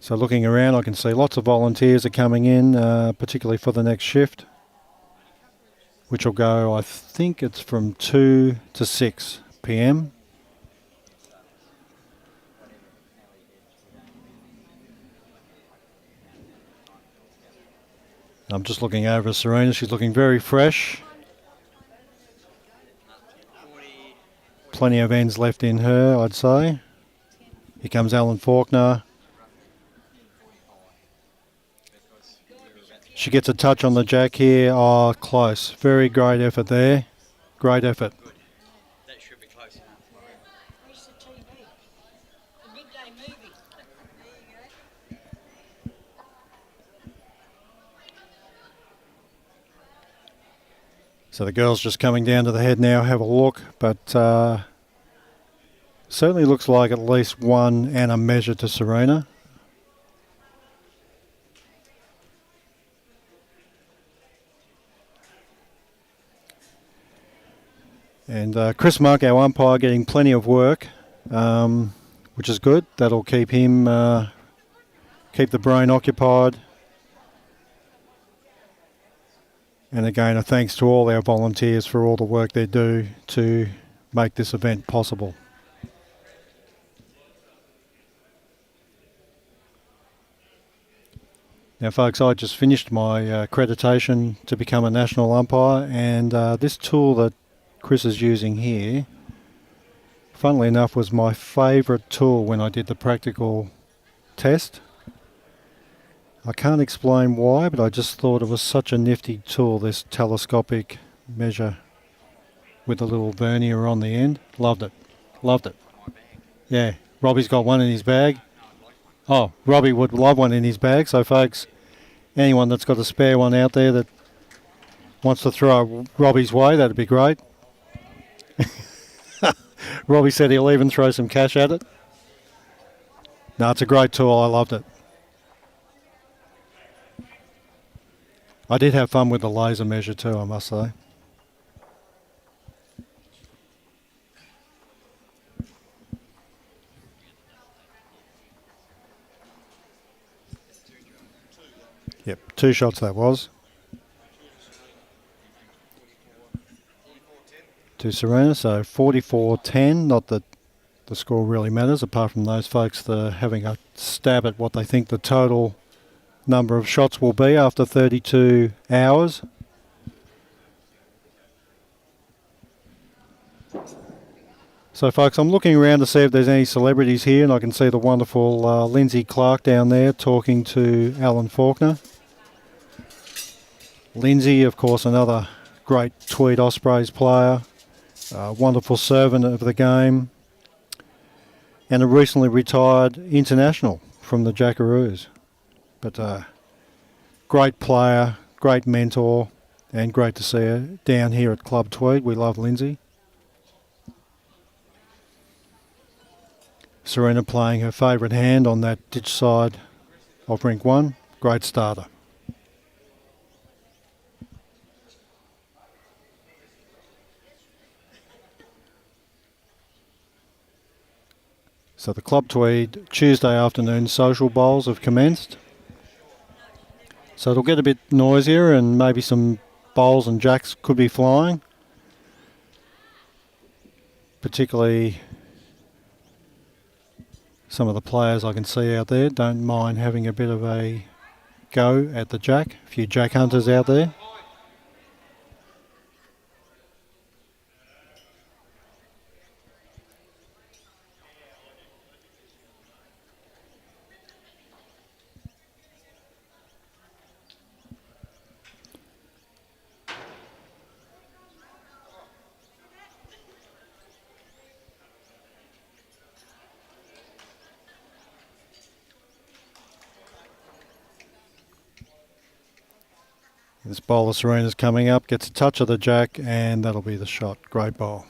F: So looking around, I can see lots of volunteers are coming in, particularly for the next shift, which will go, I think it's from 2 to 6 p.m. I'm just looking over at Serena. She's looking very fresh. Plenty of ends left in her, I'd say. Here comes Alan Falkner. She gets a touch on the jack here. Oh, close. Very great effort there. Great effort.
D: That should be close enough.
E: Where's the TV? The midday movie. There you go.
F: So the girls just coming down to the head now, have a look, but certainly looks like at least 1 and a measure to Serena. And Chris Monk, our umpire, getting plenty of work, which is good. That'll keep him, keep the brain occupied. And again, a thanks to all our volunteers for all the work they do to make this event possible. Now folks, I just finished my accreditation to become a national umpire, and this tool that Chris is using here, funnily enough, was my favourite tool when I did the practical test. I can't explain why, but I just thought it was such a nifty tool, this telescopic measure with a little vernier on the end. Loved it. Loved it. Yeah, Robbie's got one in his bag. Oh, Robbie would love one in his bag. So folks, anyone that's got a spare one out there that wants to throw Robbie's way, that'd be great. Robbie said he'll even throw some cash at it. No, it's a great tool. I loved it. I did have fun with the laser measure too, I must say. Yep, 2 shots that was. To Serena, so 44-10. Not that the score really matters, apart from those folks having a stab at what they think the total number of shots will be after 32 hours. So folks, I'm looking around to see if there's any celebrities here, and I can see the wonderful Lindsay Clark down there talking to Alan Falkner. Lindsay, of course, another great Tweed Ospreys player, wonderful servant of the game, and a recently retired international from the Jackaroos. But great player, great mentor, and great to see her down here at Club Tweed. We love Lindsay. Serena playing her favourite hand on that ditch side of rink 1. Great starter. So the Club Tweed Tuesday afternoon social bowls have commenced. So it'll get a bit noisier and maybe some bowls and jacks could be flying. Particularly some of the players I can see out there don't mind having a bit of a go at the jack. A few jack hunters out there. This bowler Serena's coming up, gets a touch of the jack, and that'll be the shot. Great bowl.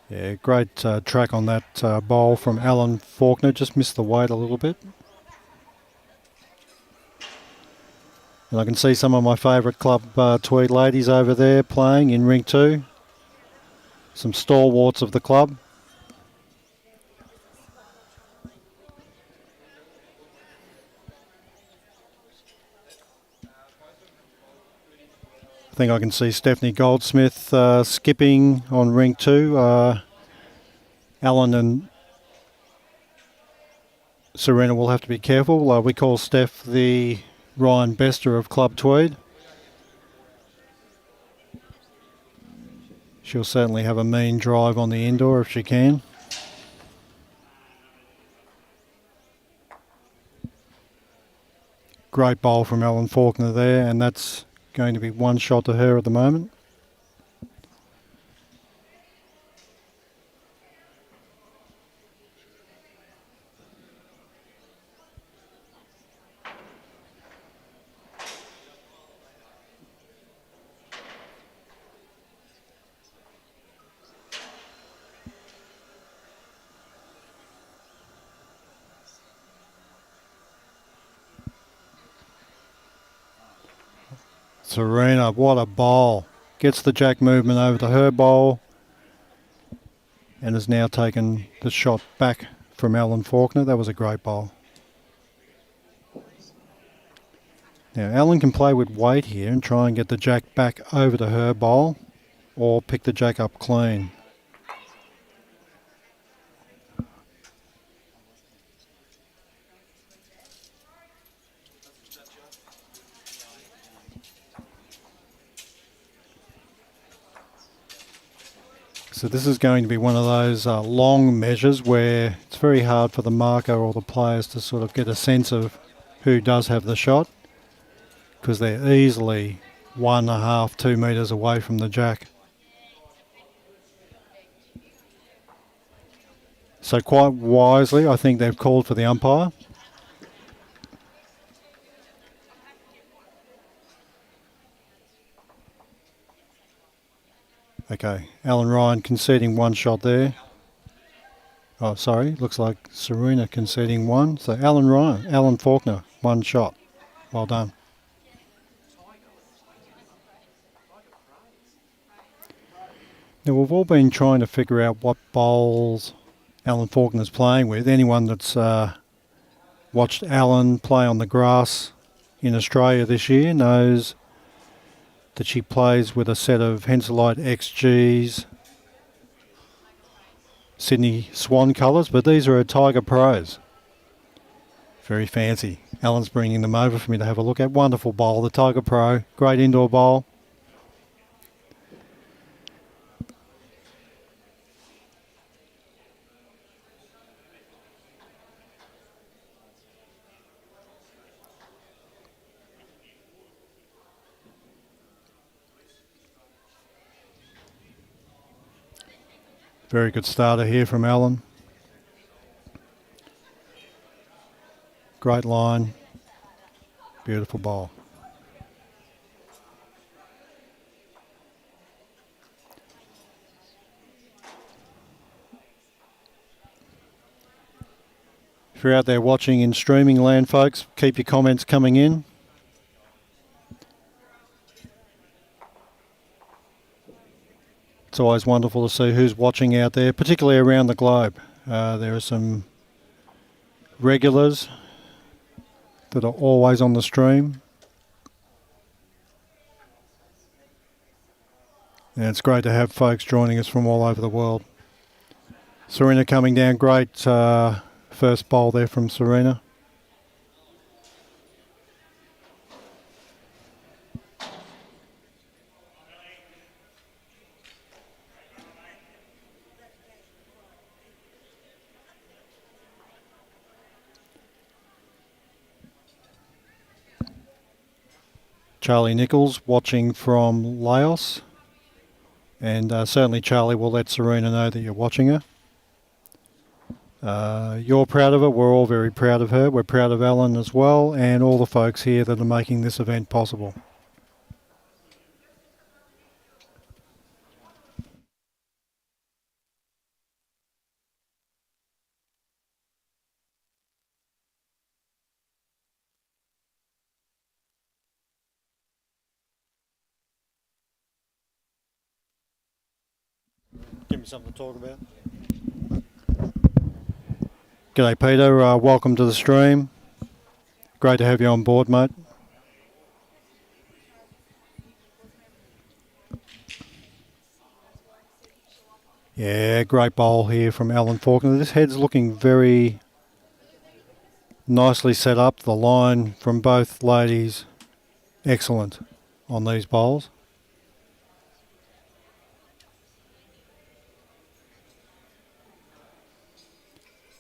F: Yeah, great track on that bowl from Alan Falkner. Just missed the weight a little bit. And I can see some of my favourite Club Tweed ladies over there playing in ring 2. Some stalwarts of the club. I think I can see Stephanie Goldsmith skipping on ring 2. Alan and Serena will have to be careful. We call Steph the Ryan Bester of Club Tweed. She'll certainly have a mean drive on the indoor if she can. Great bowl from Alan Falkner there, and that's going to be one shot to her at the moment. Serena, what a bowl. Gets the jack movement over to her bowl and has now taken the shot back from Alan Falkner. That was a great bowl. Now Alan can play with weight here and try and get the jack back over to her bowl or pick the jack up clean. So this is going to be one of those long measures where it's very hard for the marker or the players to sort of get a sense of who does have the shot, because they're easily 1.5, 2 metres away from the jack. So quite wisely, I think they've called for the umpire. Okay, Alan Ryan conceding one shot there. Oh, sorry, looks like Serena conceding one. So Alan Falkner, one shot. Well done. Now, we've all been trying to figure out what bowls Alan Falkner's playing with. Anyone that's watched Alan play on the grass in Australia this year knows that she plays with a set of Henselite XGs, Sydney Swan colours, but these are her Tiger Pros. Very fancy. Alan's bringing them over for me to have a look at. Wonderful bowl, the Tiger Pro. Great indoor bowl. Very good starter here from Alan. Great line. Beautiful bowl. If you're out there watching in streaming land, folks, keep your comments coming in. It's always wonderful to see who's watching out there, particularly around the globe. There are some regulars that are always on the stream. And it's great to have folks joining us from all over the world. Serena coming down, great first bowl there from Serena. Charlie Nichols watching from Laos. And certainly Charlie will let Serena know that you're watching her. You're proud of her. We're all very proud of her. We're proud of Alan as well, and all the folks here that are making this event possible. Give me something to talk about. G'day Peter, welcome to the stream. Great to have you on board, mate. Yeah, great bowl here from Alan Falkner. This head's looking very nicely set up. The line from both ladies, excellent on these bowls.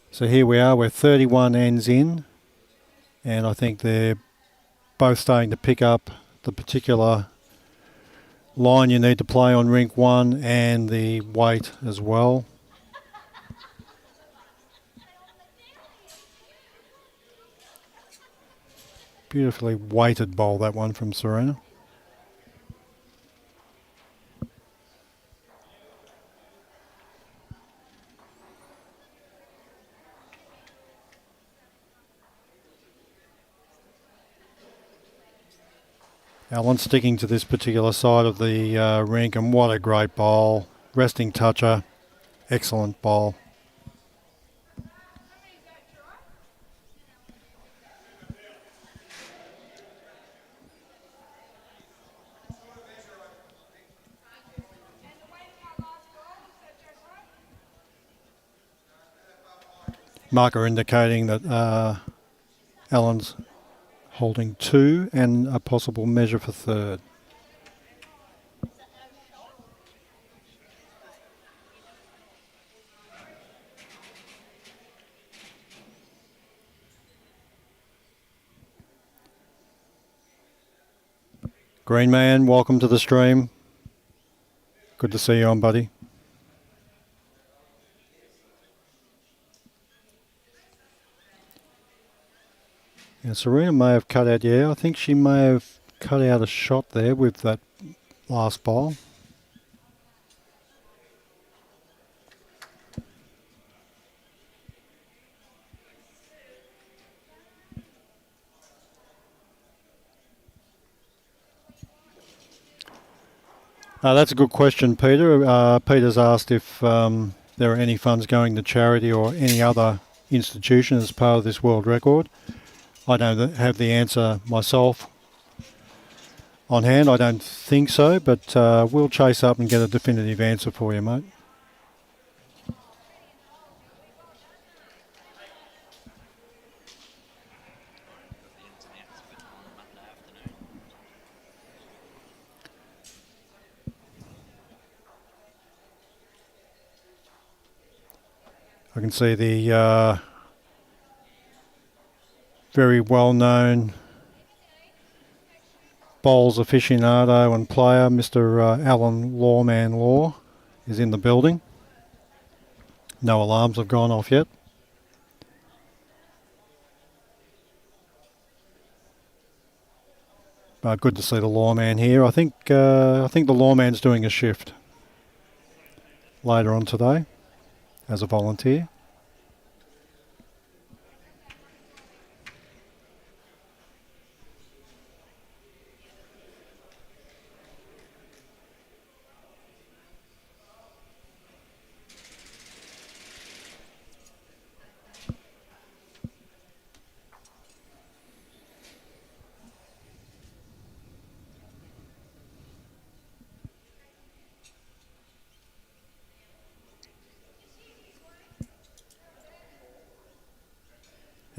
F: So here we are, we're 31 ends in, and I think they're both starting to pick up the particular line you need to play on rink 1 and the weight as well. Beautifully weighted bowl, that one from Serena. Alan sticking to this particular side of the rink, and what a great bowl. Resting toucher, excellent bowl. Marker indicating that Alan's holding 2 and a possible measure for third. Green Man, welcome to the stream. Good to see you on, buddy. Yeah, Serena may have cut out, I think she may have cut out a shot there with that last bowl. That's a good question, Peter. Peter's asked if there are any funds going to charity or any other institution as part of this world record. I don't have the answer myself on hand. I don't think so, but we'll chase up and get a definitive answer for you, mate. I can see the very well-known bowls aficionado and player, Mr. Alan Lawman Law, is in the building. No alarms have gone off yet. Good to see the lawman here. I think the lawman's doing a shift later on today as a volunteer.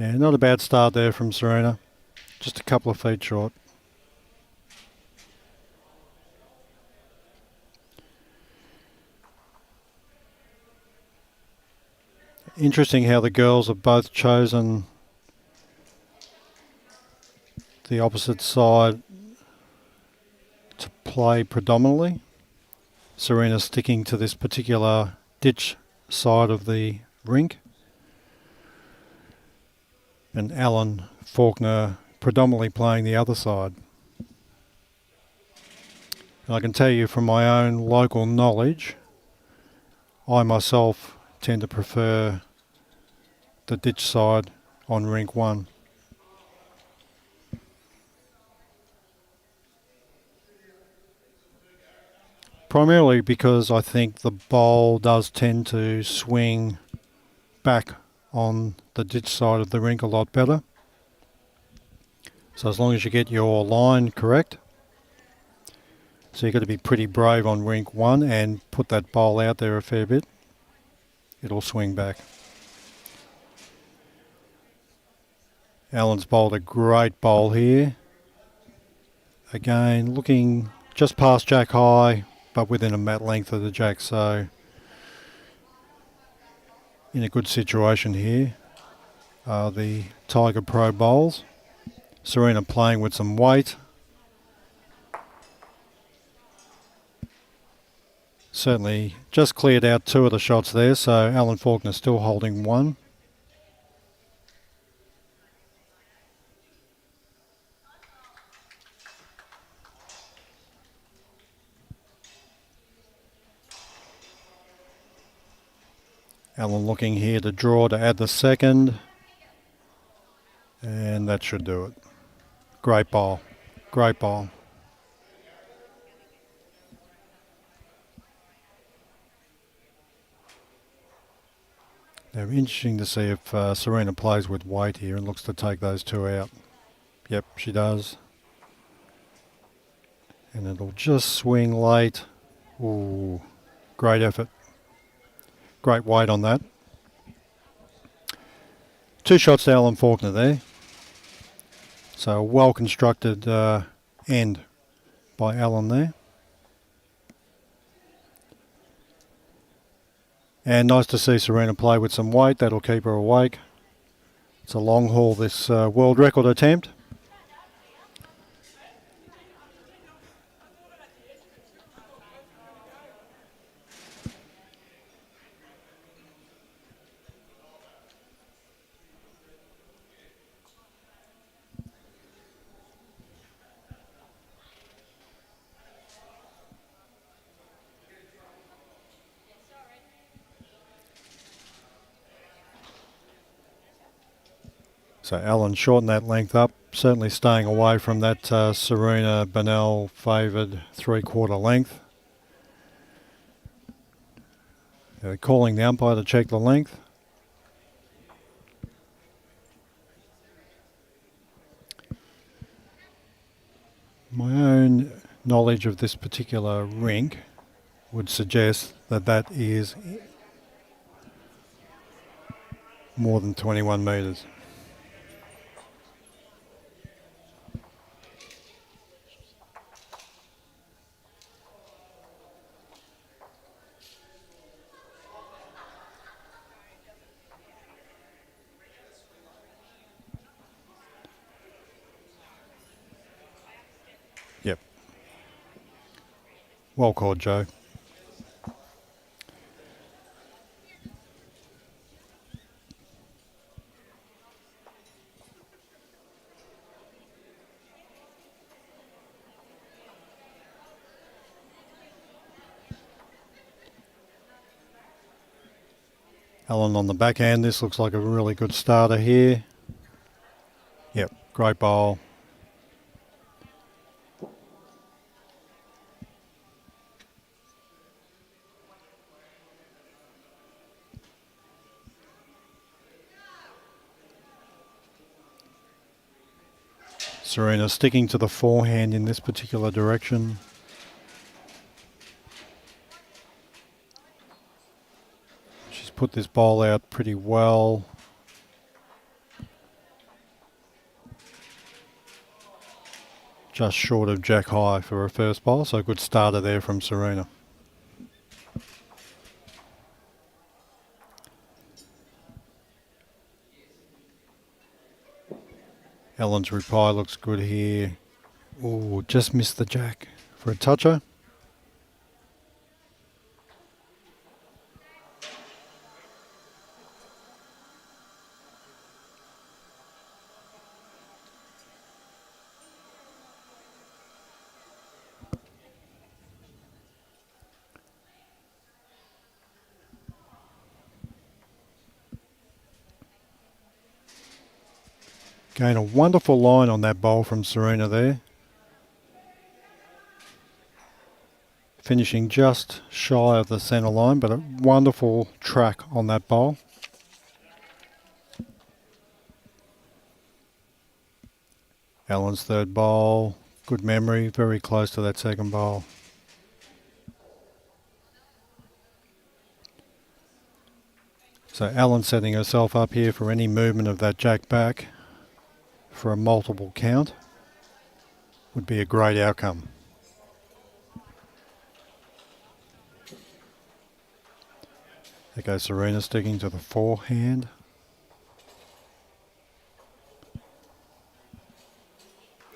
F: Yeah, not a bad start there from Serena. Just a couple of feet short. Interesting how the girls have both chosen the opposite side to play predominantly. Serena sticking to this particular ditch side of the rink, and Alan Falkner predominantly playing the other side. And I can tell you from my own local knowledge, I myself tend to prefer the ditch side on rink 1. Primarily because I think the bowl does tend to swing back on the ditch side of the rink a lot better. So as long as you get your line correct, so you've got to be pretty brave on rink 1 and put that bowl out there a fair bit. It'll swing back. Alan's bowled a great bowl here. Again, looking just past jack high, but within a mat length of the jack, so in a good situation here are the Tiger Pro bowls. Serena playing with some weight. Certainly just cleared out 2 of the shots there, so Alan Faulkner still holding 1. Alan looking here to draw to add the second, and that should do it. Great ball, great ball. Now interesting to see if Serena plays with weight here and looks to take those 2 out. Yep, she does. And it'll just swing late. Ooh, great effort. Great weight on that. 2 shots to Alan Faulkner there. So a well constructed end by Alan there. And nice to see Serena play with some weight. That'll keep her awake. It's a long haul, this world record attempt. So Alan shortened that length up, certainly staying away from that Serena Bonnell favoured 3/4 length. They're calling the umpire to check the length. My own knowledge of this particular rink would suggest that that is more than 21 metres. Yep. Well called, Joe. Alan on the backhand. This looks like a really good starter here. Yep, great bowl. Serena sticking to the forehand in this particular direction. She's put this ball out pretty well. Just short of jack high for her first bowl, so a good starter there from Serena. Ellen's reply looks good here. Ooh, just missed the jack for a toucher. Again, a wonderful line on that bowl from Serena there. Finishing just shy of the centre line, but a wonderful track on that bowl. Alan's third bowl, good memory, very close to that second bowl. So Alan setting herself up here for any movement of that jack back for a multiple count would be a great outcome. There goes Serena sticking to the forehand.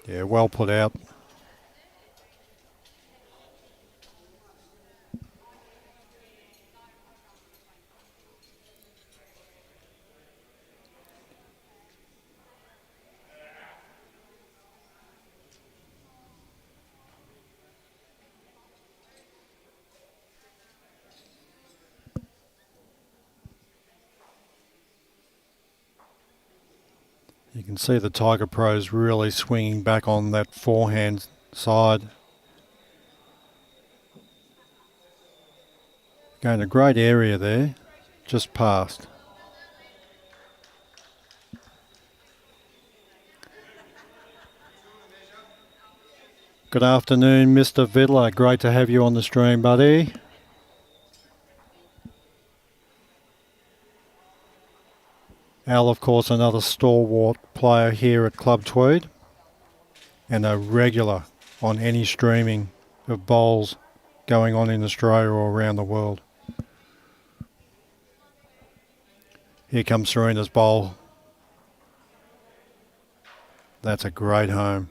F: Yeah, well put out. You can see the Tiger Pros really swinging back on that forehand side. Going a great area there, just past. Good afternoon, Mr. Vidler. Great to have you on the stream, buddy. Al, of course, another stalwart player here at Club Tweed and a regular on any streaming of bowls going on in Australia or around the world. Here comes Serena's bowl. That's a great home.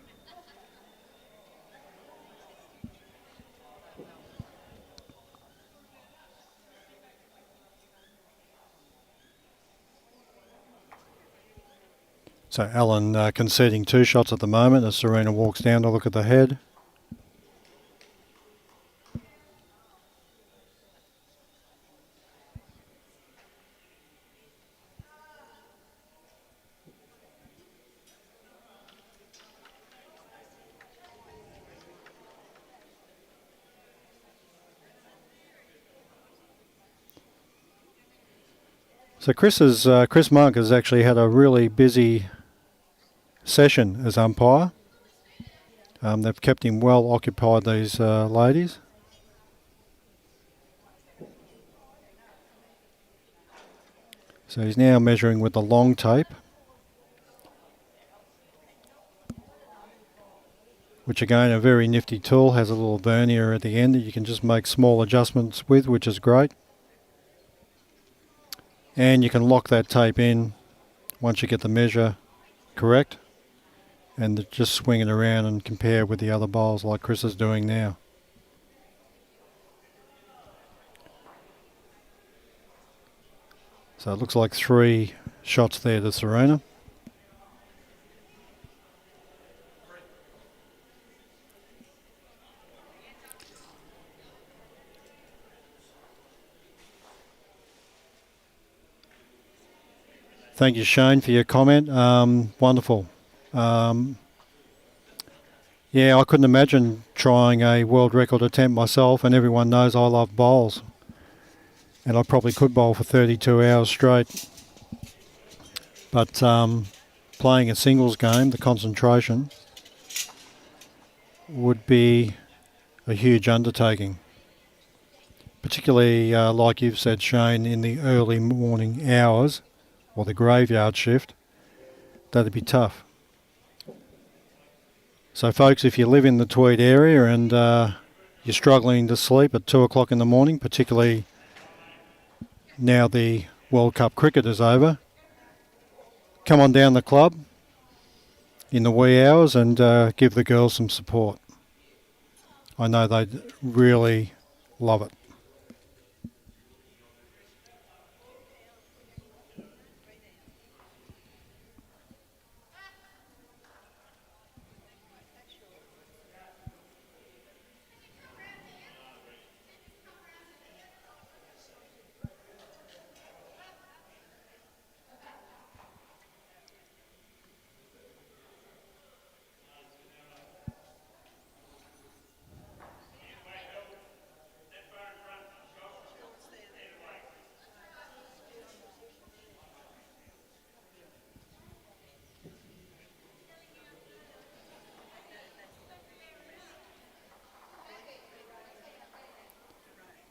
F: So Alan conceding 2 shots at the moment as Serena walks down to look at the head. So Chris Monk has actually had a really busy session as umpire. They've kept him well occupied, these ladies. So he's now measuring with the long tape, which again a very nifty tool, has a little vernier at the end that you can just make small adjustments with, which is great. And you can lock that tape in once you get the measure correct, and just swing it around and compare with the other bowls like Chris is doing now. So it looks like 3 shots there to Serena. Thank you, Shane, for your comment. Wonderful. Yeah, I couldn't imagine trying a world record attempt myself, and everyone knows I love bowls. And I probably could bowl for 32 hours straight. But playing a singles game, the concentration would be a huge undertaking. Particularly, like you've said, Shane, in the early morning hours, or the graveyard shift, that'd be tough. So folks, if you live in the Tweed area and you're struggling to sleep at 2 o'clock in the morning, particularly now the World Cup cricket is over, come on down the club in the wee hours and give the girls some support. I know they'd really love it.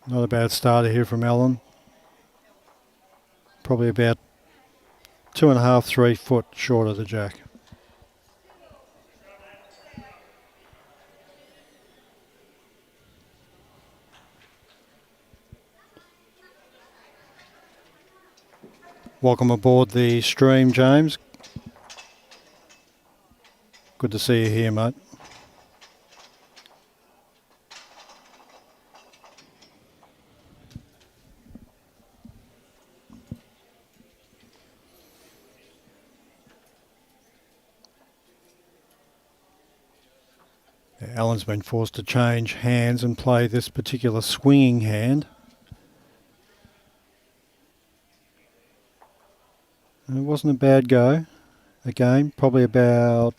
F: Not a bad starter here from Alan. Probably about 2.5, 3 foot short of the jack. Welcome aboard the stream, James. Good to see you here, mate. Alan's been forced to change hands and play this particular swinging hand. And it wasn't a bad go. Again, probably about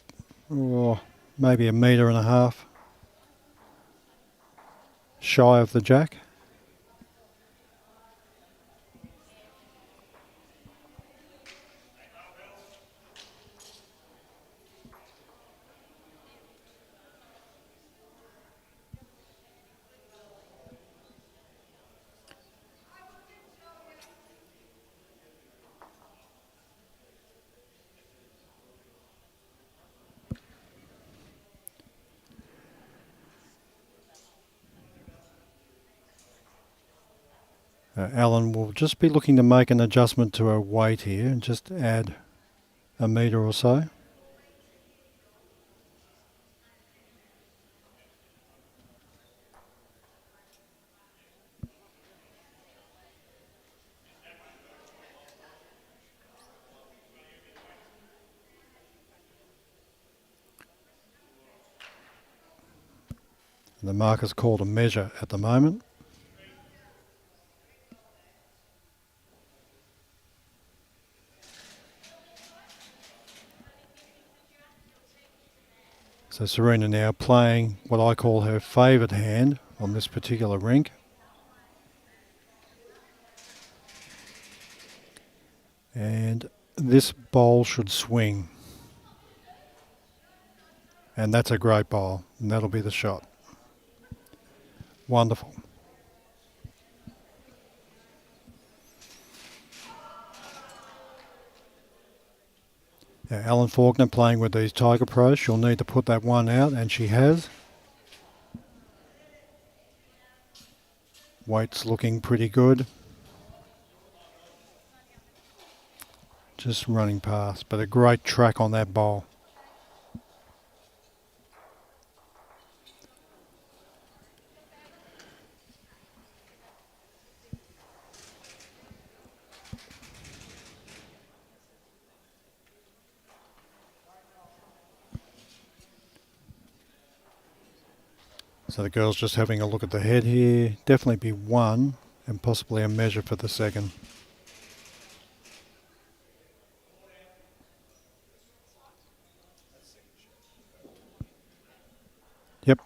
F: maybe 1.5 meters shy of the jack. Alan will just be looking to make an adjustment to her weight here and just add 1 metre or so. The marker's called a measure at the moment. So Serena now playing what I call her favoured hand on this particular rink. And this bowl should swing. And that's a great bowl, and that'll be the shot. Wonderful. Now, Alan Falkner playing with these Tiger Pros. She'll need to put that one out, and she has. Weight's looking pretty good. Just running past, but a great track on that bowl. So the girl's just having a look at the head here. Definitely be one and possibly a measure for the second. Yep.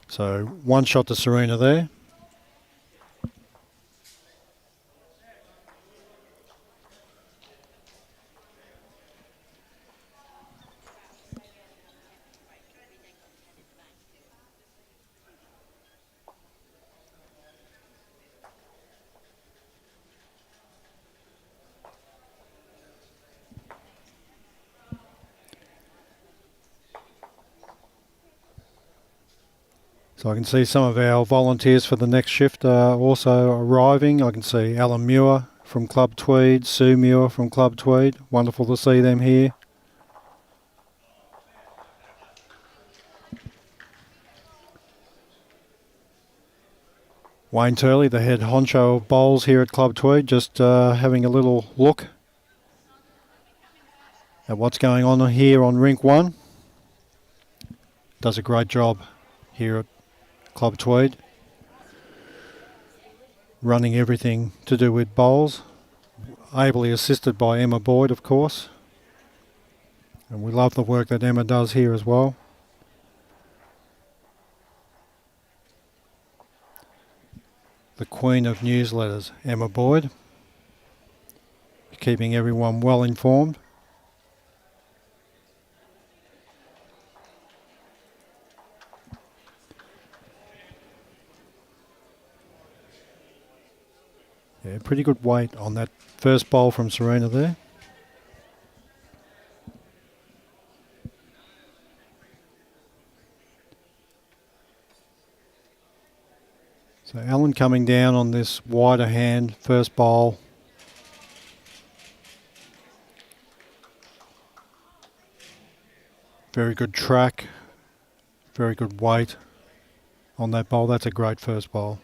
F: So one shot to Serena there. So I can see some of our volunteers for the next shift are also arriving. I can see Alan Muir from Club Tweed, Sue Muir from Club Tweed. Wonderful to see them here. Wayne Turley, the head honcho of bowls here at Club Tweed, just having a little look at what's going on here on Rink 1. Does a great job here at Club Tweed, running everything to do with bowls, ably assisted by Emma Boyd, of course. And we love the work that Emma does here as well. The queen of newsletters, Emma Boyd, keeping everyone well informed. Yeah, pretty good weight on that first bowl from Serena there. So Alan coming down on this wider hand first bowl. Very good track, very good weight on that bowl. That's a great first bowl.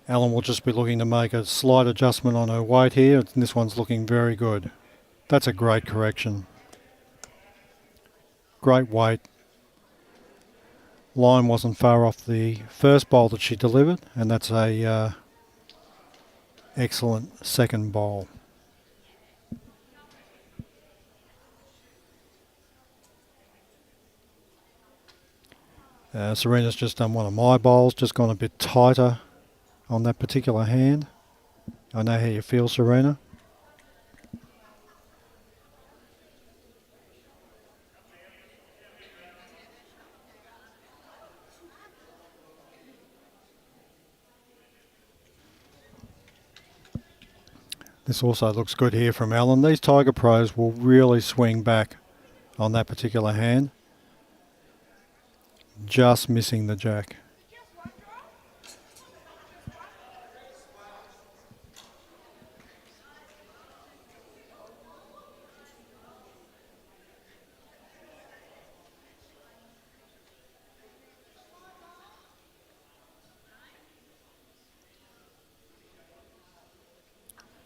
F: Alan will just be looking to make a slight adjustment on her weight here, and this one's looking very good. That's a great correction. Great weight. Line wasn't far off the first bowl that she delivered, and that's a excellent second bowl. Serena's just done one of my bowls, just gone a bit tighter on that particular hand. I know how you feel, Serena. This also looks good here from Alan. These Tiger Pros will really swing back on that particular hand. Just missing the jack.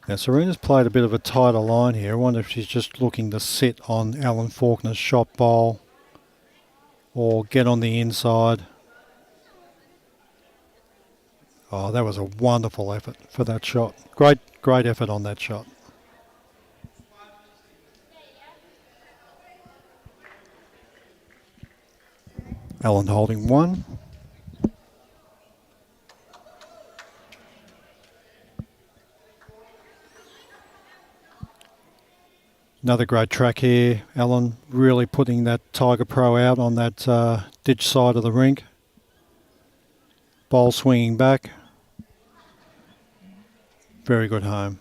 F: Now Serena's played a bit of a tighter line here. I wonder if she's just looking to sit on Alan Falkner's shot bowl or get on the inside. Oh, that was a wonderful effort for that shot. Great effort on that shot. Alan holding one. Another great track here. Alan really putting that Tiger Pro out on that ditch side of the rink. Bowl swinging back. Very good home.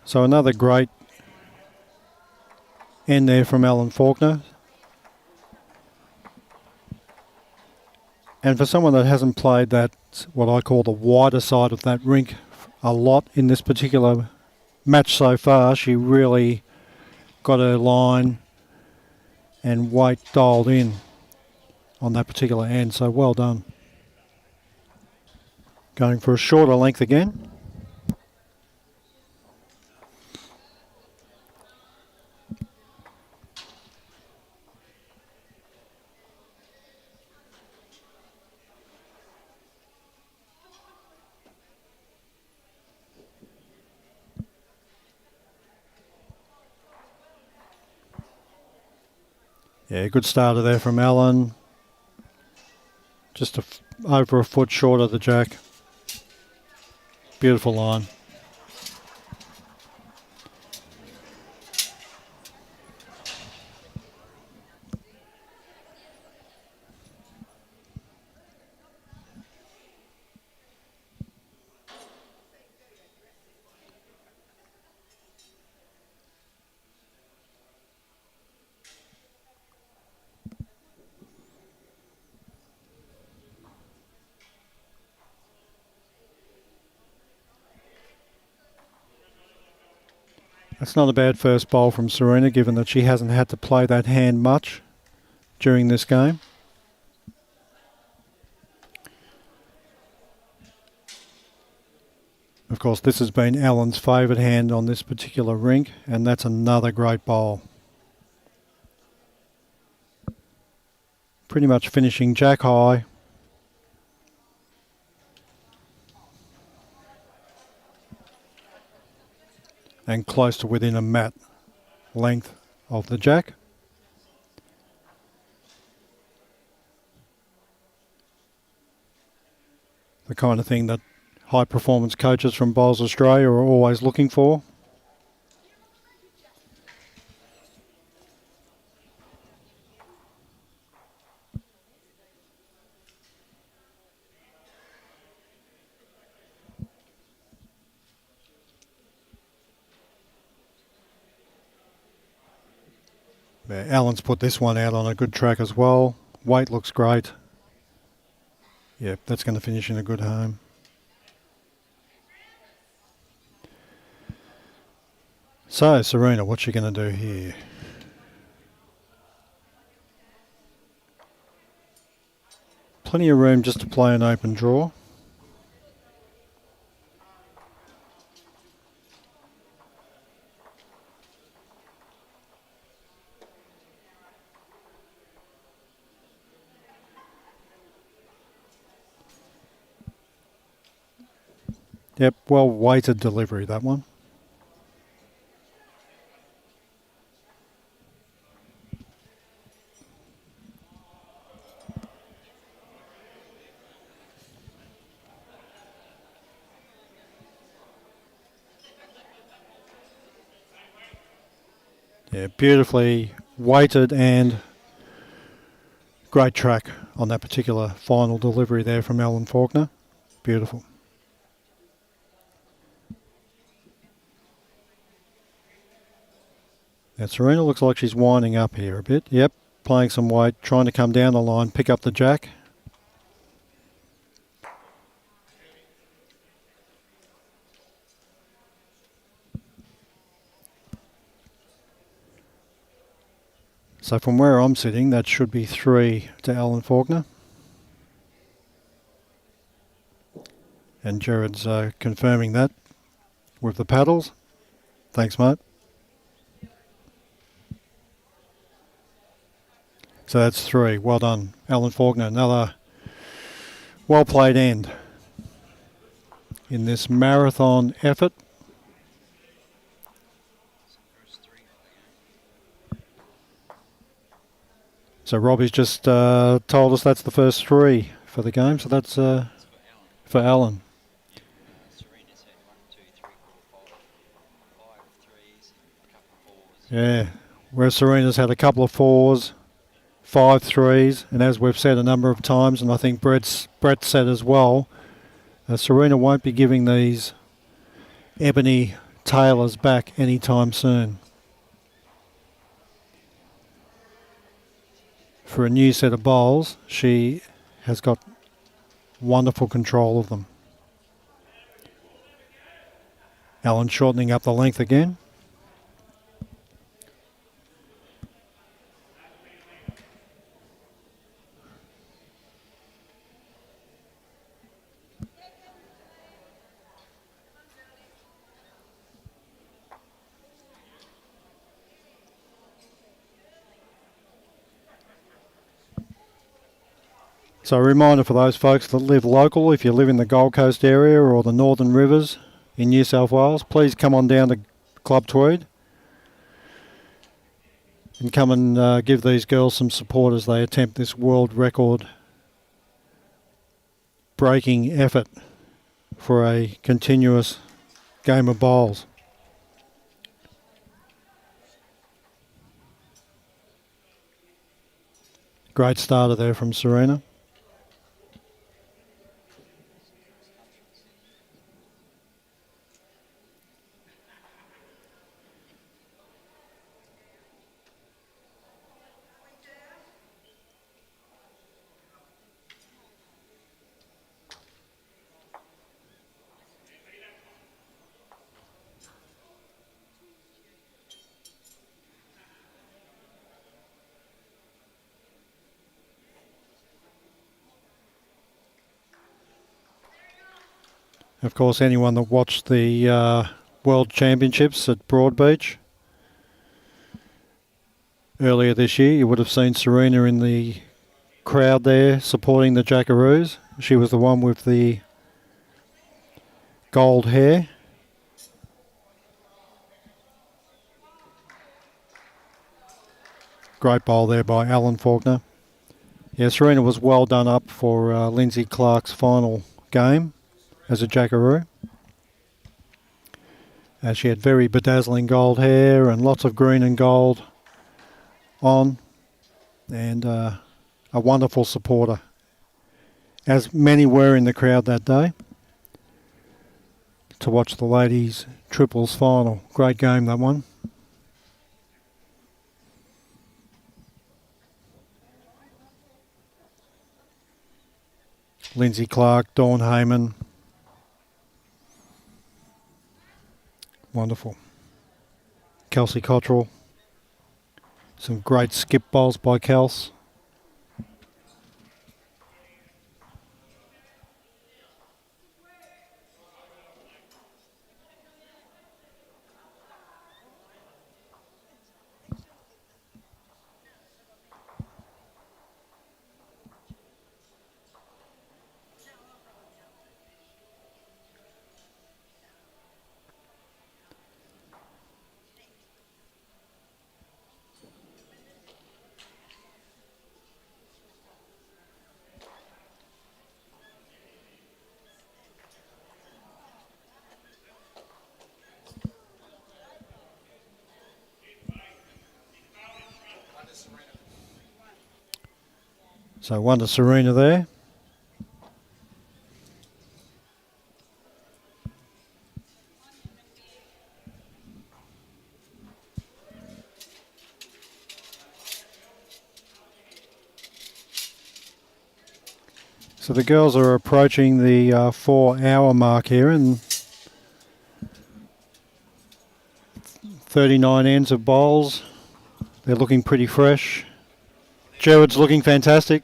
F: So another great end there from Alan Falkner. And for someone that hasn't played that, what I call the wider side of that rink a lot in this particular match so far, she really got her line and weight dialed in on that particular end. So well done. Going for a shorter length again. Yeah, good starter there from Alan. Just over a foot short of the jack. Beautiful line. That's not a bad first bowl from Serena, given that she hasn't had to play that hand much during this game. Of course, this has been Alan's favourite hand on this particular rink, and that's another great bowl. Pretty much finishing jack high. And close to within a mat length of the jack. The kind of thing that high performance coaches from Bowls Australia are always looking for. Yeah, Alan's put this one out on a good track as well. Weight looks great. Yep, that's going to finish in a good home. So, Serena, what's she going to do here? Plenty of room just to play an open draw. Yep, well weighted delivery, that one. Yeah, beautifully weighted and great track on that particular final delivery there from Alan Falkner. Beautiful. Now Serena looks like she's winding up here a bit. Yep, playing some weight, trying to come down the line, pick up the jack. So from where I'm sitting, that should be 3 to Alan Falkner. And Jared's confirming that with the paddles. Thanks, mate. So that's 3. Well done, Alan Falkner. Another well-played end in this marathon effort. So Robbie's just told us that's the first 3 for the game. So that's for Alan.
D: Serena's had 1, 2, 3, 4, 5 threes, and a couple of 4s.
F: Yeah, whereas Serena's had a couple of 4s, 5 threes, and as we've said a number of times, and I think Brett said as well, Serena won't be giving these ebony tailors back anytime soon. For a new set of bowls, she has got wonderful control of them. Alan shortening up the length again. So a reminder for those folks that live local, if you live in the Gold Coast area or the Northern Rivers in New South Wales, please come on down to Club Tweed And come and give these girls some support as they attempt this world record breaking effort for a continuous game of bowls. Great starter there from Serena. Of course, anyone that watched the World Championships at Broadbeach earlier this year, you would have seen Serena in the crowd there supporting the Jackaroos. She was the one with the gold hair. Great bowl there by Alan Falkner. Yeah, Serena was well done up for Lindsay Clark's final game as a Jackaroo. She had very bedazzling gold hair and lots of green and gold on, and a wonderful supporter, as many were in the crowd that day, to watch the ladies' triples final. Great game, that one. Lindsay Clark, Dawn Heyman. Wonderful. Kelsey Cottrell. Some great skip bowls by Kels. So one to Serena there. So the girls are approaching the 4-hour mark here, and 39 ends of bowls. They're looking pretty fresh. Gerard's looking fantastic.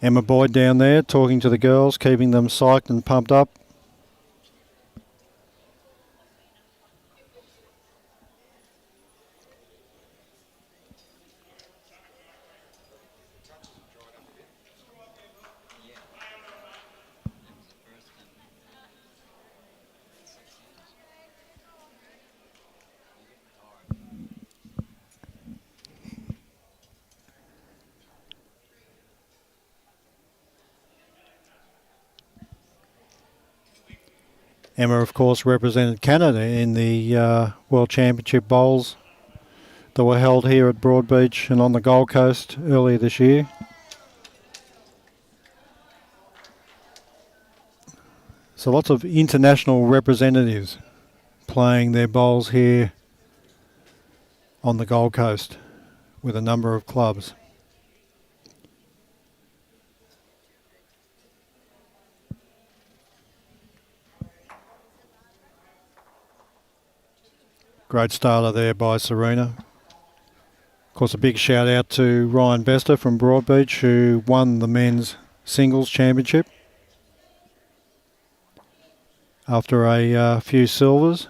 F: Emma Boyd down there talking to the girls, keeping them psyched and pumped up. Emma, of course, represented Canada in the World Championship bowls that were held here at Broadbeach and on the Gold Coast earlier this year. So lots of international representatives playing their bowls here on the Gold Coast with a number of clubs. Great starter there by Serena. Of course, a big shout out to Ryan Bester from Broadbeach, who won the men's singles championship after a few silvers.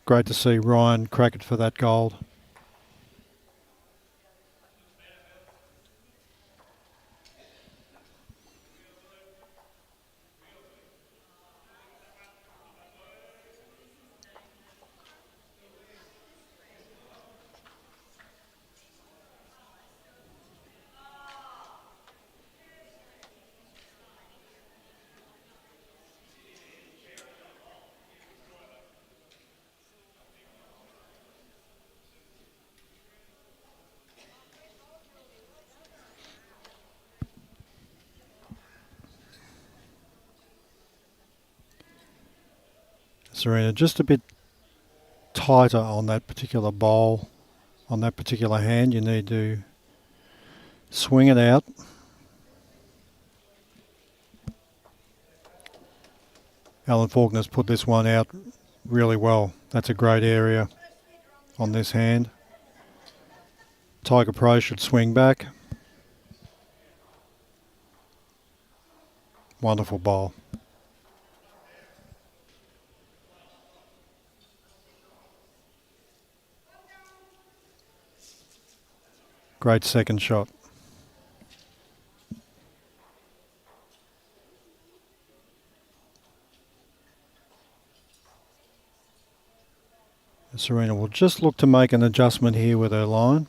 F: Great to see Ryan crack it for that gold. Serena just a bit tighter on that particular bowl, on that particular hand. You need to swing it out. Alan Falkner's put this one out really well. That's a great area on this hand. Tiger Pro should swing back. Wonderful bowl. Great second shot. Serena will just look to make an adjustment here with her line.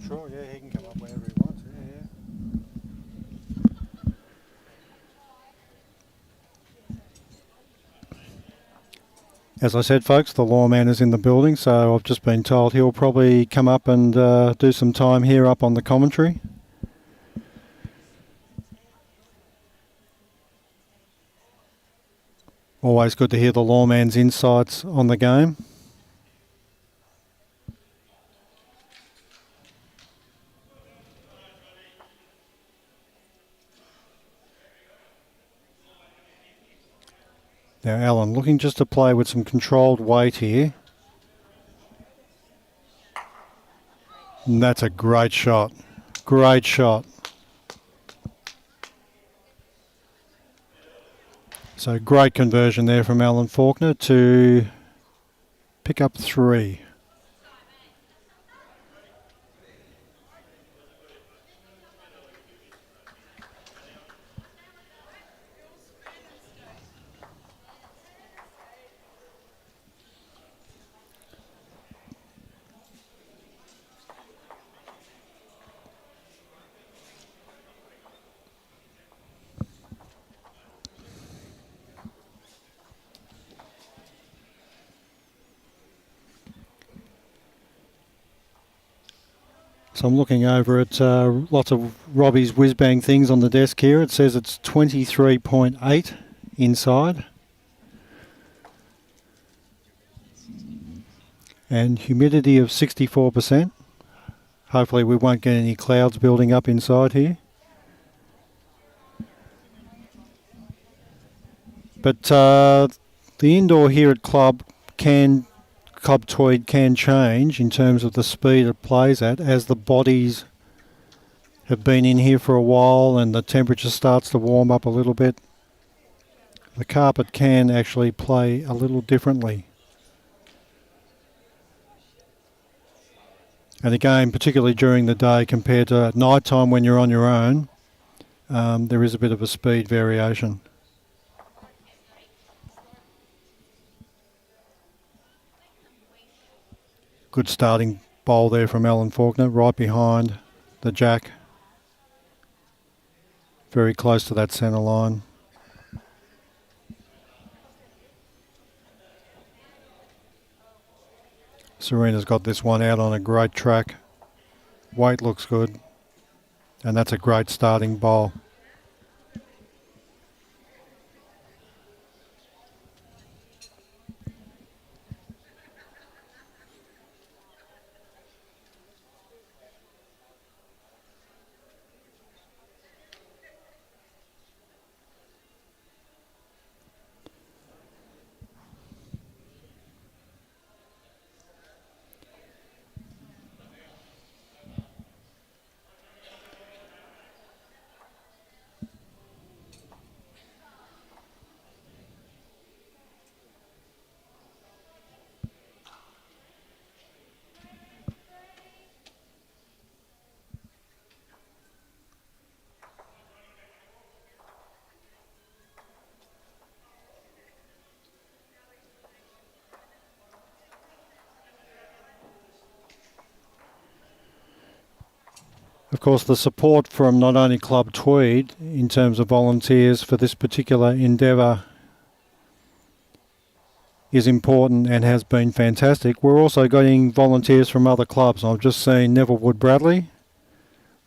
F: Sure, yeah, he can come up whenever he wants. As I said, folks, the lawman is in the building, so I've just been told he'll probably come up and do some time here up on the commentary. Always good to hear the lawman's insights on the game. Now Alan looking just to play with some controlled weight here. And that's a great shot. Great shot. So great conversion there from Alan Falkner to pick up 3. So I'm looking over at lots of Robbie's whiz-bang things on the desk here. It says it's 23.8 inside. And humidity of 64%. Hopefully we won't get any clouds building up inside here. But the indoor here at Club Tweed can change in terms of the speed it plays at as the bodies have been in here for a while and the temperature starts to warm up a little bit. The carpet can actually play a little differently. And again, particularly during the day compared to at night time when you're on your own, there is a bit of a speed variation. Good starting bowl there from Alan Falkner, right behind the jack. Very close to that centre line. Serena's got this one out on a great track. Weight looks good. And that's a great starting bowl. Of course, the support from not only Club Tweed in terms of volunteers for this particular endeavour is important and has been fantastic. We're also getting volunteers from other clubs. I've just seen Neville Wood Bradley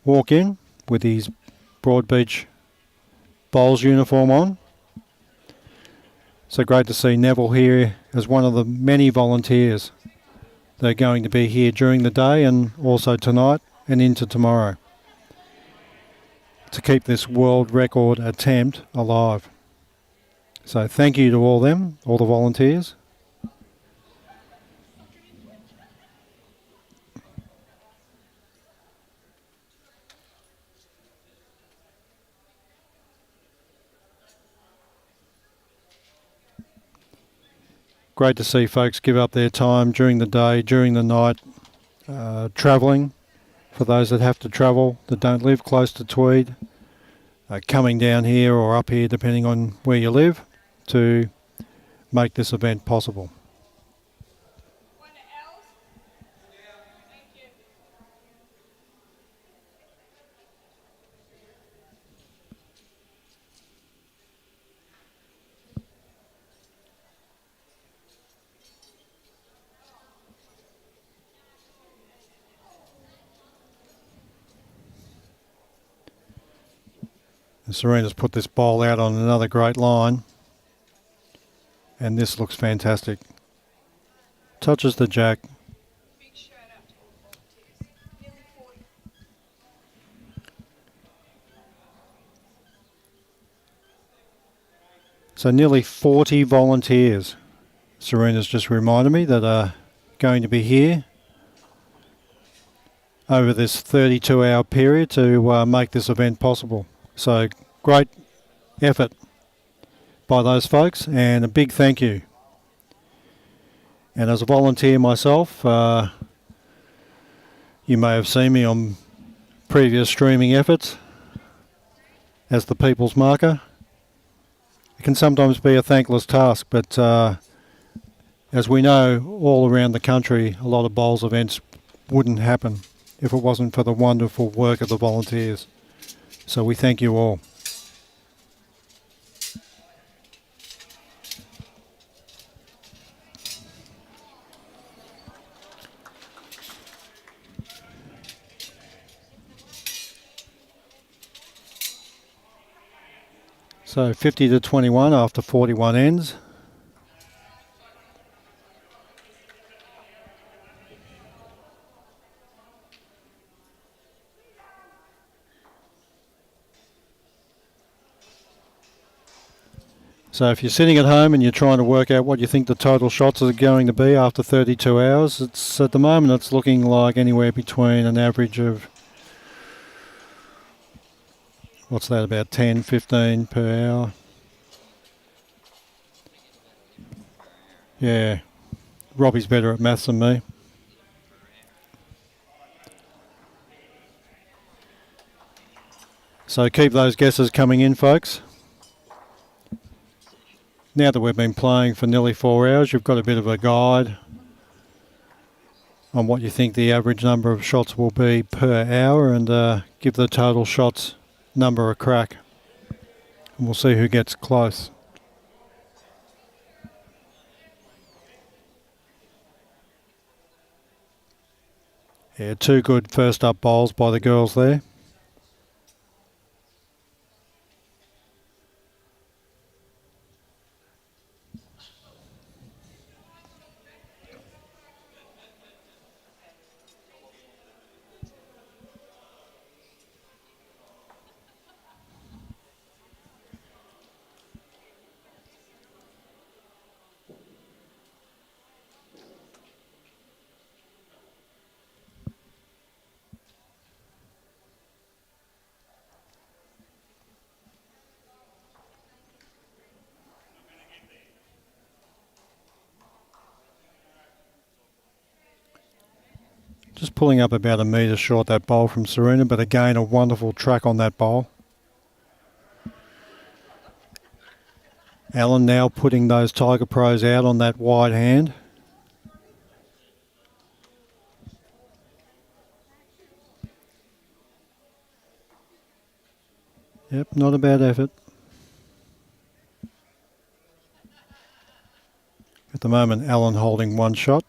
F: walk in with his Broadbeach Bowls uniform on. So great to see Neville here as one of the many volunteers that are going to be here during the day and also tonight and into tomorrow to keep this world record attempt alive. So thank you to all them, all the volunteers. Great to see folks give up their time during the day, during the night, travelling. For those that have to travel, that don't live close to Tweed, coming down here or up here, depending on where you live, to make this event possible. And Serena's put this bowl out on another great line, and this looks fantastic. Touches the jack.
E: Big shout out to all the volunteers. Nearly 40.
F: So nearly 40 volunteers, Serena's just reminded me, that are going to be here over this 32-hour period to make this event possible. So great effort by those folks, and a big thank you. And as a volunteer myself, you may have seen me on previous streaming efforts as the People's Marker. It can sometimes be a thankless task, but as we know, all around the country, a lot of bowls events wouldn't happen if it wasn't for the wonderful work of the volunteers. So we thank you all. So 50 to 21 after 41 ends. So if you're sitting at home and you're trying to work out what you think the total shots are going to be after 32 hours, it's at the moment it's looking like anywhere between an average of, what's that, about 10, 15 per hour. Yeah, Robbie's better at maths than me. So keep those guesses coming in, folks. Now that we've been playing for nearly 4 hours, you've got a bit of a guide on what you think the average number of shots will be per hour, and give the total shots number a crack. And we'll see who gets close. Yeah, 2 good first up bowls by the girls there. Just pulling up about a metre short that bowl from Serena, but again a wonderful track on that bowl. Alan now putting those Tiger Pros out on that wide hand. Yep, not a bad effort. At the moment, Alan holding one shot.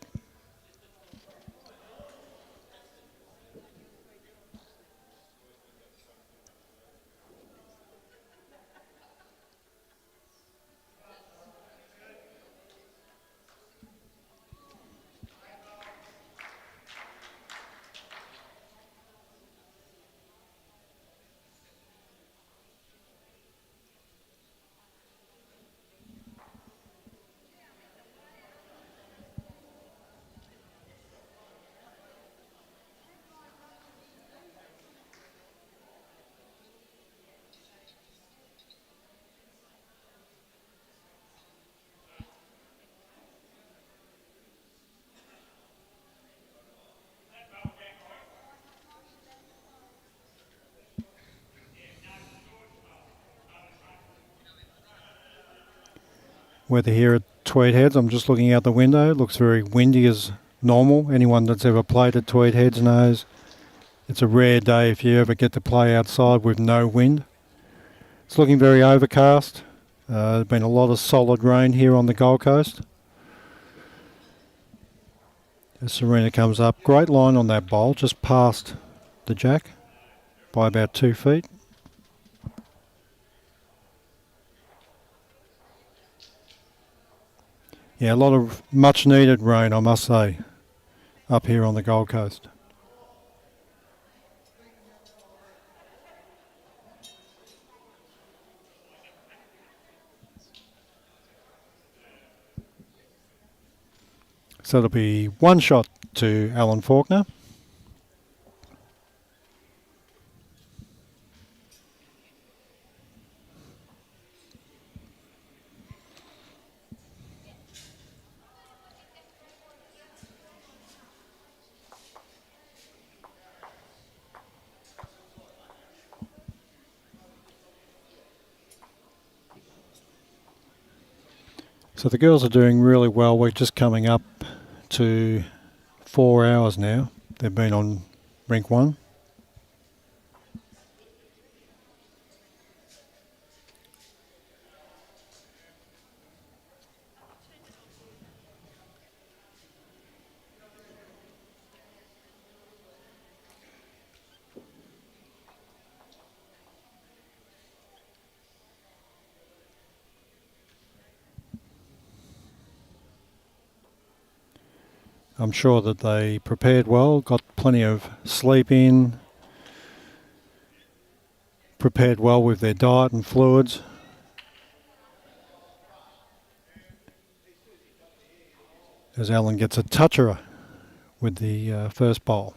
F: Weather here at Tweed Heads, I'm just looking out the window. It looks very windy as normal. Anyone that's ever played at Tweed Heads knows it's a rare day if you ever get to play outside with no wind. It's looking very overcast. There's been a lot of solid rain here on the Gold Coast. As Serena comes up, great line on that bowl, just past the jack by about 2 feet. Yeah, a lot of much needed rain, I must say, up here on the Gold Coast. So it'll be one shot to Alan Falkner. So the girls are doing really well. We're just coming up to 4 hours now. They've been on rink 1. I'm sure that they prepared well, got plenty of sleep in, prepared well with their diet and fluids. As Alan gets a toucher with the first bowl.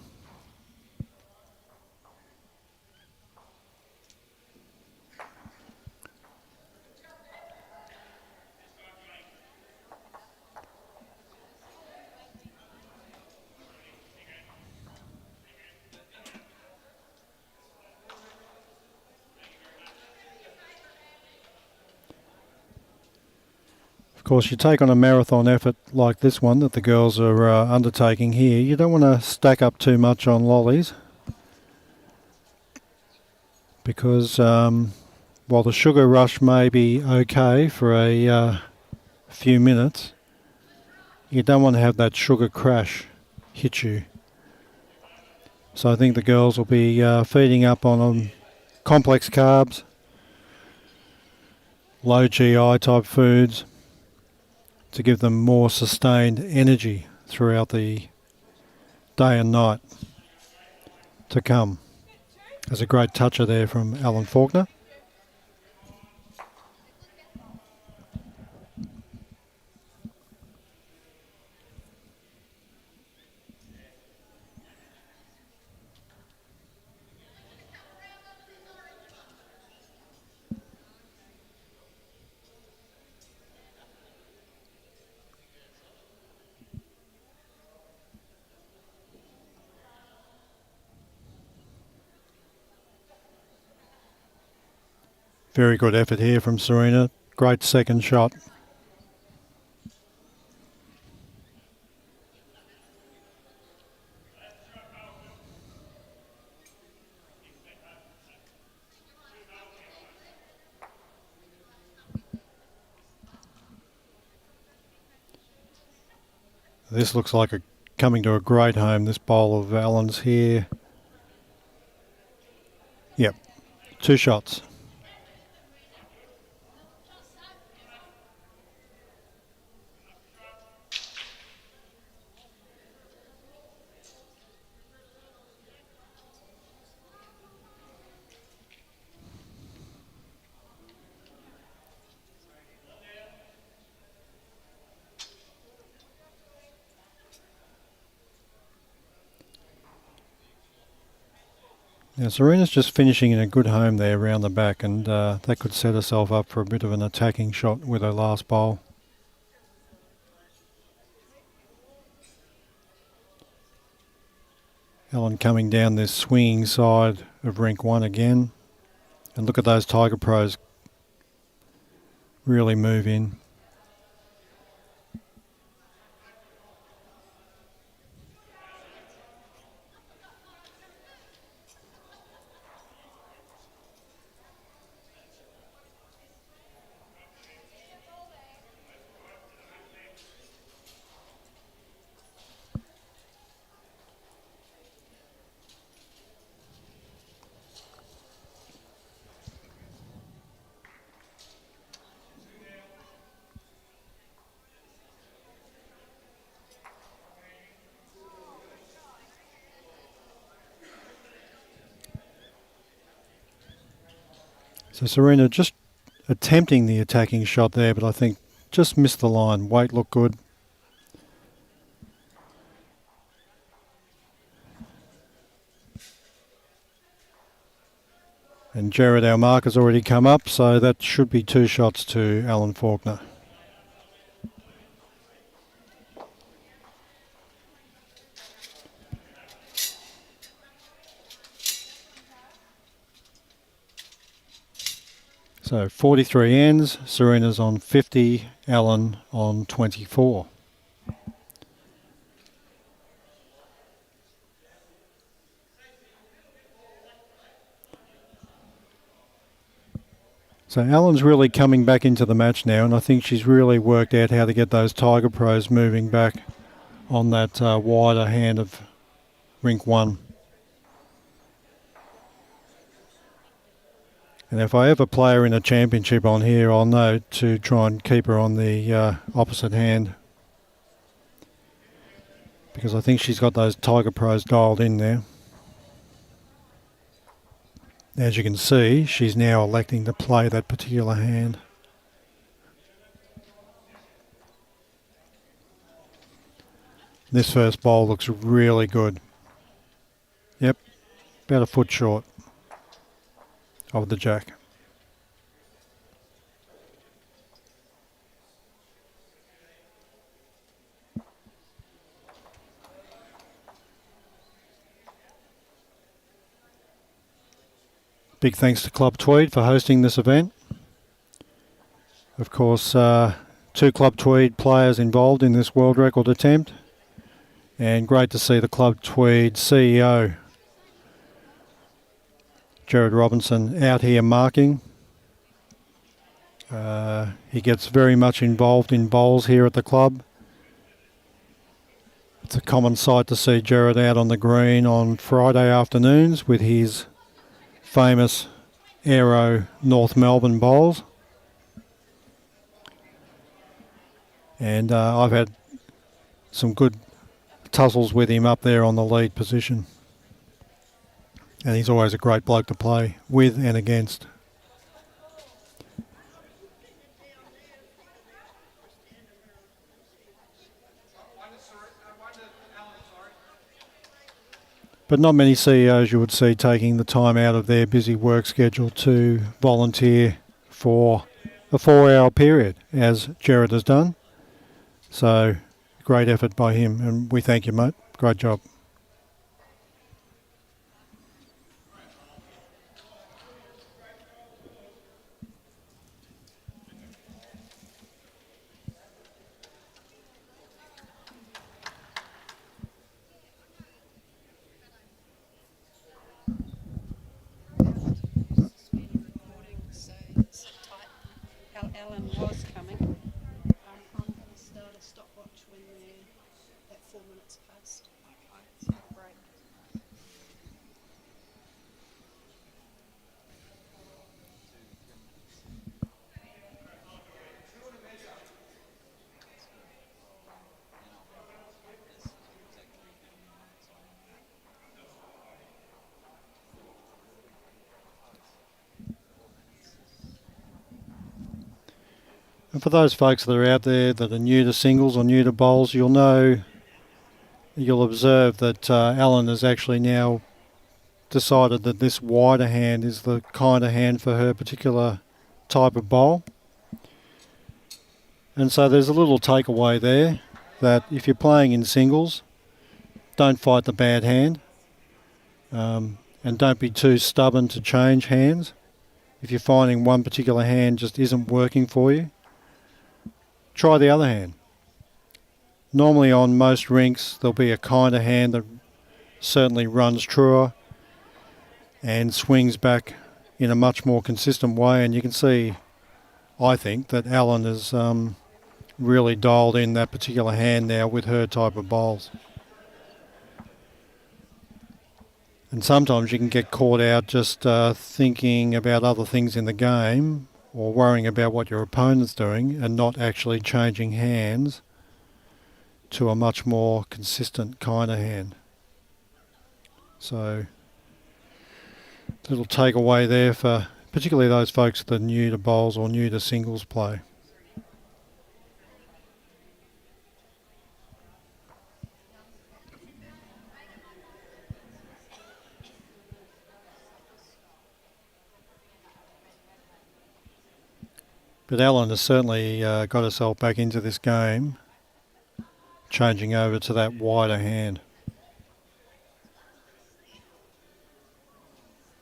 F: Of course, you take on a marathon effort like this one that the girls are undertaking here, you don't want to stack up too much on lollies because while the sugar rush may be okay for a few minutes, you don't want to have that sugar crash hit you. So I think the girls will be feeding up on complex carbs, low GI type foods, to give them more sustained energy throughout the day and night to come. There's a great toucher there from Alan Falkner. Very good effort here from Serena. Great second shot. This looks like coming to a great home, this bowl of Allen's here. Yep, 2 shots. Now Serena's just finishing in a good home there around the back, and that could set herself up for a bit of an attacking shot with her last bowl. Ellen coming down this swinging side of rink 1 again, and look at those Tiger Pros really move in. So Serena just attempting the attacking shot there, but I think just missed the line. Weight looked good. And Jared, our marker's already come up, so that should be 2 shots to Alan Falkner. So 43 ends, Serena's on 50, Alan on 24. So Alan's really coming back into the match now, and I think she's really worked out how to get those Tiger Pros moving back on that wider hand of rink 1. And if I ever play her in a championship on here, I'll know to try and keep her on the opposite hand, because I think she's got those Tiger Pros dialed in there. As you can see, she's now electing to play that particular hand. This first bowl looks really good. Yep, about a foot short of the jack. Big thanks to Club Tweed for hosting this event. Of course, 2 Club Tweed players involved in this world record attempt, and great to see the Club Tweed CEO Jared Robinson out here marking. He gets very much involved in bowls here at the club. It's a common sight to see Jared out on the green on Friday afternoons with his famous Aero North Melbourne bowls. And I've had some good tussles with him up there on the lead position. And he's always a great bloke to play with and against. But not many CEOs you would see taking the time out of their busy work schedule to volunteer for a 4-hour period, as Jared has done. So, great effort by him, and we thank you, mate. Great job.
E: Alan was coming. I'm going to start a stopwatch when 4 minutes past. Break.
F: And for those folks that are out there that are new to singles or new to bowls, you'll observe that Alan has actually now decided that this wider hand is the kind of hand for her particular type of bowl. And so there's a little takeaway there that if you're playing in singles, don't fight the bad hand, and don't be too stubborn to change hands. If you're finding one particular hand just isn't working for you, try the other hand. Normally on most rinks there'll be a kind of hand that certainly runs truer and swings back in a much more consistent way, and you can see, I think, that Alan has really dialed in that particular hand now with her type of bowls. And sometimes you can get caught out just thinking about other things in the game or worrying about what your opponent's doing and not actually changing hands to a much more consistent kind of hand. So, little takeaway there for particularly those folks that are new to bowls or new to singles play. But Ellen has certainly got herself back into this game, changing over to that wider hand.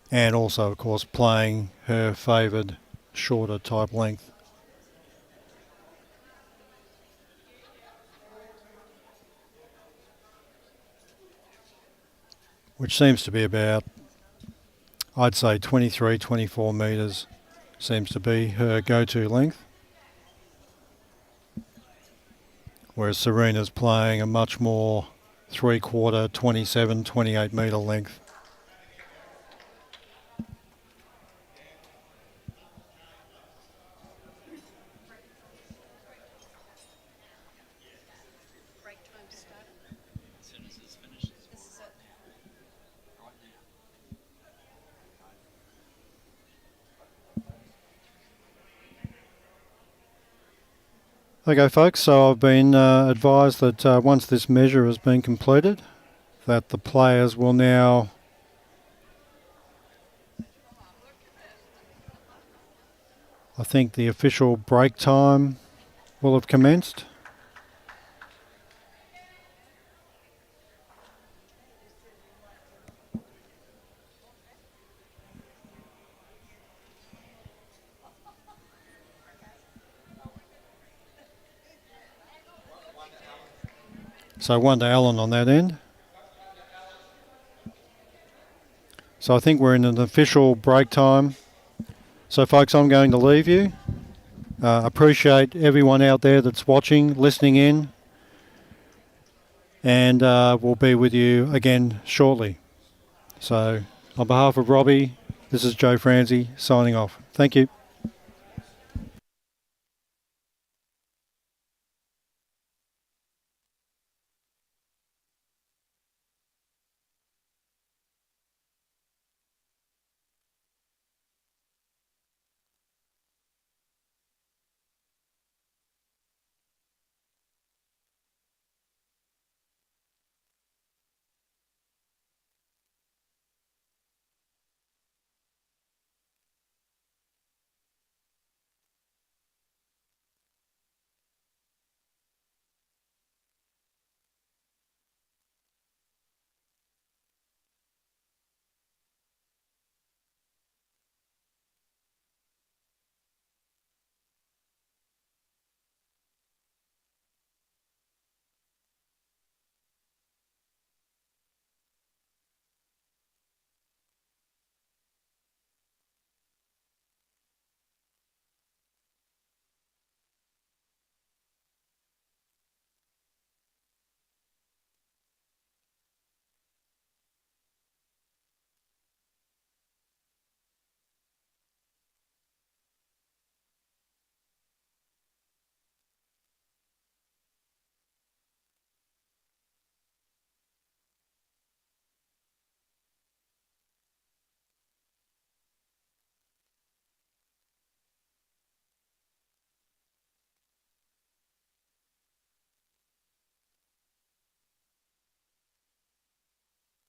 F: And also, of course, playing her favoured shorter type length. Which seems to be about, I'd say 23, 24 metres seems to be her go-to length. Whereas Serena's playing a much more 3/4, 27, 28 metre length.
E: Break time started.
D: As soon as this finishes,
E: This is it.
D: right now.
F: Okay folks, so I've been advised that once this measure has been completed, that the players will now I think the official break time will have commenced. So 1 to Alan on that end. So I think we're in an official break time. So folks, I'm going to leave you. Appreciate everyone out there that's watching, listening in. And we'll be with you again shortly. So on behalf of Robbie, this is Joe Franzi signing off. Thank you.